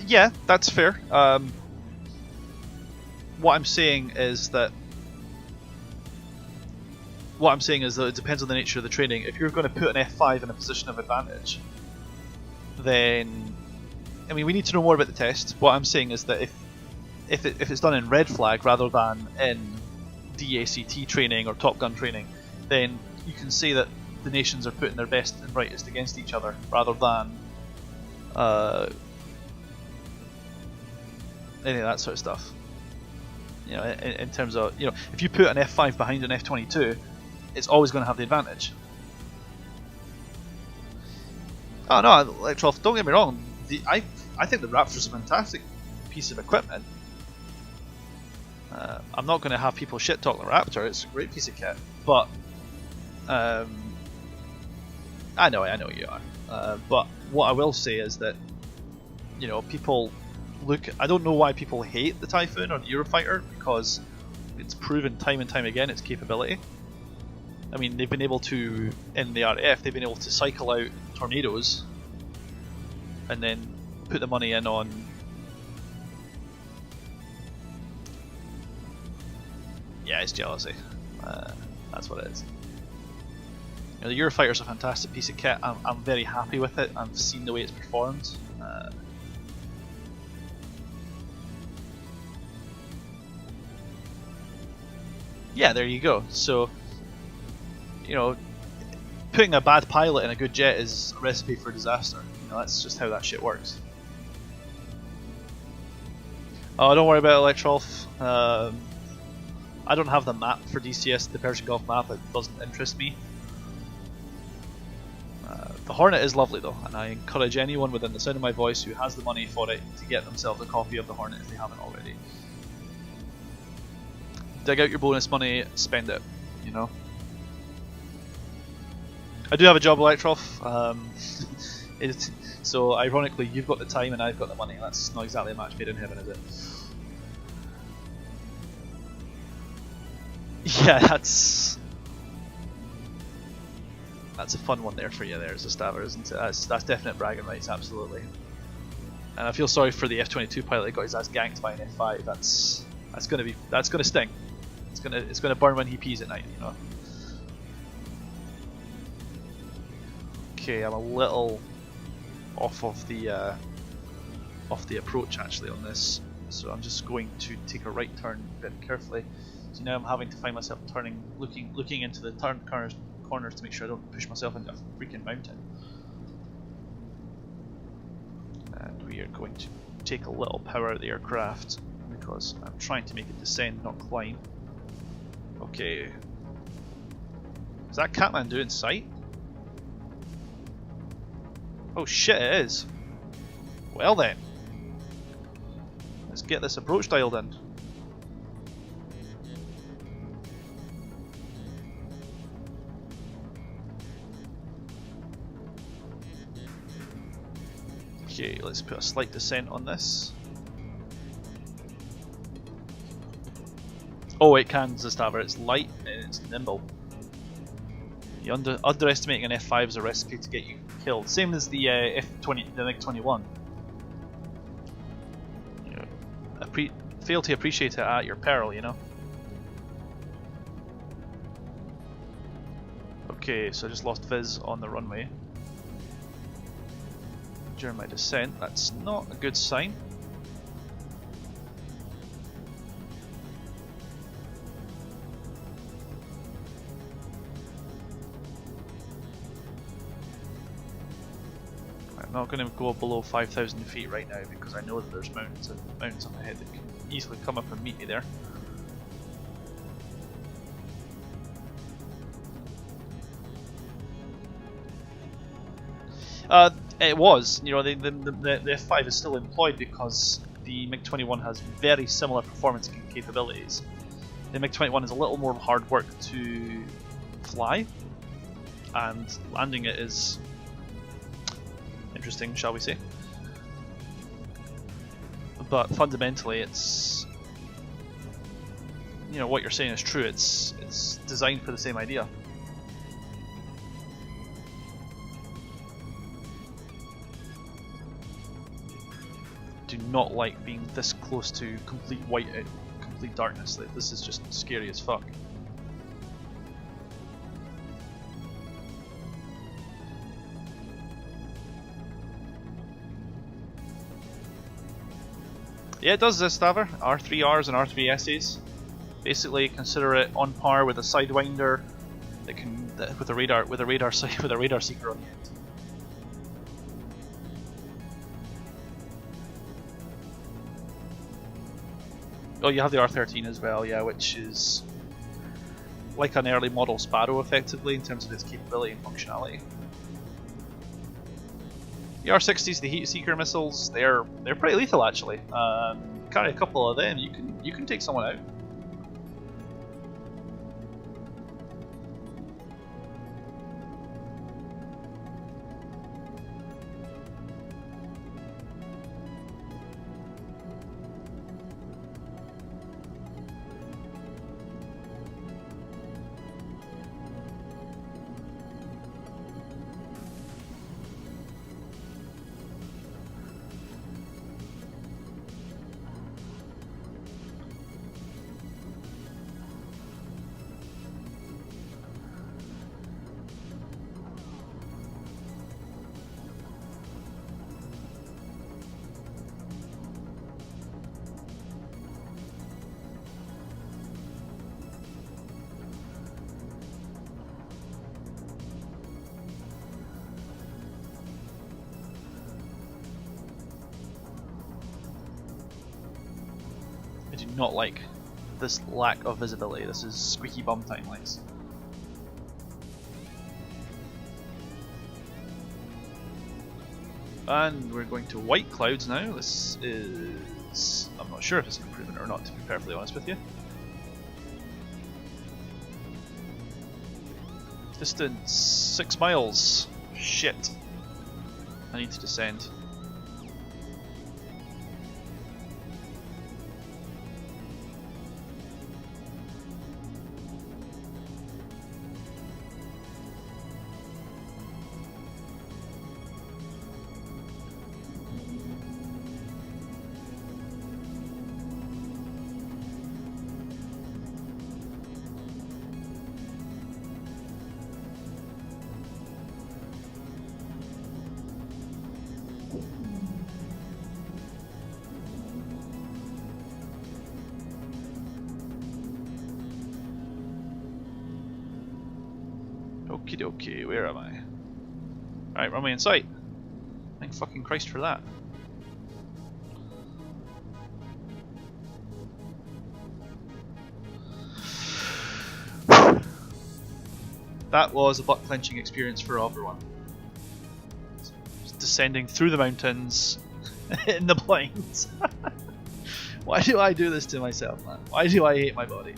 Yeah, that's fair. What I'm saying is that it depends on the nature of the training. If you're going to put an F5 in a position of advantage, then I mean, we need to know more about the test. What I'm saying is that if it's done in red flag rather than in DACT training or Top Gun training, then you can say that the nations are putting their best and brightest against each other rather than any of that sort of stuff. You know, in terms of, you know, if you put an F5 behind an F-22, it's always going to have the advantage. Oh no, Electrof, don't get me wrong. I think the Raptor's a fantastic piece of equipment. I'm not going to have people shit talk the Raptor. It's a great piece of kit, but I know you are. But what I will say is that, you know, people look. I don't know why people hate the Typhoon or the Eurofighter, because it's proven time and time again its capability. I mean, they've been able to, in the RAF, they've been able to cycle out tornadoes and then put the money in on. Yeah, it's jealousy. That's what it is. You know, the Eurofighter's a fantastic piece of kit. I'm very happy with it. I've seen the way it's performed. Yeah, there you go. So, you know, putting a bad pilot in a good jet is a recipe for disaster. You know, that's just how that shit works. Oh, don't worry about it, Electrolf. I don't have the map for DCS, the Persian Gulf map. It doesn't interest me. The Hornet is lovely though, and I encourage anyone within the sound of my voice who has the money for it to get themselves a copy of the Hornet if they haven't already. Dig out your bonus money, spend it, you know. I do have a job, Electrof, so ironically you've got the time and I've got the money. That's not exactly a match made in heaven, is it? Yeah, that's a fun one there for you there as a stabber, isn't it? That's definite bragging rights, absolutely. And I feel sorry for the F-22 pilot that got his ass ganked by an F-5. That's gonna sting. It's gonna burn when he pees at night, you know. Okay, I'm a little off of the approach actually on this, so I'm just going to take a right turn very carefully. So now I'm having to find myself turning, looking into the corners to make sure I don't push myself into a freaking mountain. And we are going to take a little power out of the aircraft because I'm trying to make it descend, not climb. Okay. Is that Kathmandu in sight? Oh shit, it is. Well then. Let's get this approach dialed in. Okay, let's put a slight descent on this. Oh, it can, Zastaver. It's light and it's nimble. You underestimating an F5 is a recipe to get you killed. Same as the F20, the MiG-21. You know, fail to appreciate it at your peril, you know. Okay, so I just lost Viz on the runway during my descent. That's not a good sign. I'm not going to go below 5,000 feet right now because I know that there's mountains up ahead that can easily come up and meet me there. It was, you know, the F5 is still employed because the MiG-21 has very similar performance capabilities. The MiG-21 is a little more hard work to fly, and landing it is interesting, shall we say. But fundamentally it's, you know, what you're saying is true. It's designed for the same idea. Do not like being this close to complete whiteout, complete darkness. Like, this is just scary as fuck. Yeah, it does this, Staver. R3Rs and R3Ss. Basically, consider it on par with a Sidewinder that can with a radar seeker on the end. Oh, you have the R13 as well, yeah, which is like an early model Sparrow, effectively, in terms of its capability and functionality. The R60s, the heat seeker missiles, they're pretty lethal actually. Carry a couple of them, you can take someone out. do not like this lack of visibility. This is squeaky bum time lights. And we're going to white clouds now. This is... I'm not sure if it's an improvement or not, to be perfectly honest with you. Distance 6 miles. Shit. I need to descend. Okie dokie, where am I? Alright, runway in sight. Thank fucking Christ for that. That was a butt clenching experience for everyone. Just descending through the mountains in the blinds. Why do I do this to myself, man? Why do I hate my body?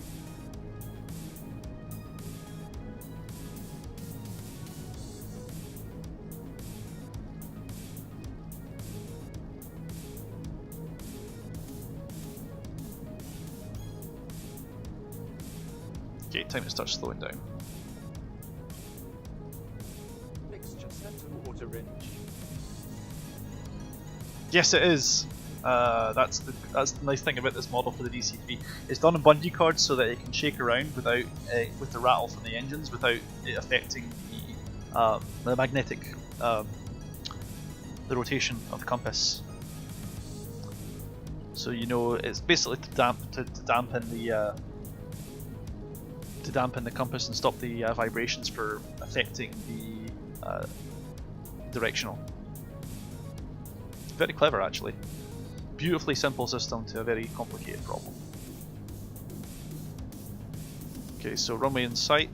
Okay, time to start slowing down. Mixture set to water rinse. Yes, it is. That's the nice thing about this model for the DC3. It's done on bungee cords so that it can shake around without with the rattle from the engines without it affecting the magnetic the rotation of the compass. So you know it's basically to dampen the compass and stop the vibrations for affecting the directional. Very clever, actually. Beautifully simple system to a very complicated problem. Okay, so runway in sight.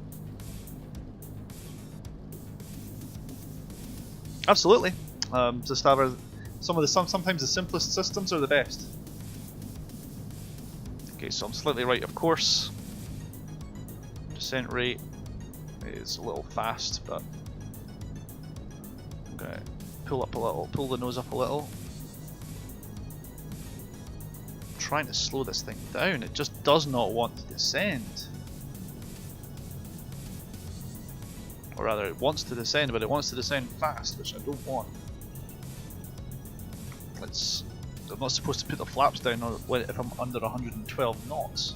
Absolutely. Just have sometimes the simplest systems are the best. Okay, so I'm slightly right of course. Descent rate is a little fast, but I'm gonna pull up a little, pull the nose up a little. I'm trying to slow this thing down, it just does not want to descend. Or rather, it wants to descend, but it wants to descend fast, which I don't want. I'm not supposed to put the flaps down if I'm under 112 knots.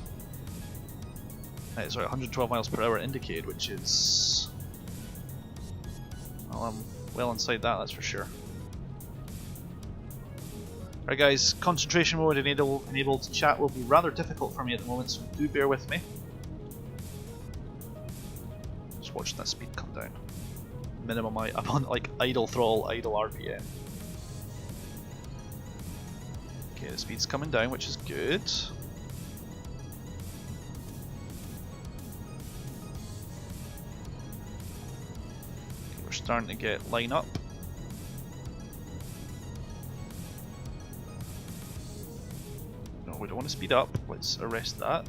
Sorry, 112 miles per hour indicated, which is... well, I'm well inside that's for sure. Alright guys, concentration mode enabled. Chat will be rather difficult for me at the moment, so do bear with me. Just watching that speed come down. Minimum, I'm on like idle throttle, idle RPM. Okay, the speed's coming down, which is good. We're starting to get line up. No, we don't want to speed up. Let's arrest that.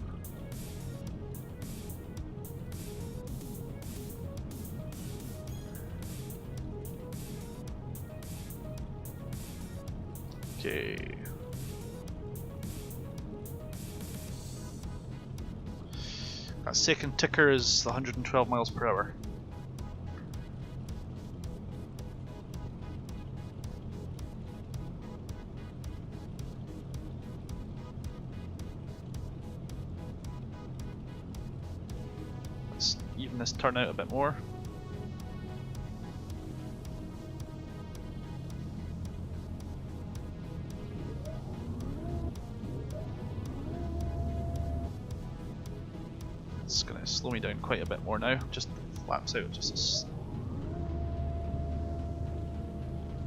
Okay. That second ticker is 112 miles per hour. Let's even this turn out a bit more. It's going to slow me down quite a bit more now, just flaps out just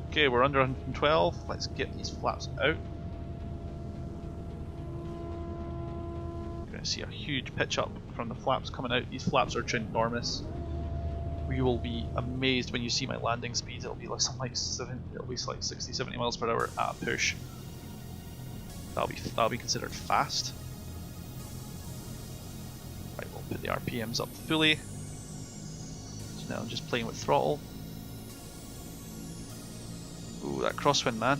okay, we're under 112, let's get these flaps out. see a huge pitch up from the flaps coming out. These flaps are ginormous. You will be amazed when you see my landing speed. It'll be like something like 60-70 miles per hour at a push. That'll be considered fast. Right, we'll put the RPMs up fully. So now I'm just playing with throttle. Ooh, that crosswind, man.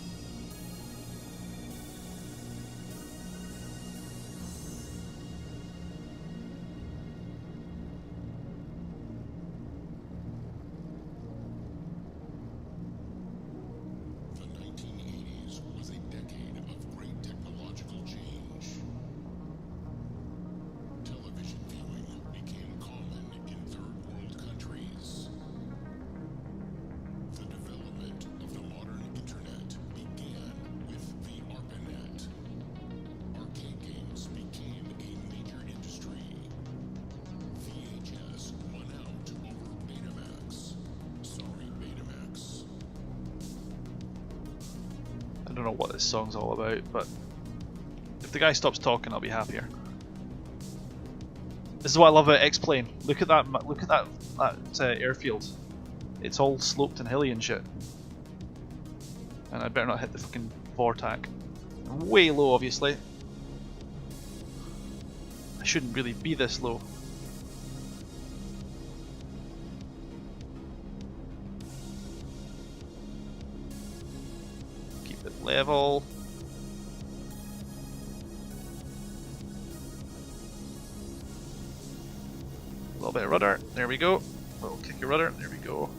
I don't know what this song's all about, but if the guy stops talking, I'll be happier. This is what I love about Xplane. Look at that! Look at that airfield. It's all sloped and hilly and shit. And I better not hit the fucking vortac. Way low, obviously. I shouldn't really be this low. Level. A little bit of rudder. There we go. A little kick of rudder. There we go.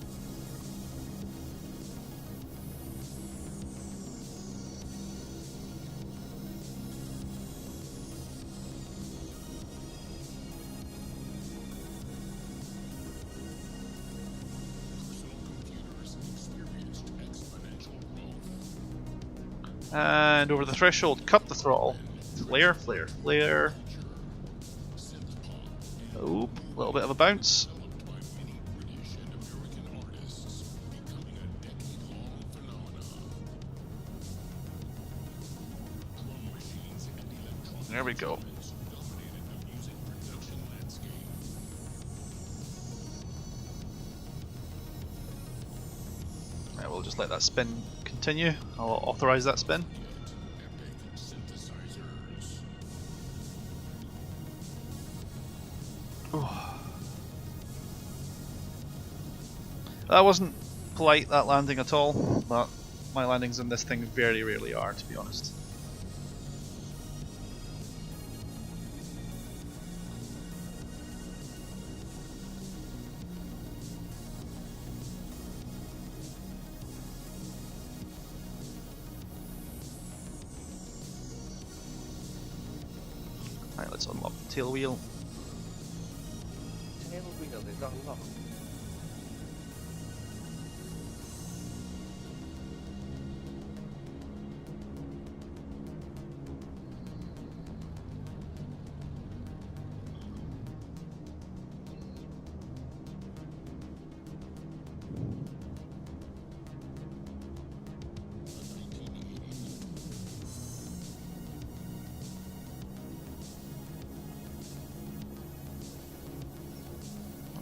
And over the threshold, cut the throttle. Flare, flare, flare. Oop, a little bit of a bounce. There we go. Right, we'll just let that spin continue. I'll authorize that spin. Ooh. That wasn't polite, that landing at all, but my landings in this thing very rarely are, to be honest. Alright, let's unlock the tail wheel. Tail wheel is unlocked.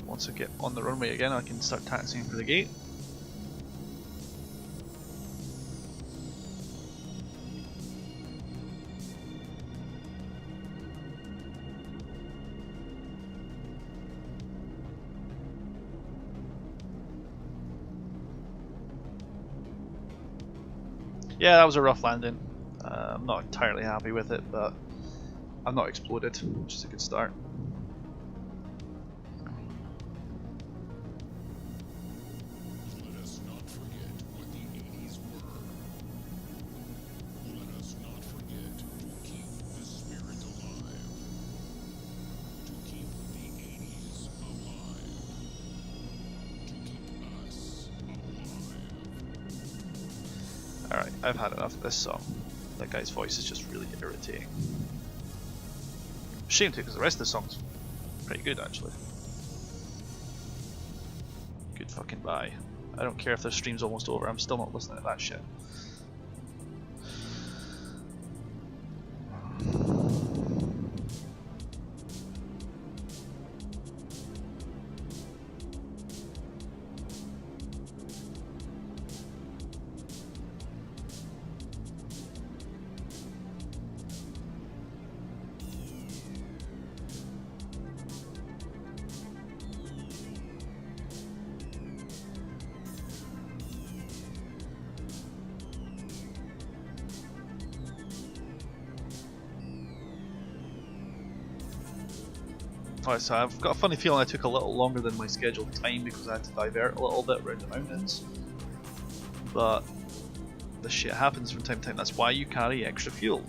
Once I get on the runway again, I can start taxiing for the gate. Yeah, that was a rough landing. I'm not entirely happy with it, but I've not exploded, which is a good start. Alright, I've had enough of this song. That guy's voice is just really irritating. Shame too, because the rest of the song's pretty good actually. Good fucking bye. I don't care if their stream's almost over, I'm still not listening to that shit. Alright, so I've got a funny feeling I took a little longer than my scheduled time because I had to divert a little bit around the mountains. But this shit happens from time to time. That's why you carry extra fuel.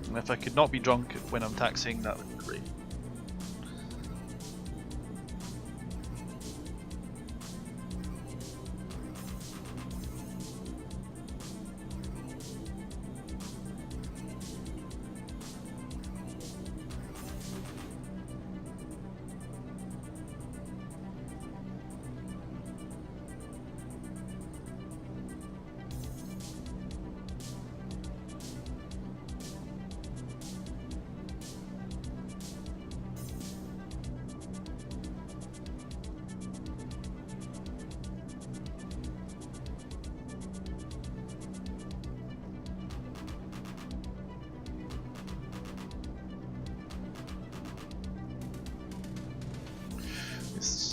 And if I could not be drunk when I'm taxiing, that would be great.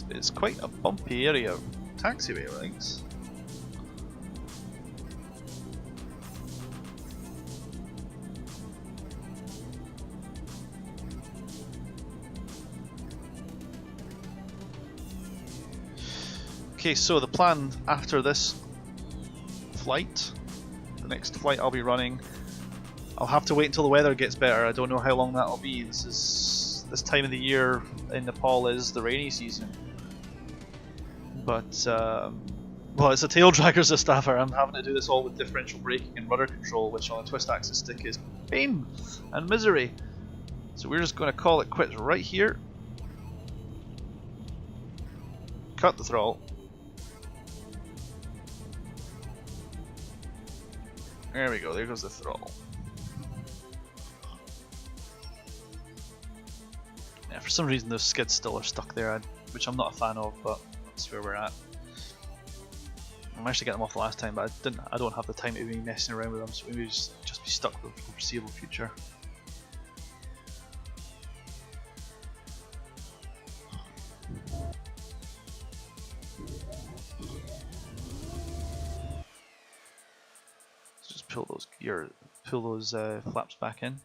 It's quite a bumpy area of taxiway links. Okay, so the plan after this flight, the next flight I'll be running, I'll have to wait until the weather gets better. I don't know how long that'll be. This time of the year in Nepal is the rainy season. But, well, it's a tail dragger's a staffer. I'm having to do this all with differential braking and rudder control, which on a twist axis stick is pain and misery. So we're just going to call it quits right here. Cut the throttle. There we go, there goes the throttle. Yeah, for some reason those skids still are stuck there, which I'm not a fan of, but that's where we're at. I managed to get them off last time, but I don't have the time to be messing around with them, so maybe just be stuck with the foreseeable future. Let's just pull those flaps back in.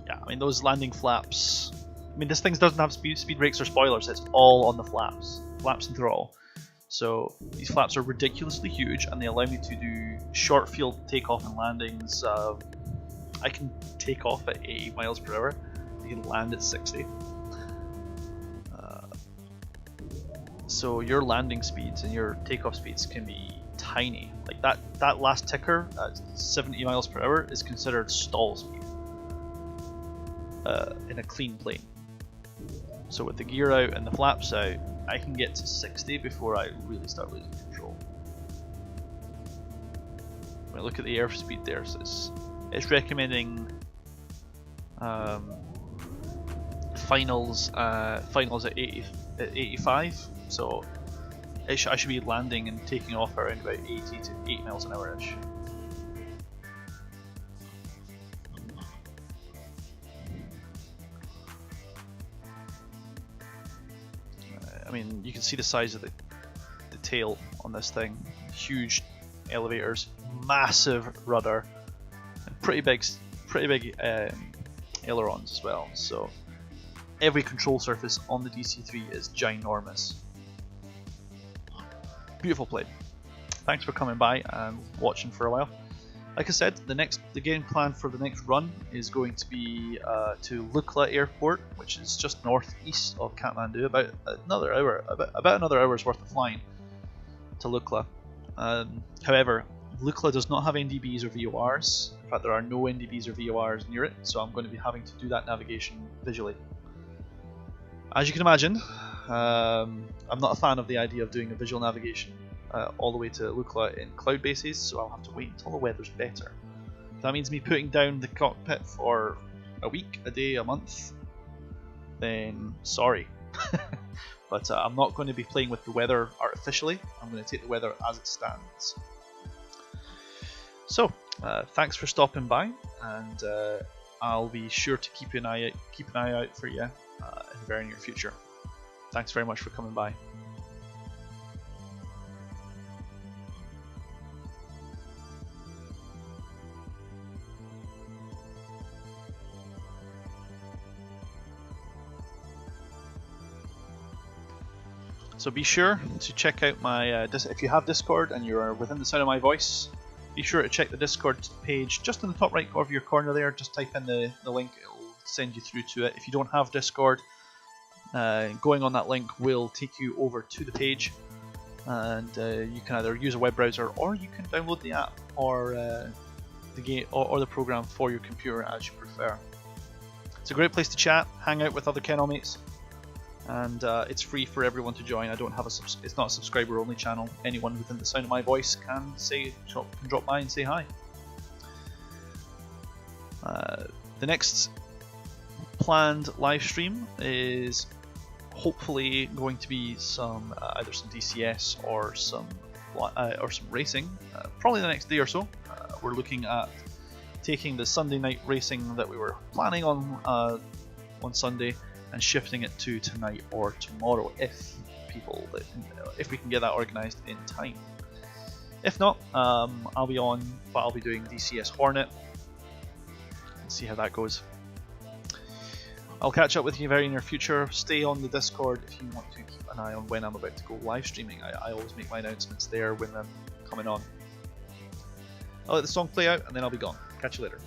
Yeah, I mean those landing flaps. I mean this thing doesn't have speed brakes or spoilers. It's all on the flaps and throttle. So these flaps are ridiculously huge, and they allow me to do short field takeoff and landings. I can take off at 80 miles per hour. I can land at 60. So your landing speeds and your takeoff speeds can be tiny. Like that last ticker at 70 miles per hour is considered stall speed in a clean plane. So with the gear out and the flaps out, I can get to 60 before I really start losing control. When I look at the airspeed there, so it's recommending finals at 85. So I should be landing and taking off around about 80 to 8 miles an hour ish. I mean, you can see the size of the tail on this thing. Huge elevators, massive rudder, and pretty big ailerons as well. So every control surface on the DC3 is ginormous. Beautiful plane. Thanks for coming by and watching for a while. Like I said, the game plan for the next run is going to be to Lukla Airport, which is just northeast of Kathmandu, about another hour's worth of flying to Lukla. However, Lukla does not have NDBs or VORs. In fact, there are no NDBs or VORs near it, so I'm going to be having to do that navigation visually. As you can imagine, I'm not a fan of the idea of doing a visual navigation all the way to Lukla in cloud bases, so I'll have to wait until the weather's better. If that means me putting down the cockpit for a week, a day, a month, then sorry. But I'm not going to be playing with the weather artificially. I'm going to take the weather as it stands. So, thanks for stopping by, and I'll be sure to keep an eye out for you in the very near future. Thanks very much for coming by. So be sure to check out my, if you have Discord and you're within the sound of my voice, be sure to check the Discord page just in the top right of your corner there. Just type in the link, it will send you through to it. If you don't have Discord, going on that link will take you over to the page, and you can either use a web browser or you can download the app or the game or the program for your computer as you prefer. It's a great place to chat, hang out with other kennel mates, and it's free for everyone to join. I don't have it's not a subscriber only channel. Anyone within the sound of my voice can drop by and say hi. The next planned live stream is hopefully going to be some either some DCS or some racing. Probably the next day or so. We're looking at taking the Sunday night racing that we were planning on Sunday and shifting it to tonight or tomorrow if we can get that organised in time. If not, I'll be on, but I'll be doing DCS Hornet and see how that goes. I'll catch up with you very near future. Stay on the Discord if you want to keep an eye on when I'm about to go live streaming. I always make my announcements there when I'm coming on. I'll let the song play out and then I'll be gone. Catch you later.